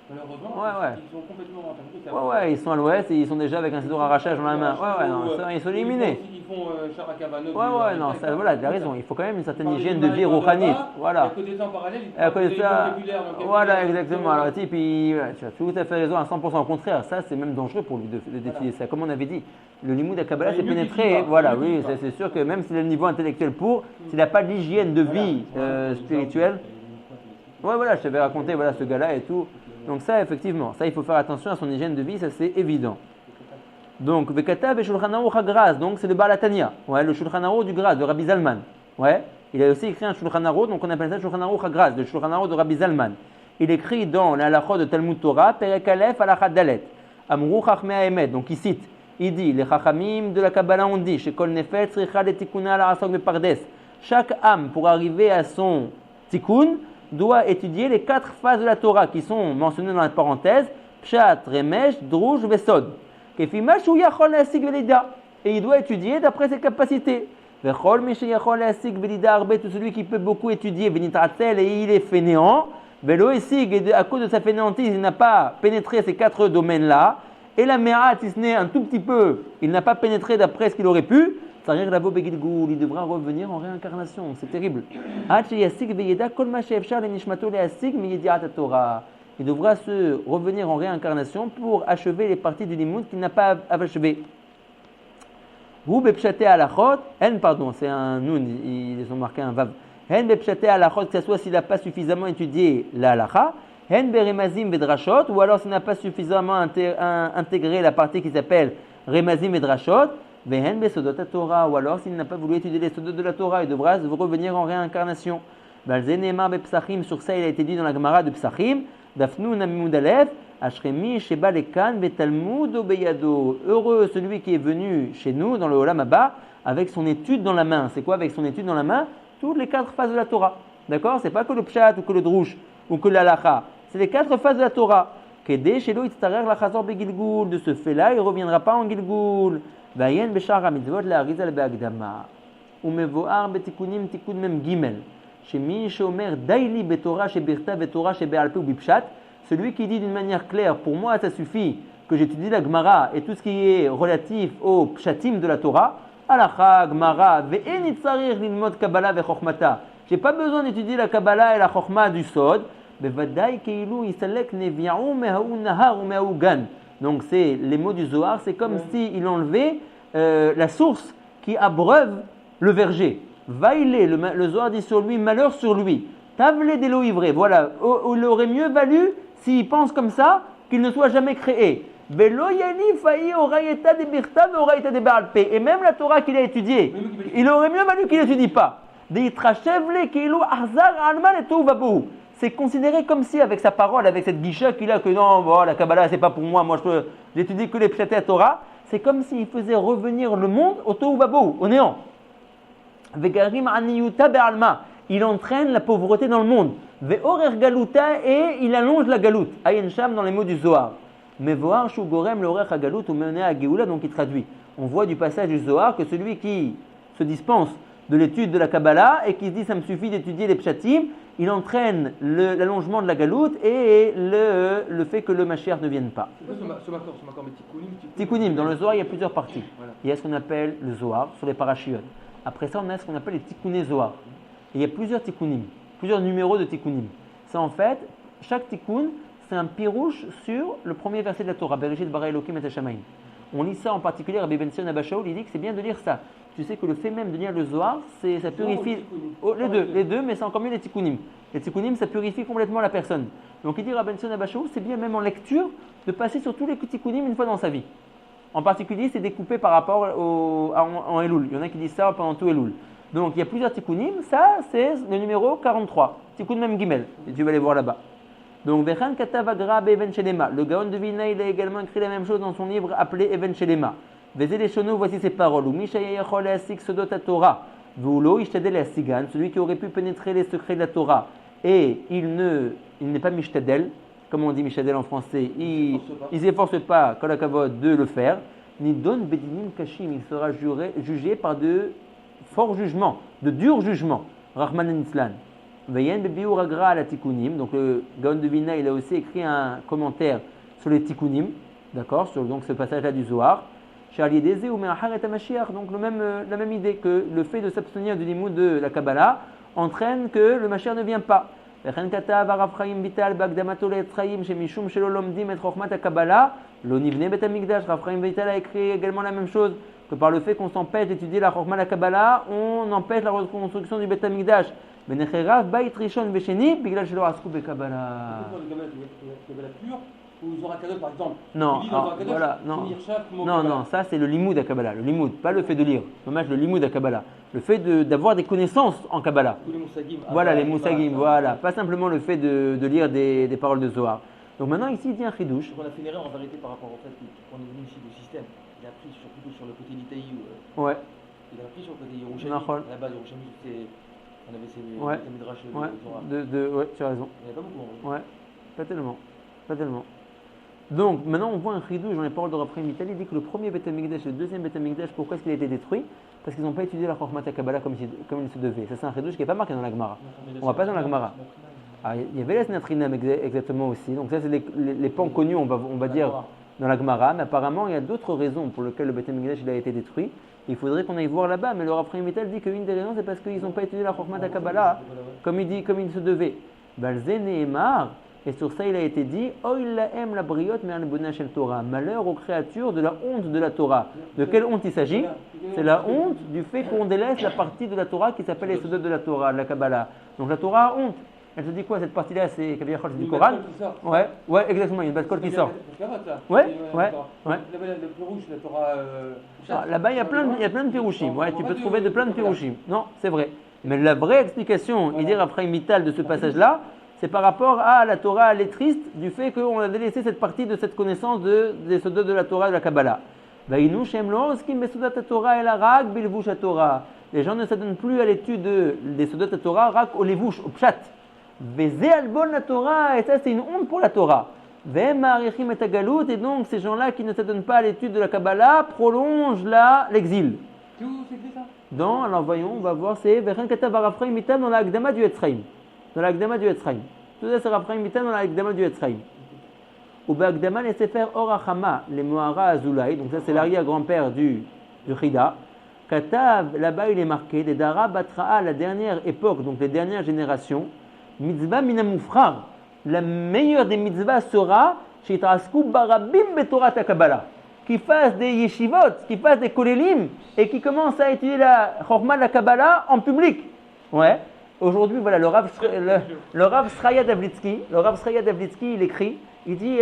Malheureusement, ils sont complètement entendus. Ouais, ils sont à l'ouest et ils sont déjà avec un ciseau arrachage dans la main. Ils sont éliminés. Ils font Sharakavano. Non, ça, voilà, tu as raison. Il faut quand même une certaine hygiène de vie rouhanite. Voilà. Et à côté de ça, voilà, exactement. Alors, le type, tu as tout à fait raison à 100%. Au contraire, ça, c'est même dangereux pour lui d'étudier ça. Comme on avait dit, le limud à Kabbalah, c'est pénétré. Voilà, oui, c'est sûr que même s'il a le niveau intellectuel s'il n'a pas d'hygiène de vie spirituelle. Ouais, voilà, je t'avais raconté, voilà, ce gars-là et tout. Donc ça, effectivement, il faut faire attention à son hygiène de vie, ça c'est évident. Donc, Vekatav et Shulchan Aruch HaGraz, donc c'est le Baal HaTanya, ouais, le Shulchan Aruch du Graz, de Rabbi Zalman. Ouais, il a aussi écrit un Shulchan Aruch, donc on appelle ça Shulchan Aruch HaGraz, le Shulchan Aruch de Rabbi Zalman. Il écrit dans la halachot de Talmud Torah, Perek Aleph Halachat Dalet, Amru Chachmei Haemet, donc il cite, il dit, les Chachamim de la Kabbalah ont dit, Shekol Nefet Tzricha Letikuna La'asok Bepardes, chaque âme pour arriver à son tikkun doit étudier les 4 phases de la Torah qui sont mentionnées dans la parenthèse, Pshat, Remesh, Drouj, Vesod. Et il doit étudier d'après ses capacités. Tout celui qui peut beaucoup étudier, et il est fainéant, et à cause de sa fainéantise, il n'a pas pénétré ces 4 domaines-là. Et la Me'at, si ce n'est un tout petit peu, il n'a pas pénétré d'après ce qu'il aurait pu. Il devra revenir en réincarnation, c'est terrible. Il devra se revenir en réincarnation pour achever les parties du limud qu'il n'a pas achevé. C'est un nun, ils ont marqué un vav. Que ce soit s'il n'a pas suffisamment étudié la halacha, ou alors s'il n'a pas suffisamment intégré la partie qui s'appelle remazim et drashot. Vehen besodot Torah, ou alors s'il n'a pas voulu étudier les sodot de la Torah, il devra revenir en réincarnation. Balzenemar bepsachim, sur ça il a été dit dans la Gemara de Psachim, Dafnu namimud alef, Ashremi sheba lekan betalmud obeyado. Heureux celui qui est venu chez nous dans le Olam Haba avec son étude dans la main. C'est quoi avec son étude dans la main? Toutes les 4 phases de la Torah. D'accord? C'est pas que le pshat ou que le drush ou que l'alacha. C'est les 4 phases de la Torah. Kede shelo itztarer lachazor begilgul. De ce fait-là, il ne reviendra pas en Gilgul. Vayen beshar hamitzvot le'arizal be'agdama. Umevoar betikunim tikun mem gimel. Shemi sheomer daili betorah shebirta betorah shebe'alpe ou bipshat. Celui qui dit d'une manière claire, pour moi ça suffit que j'étudie la Gemara et tout ce qui est relatif au pshatim de la Torah, Halacha, Gemara, ve'en itzarir lilmod Kabbalah ve'chokhmata. J'ai pas besoin d'étudier la Kabbalah et la Chokhma du Sod. Bevadai keilu isalek nevi'u mehaou nahar ou mehaou gan. Donc c'est les mots du Zohar, c'est comme s'il enlevait la source qui abreuve le verger. Vaïlé, le Zohar dit sur lui, malheur sur lui. Tavle de l'eau ivrée, voilà, il aurait mieux valu s'il pense comme ça qu'il ne soit jamais créé. Et même la Torah qu'il a étudiée, il aurait mieux valu qu'il n'étudie pas. C'est considéré comme si, avec sa parole, avec cette guicha qu'il a, que non, bon, la Kabbalah c'est pas pour moi, moi j'étudie que les pshaté à Torah, c'est comme s'il faisait revenir le monde au tohu babou, au néant. Il entraîne la pauvreté dans le monde. Ve'orer galuta, et il allonge la galoute. Ayen sham dans les mots du Zohar. Mais voir shu gorem l'orer hagalut ou mené à geoula, donc il traduit. On voit du passage du Zohar que celui qui se dispense de l'étude de la Kabbalah et qui se dit ça me suffit d'étudier les pshatim, il entraîne l'allongement de la galoute et le fait que le Mashiach ne vienne pas. Ce makor, mais Tikkunim, dans le Zohar il y a plusieurs parties. Voilà. Il y a ce qu'on appelle le Zohar sur les parachiotes. Après ça on a ce qu'on appelle les tikkuné Zohar. Et il y a plusieurs tikkunim, plusieurs numéros de tikkunim. C'est en fait, chaque tikkun, c'est un pirouche sur le premier verset de la Torah, Bereshit bara Elokim et Hashamayim. On lit ça en particulier, Rabbi Ben Sion Abba Shaul, il dit que c'est bien de lire ça. Tu sais que le fait même de lire le Zohar, ça purifie. Les deux, mais c'est encore mieux les tikkunim. Les tikkunim, ça purifie complètement la personne. Donc il dit Rabbi Ben Sion Abba Shaul, c'est bien même en lecture de passer sur tous les tikkunim une fois dans sa vie. En particulier, c'est découpé par rapport en Elul. Il y en a qui disent ça pendant tout Elul. Donc il y a plusieurs tikkunim, ça c'est le numéro 43, tikkun mem gimel, et tu vas les voir là-bas. Donc Vechan Katav Agra Even Shelema, le Gaon de Vilna il a également écrit la même chose dans son livre appelé Even Shelema. Vezé les Shono, voici ses paroles, ou Mishayachol Asik Sodot Torah, Vulo Ishtadel Asigan, celui qui aurait pu pénétrer les secrets de la Torah, et il n'est pas Mishtadel, comme on dit Mishtadel en français, il ne s'efforce pas, Kolakavod, de le faire, ni Don Bedinim Kashim, il sera jugé par de forts jugements, de durs jugements. Rahman Nislan. Veyen bebiur agra la tikkunim. Donc le Gaon de Vilna, il a aussi écrit un commentaire sur les tikkunim, d'accord, sur donc ce passage-là du Zohar. Charlie Deze ou Me'aharet HaMashiach. Donc la même idée que le fait de s'abstenir du limoud de la Kabbalah entraîne que le Mashiach ne vient pas. Vechen katav Rav Chaim Vital bagdamato le'etzraim shemishum shelo lomdim et chokhmat HaKabbalah lo nivne bet hamikdash. Rav Chaim Vital a écrit également la même chose, que par le fait qu'on s'empêche d'étudier la Chokhmah, la Kabbalah, on empêche la reconstruction du Beth Amikdash. Mais Necherav bait rishon vesheni biglal shelo asku beKabbalah. Ou Zorakadot par exemple. Non, voilà, non, ça c'est le limoud à Kabbalah, le limoud, pas le fait de lire. Dommage, le limoud à Kabbalah, le fait d'avoir des connaissances en Kabbalah. Tous les moussagim. Voilà, les moussagim, voilà, pas simplement le fait de lire des paroles de Zohar. Donc maintenant ici il dit un chidouche. On a fait une erreur en vérité par rapport au fait qu'on est venu ici du système. Il a pris plutôt sur le côté d'Itaï. Ouais. Il a pris sur le côté Yerushalmi. À la base, Yerushalmi, on avait ces midrash de Torah. Ouais, tu as raison. Il n'y en a pas beaucoup. Ouais, pas tellement. Donc maintenant on voit un chidouche dans les paroles de Rav Chaim Vital. Il dit que le premier Beth Amikdash et le deuxième Beth Amikdash, pourquoi est-ce qu'il a été détruit? Parce qu'ils n'ont pas étudié la Chokhmat HaKabbalah comme il se devait. Ça c'est un chidouche qui n'est pas marqué dans la Gemara. On va pas dans la Gemara. Il y avait la Snatrinam exactement aussi. Donc ça c'est les pans connus, on va dire, dans la Gemara. Mais apparemment il y a d'autres raisons pour lesquelles le Beth Amikdash il a été détruit. Il faudrait qu'on aille voir là-bas. Mais le Rav Chaim Vital dit qu'une des raisons c'est parce qu'ils n'ont pas étudié la Chokhmat HaKabbalah comme il se devait. Balzé Nehemar. Et sur ça, il a été dit la briot shel Torah. Malheur aux créatures de la honte de la Torah. De quelle honte il s'agit? C'est la honte du fait qu'on délaisse la partie de la Torah qui s'appelle les sodot de la Torah, de la Kabbalah. Donc la Torah a honte. Elle te dit quoi cette partie-là? C'est Kaviachol, c'est du Une Coran. basse-colle qui sort. Ouais, exactement, il y a une basse-colle qui sort. Ouais. Ouais. Là-bas, le plus rouge, la Torah. Là-bas, il y a plein de pirouchim. Ouais, tu peux trouver de plein de pirouchim. Non, c'est vrai. Mais la vraie explication, il dit Raphaël Mittal de ce passage-là, c'est par rapport à la Torah lettriste, du fait qu'on a délaissé cette partie de cette connaissance des sodas de la Torah et de la Kabbalah. Les gens ne s'adonnent plus à l'étude des sodas de la Torah, rak au levush, au pshat. Vezé albon la Torah, et ça c'est une honte pour la Torah. Et donc ces gens-là qui ne s'adonnent pas à l'étude de la Kabbalah prolongent l'exil. Où c'est écrit ça? Alors voyons, on va voir, c'est Vechen Katav Raphaël Mittal dans la Akdama du Etzraïm. Dans la Akdama du Etzraïm. Tout ça c'est Raphaël Mittal dans la Akdama du Etzraïm. Ou Akdama les Sefer Or Achama, les Moara Azulay, donc ça c'est l'arrière-grand-père du Chida. Katav, là-bas il est marqué, des Dara Batra'a, la dernière époque, donc les dernières générations, Mitzvah Minamufrar, la meilleure des mitzvahs sera Shitrasku Barabim Betorat Kabbalah, qui fassent des yeshivot, qui fassent des kolélim et qui commencent à étudier la Chorma de la Kabbalah en public. Ouais. Aujourd'hui, voilà, le Rav Sraya Davlitsky, il écrit, il dit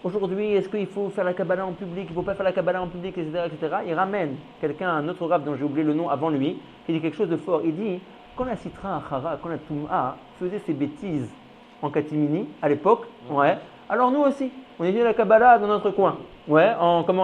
aujourd'hui, est-ce qu'il faut faire la Kabbalah en public, il ne faut pas faire la Kabbalah en public, etc., etc. Il ramène un autre Rav dont j'ai oublié le nom avant lui, qui dit quelque chose de fort. Il dit, quand la Sitra Achara, quand la Toum'a faisait ses bêtises en catimini, à l'époque, ouais, alors nous aussi, on étudie la Kabbalah dans notre coin, ouais,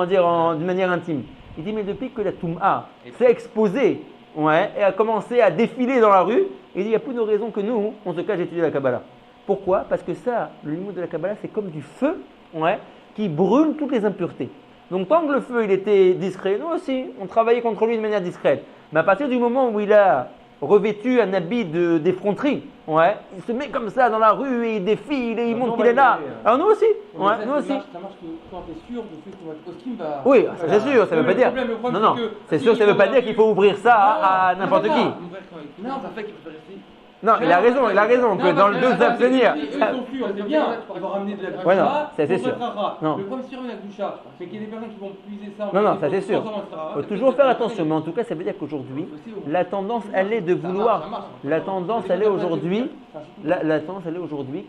d'une manière intime. Il dit, mais depuis que la Toum'a s'est exposée, ouais, et a commencé à défiler dans la rue, il dit, il y a plus de raison que nous, on se cache d'étudier la Kabbalah. Pourquoi? Parce que ça, le limoud de la Kabbalah, c'est comme du feu, ouais, qui brûle toutes les impuretés. Donc tant que le feu, il était discret, nous aussi, on travaillait contre lui de manière discrète. Mais à partir du moment où il a revêtu un habit d'effronterie, ouais, il se met comme ça dans la rue et il défile et il montre qu'il est là. Alors nous aussi, ouais, nous aussi. Ça marche quand tu es sûr de ce que ton costume va. Oui, c'est sûr, ça ne veut pas dire. Non, c'est sûr, ça ne veut pas dire qu'il faut ouvrir ça à n'importe qui. Non, ça fait qu'il faut rester. Non, il a raison, que dans le dos s'abstenir. Ils sont purs, c'est bien, ils vont ramener de la gloucha. Ouais, non, c'est sûr. Non. Le problème, si on met la gloucha, c'est qu'il y a des personnes qui vont puiser ça. Non, ça c'est sûr. Il faut toujours faire attention, mais en tout cas, ça veut dire qu'aujourd'hui, la tendance, elle est de vouloir. La tendance, elle est aujourd'hui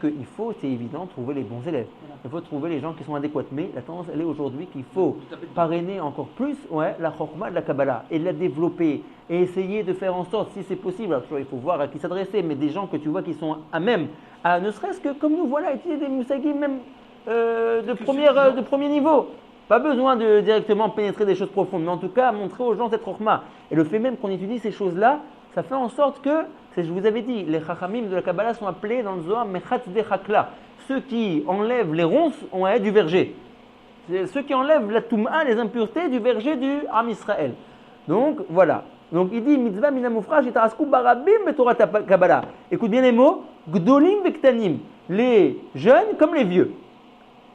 qu'il faut, c'est évident, trouver les bons élèves. Il faut trouver les gens qui sont adéquats. Mais la tendance, elle est aujourd'hui qu'il faut parrainer encore plus, ouais, la chorma de la Kabbalah et la développer et essayer de faire en sorte, si c'est possible, alors il faut voir à qui s'adresser, mais des gens que tu vois qui sont à même, ne serait-ce que comme nous voilà, étudier des moussagim même de premier niveau. Pas besoin de directement pénétrer des choses profondes, mais en tout cas montrer aux gens cette chorma. Et le fait même qu'on étudie ces choses-là, ça fait en sorte que, je vous avais dit, les chachamim de la Kabbalah sont appelés dans le Zohar Mechatz de Chakla, ceux qui enlèvent les ronces du verger. C'est ceux qui enlèvent la toum'a, les impuretés du verger du Am Israël. Donc voilà. Donc il dit mitzvah minamufra shitarasku barabim betorat Kabbalah. Écoute bien les mots, gdolim vektanim, les jeunes comme les vieux.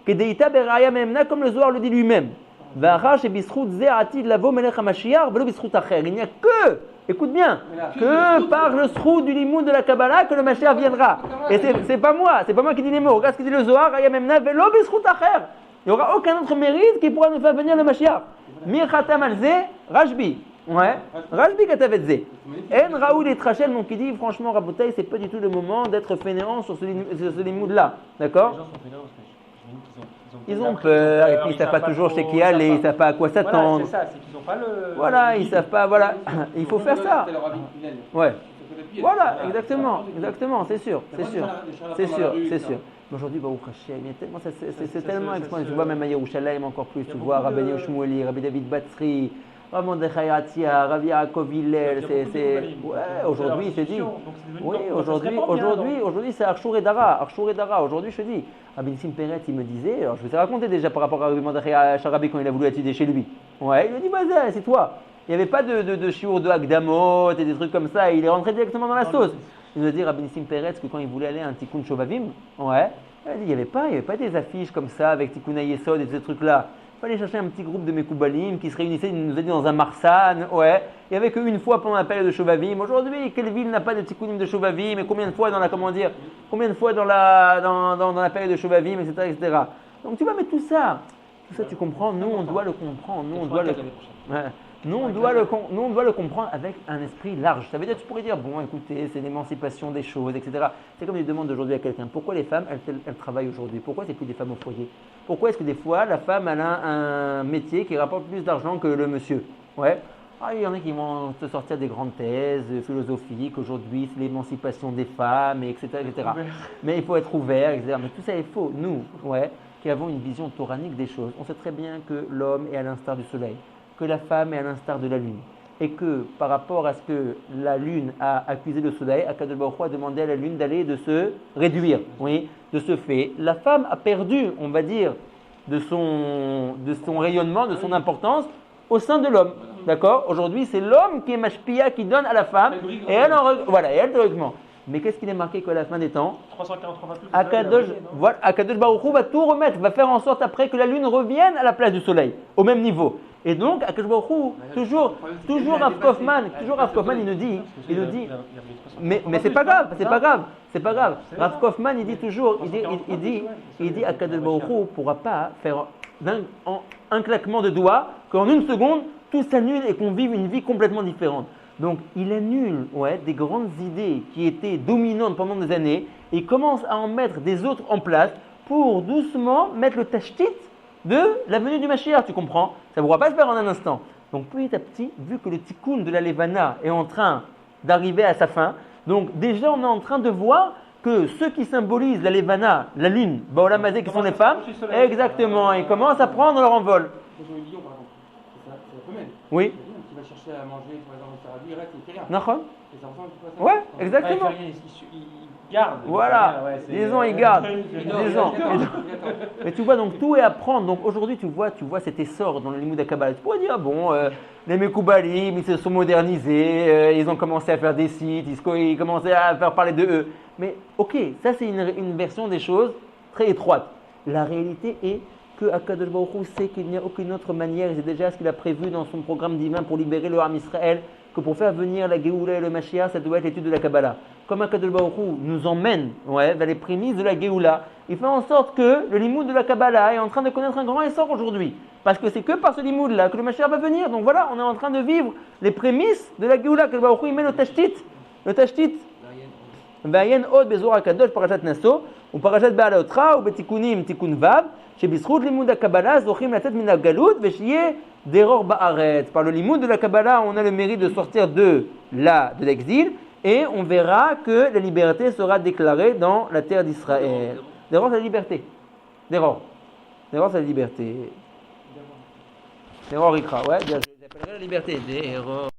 Kedeita beraya memna, comme le Zohar le dit lui-même. V'achar shebisrout ze atid lavo melech hamashiach velo bisrout acher. Il n'y a que, écoute bien, que par le srout du limoud de la Kabbalah que le Mashiach viendra. Et c'est pas moi qui dis les mots. Regarde ce qu'il dit le Zohar, raya memna velo bisrout acher. Il n'y aura aucun autre mérite qui pourra nous faire venir le Mashiach. Mir khatam al ze Rashbi. Ouais, Rashbi Katavetze. En Raoul et Trachel, donc il dit franchement, Rabotai, c'est pas du tout le moment d'être fainéant sur ce limoud-là. D'accord? Les gens sont fainéants parce que ils ont peur, et puis ils ne savent pas toujours chez qui aller, ils ne savent pas à quoi s'attendre. Voilà, c'est ça, c'est qu'ils n'ont pas le. Voilà, ils ne savent pas, voilà. Il faut faire ça. Ouais. Voilà, exactement, c'est sûr. Mais aujourd'hui, bah, c'est tellement exposé. Tu vois, même à Yerushalayim encore plus, tu vois, Rabbi Yoshmueli, Rabbi David Batsri. Rabbi Mordechai Atia, Rabbi Yaakov Hillel, ouais, aujourd'hui, je te dis. Oui, aujourd'hui, c'est Arshur et Dara. Aujourd'hui, je te dis. Rabbi Nissim Peret, il me disait, alors je vous ai raconté déjà par rapport à Rabbi Mordechai Sharabi quand il a voulu étudier chez lui. Ouais, il m'a dit, bah, c'est toi. Il n'y avait pas de shiur de Akdamot et des trucs comme ça. Il est rentré directement dans la sauce. Il nous a dit, Rabbi Nissim Peret, que quand il voulait aller à un Tikkun Shovavim, ouais, il a dit, il n'y avait pas des affiches comme ça avec Tikkun Yesod et ces trucs-là. Il fallait chercher un petit groupe de Mekoubalim qui se réunissaient, il nous a dit dans un marsan, ouais. Il n'y avait qu'une fois pendant la période de Shovavim. Aujourd'hui, quelle ville n'a pas de tikkunim de Shovavim? Et combien de fois dans la période de Shovavim, etc., etc. Donc tu vois, mais tout ça, Tout ça, tu comprends, nous, on doit le comprendre. Nous, on doit le... l'année prochaine. Ouais. Nous, on doit le comprendre avec un esprit large. Ça veut dire, tu pourrais dire, bon, écoutez, c'est l'émancipation des choses, etc. C'est comme je demande aujourd'hui à quelqu'un, pourquoi les femmes, elles travaillent aujourd'hui? Pourquoi c'est plus des femmes au foyer? Pourquoi est-ce que des fois, la femme, elle a un métier qui rapporte plus d'argent que le monsieur? Ouais. Ah, il y en a qui vont te sortir des grandes thèses philosophiques. Aujourd'hui, c'est l'émancipation des femmes, etc., etc. Mais il faut être ouvert, etc. Mais tout ça est faux. Nous, qui avons une vision toranique des choses, on sait très bien que l'homme est à l'instar du soleil, que la femme est à l'instar de la lune. Et que par rapport à ce que la lune a accusé le soleil, Akadosh Baruch Hu a demandé à la lune d'aller de se réduire, de ce fait. La femme a perdu, on va dire, de son rayonnement, de son importance au sein de l'homme. D'accord? Aujourd'hui, c'est l'homme qui est mashpia, qui donne à la femme, et elle théoriquement. Mais qu'est-ce qu'il est marqué qu'à la fin des temps? 343 fois plus. Akadosh Baruch Hu va tout remettre, va faire en sorte après que la lune revienne à la place du soleil, au même niveau. Et donc, Akadosh Baruch Hu, toujours Rav Kaufman, il nous dit, mais c'est pas grave. Rav Kaufman, il dit toujours, il dit Akadosh Baruch Hu pourra pas faire en un claquement de doigts qu'en une seconde tout s'annule et qu'on vive une vie complètement différente. Donc, il annule des grandes idées qui étaient dominantes pendant des années et il commence à en mettre des autres en place pour doucement mettre le tashtit de la venue du Mashiach, tu comprends? Ça ne pourra pas se faire en un instant. Donc, petit à petit, vu que le tikkun de la Levana est en train d'arriver à sa fin, donc déjà on est en train de voir que ceux qui symbolisent la Levana, la lune, Baolam Hazé, qui sont les femmes, exactement, ils commencent à prendre leur envol. C'est le lion, par exemple. C'est la femelle. Oui. Qui va chercher à manger, par exemple, au paradis, il reste, il fait rien. Nachon? Et ça ressemble un peu à ça. Ouais, exactement. Il garde. Voilà, disons, il garde. Mais tu vois, donc tout est à prendre. Donc aujourd'hui, tu vois cet essor dans le Limoud HaKabbalah. Tu pourrais dire, les Mekoubalim, ils se sont modernisés, ils ont commencé à faire des sites, ils commençaient à faire parler de eux. Mais ok, ça c'est une version des choses très étroite. La réalité est que Akadosh Baruch Hu sait qu'il n'y a aucune autre manière, c'est déjà ce qu'il a prévu dans son programme divin pour libérer le Ham Israël, que pour faire venir la Géoula et le Mashiach, ça doit être l'étude de la Kabbalah. Comme Akadosh Baruch Hu nous emmène vers les prémices de la Géoula, il fait en sorte que le limoud de la Kabbalah est en train de connaître un grand essor aujourd'hui. Parce que c'est que par ce limoud-là que le Mashiach va venir. Donc voilà, on est en train de vivre les prémices de la Géoula. Akadosh Baruch Hu, il met le tashtit. Vayen od bezor HaKadosh parashat Naso, ou parashat Ba'alotra, ou betikunim tikun vav, שבזכות לימוד הקבלה זוכים לצאת מן הגלות ושיהיה דרור בארץ. Par le limoud de la Kabbalah, on a le mérite de sortir de l'exil et on verra que la liberté sera déclarée dans la terre d'Israël. Déror, c'est la liberté. Déror, c'est la liberté. Déror, Ikra, j'appellerai la liberté. Déror.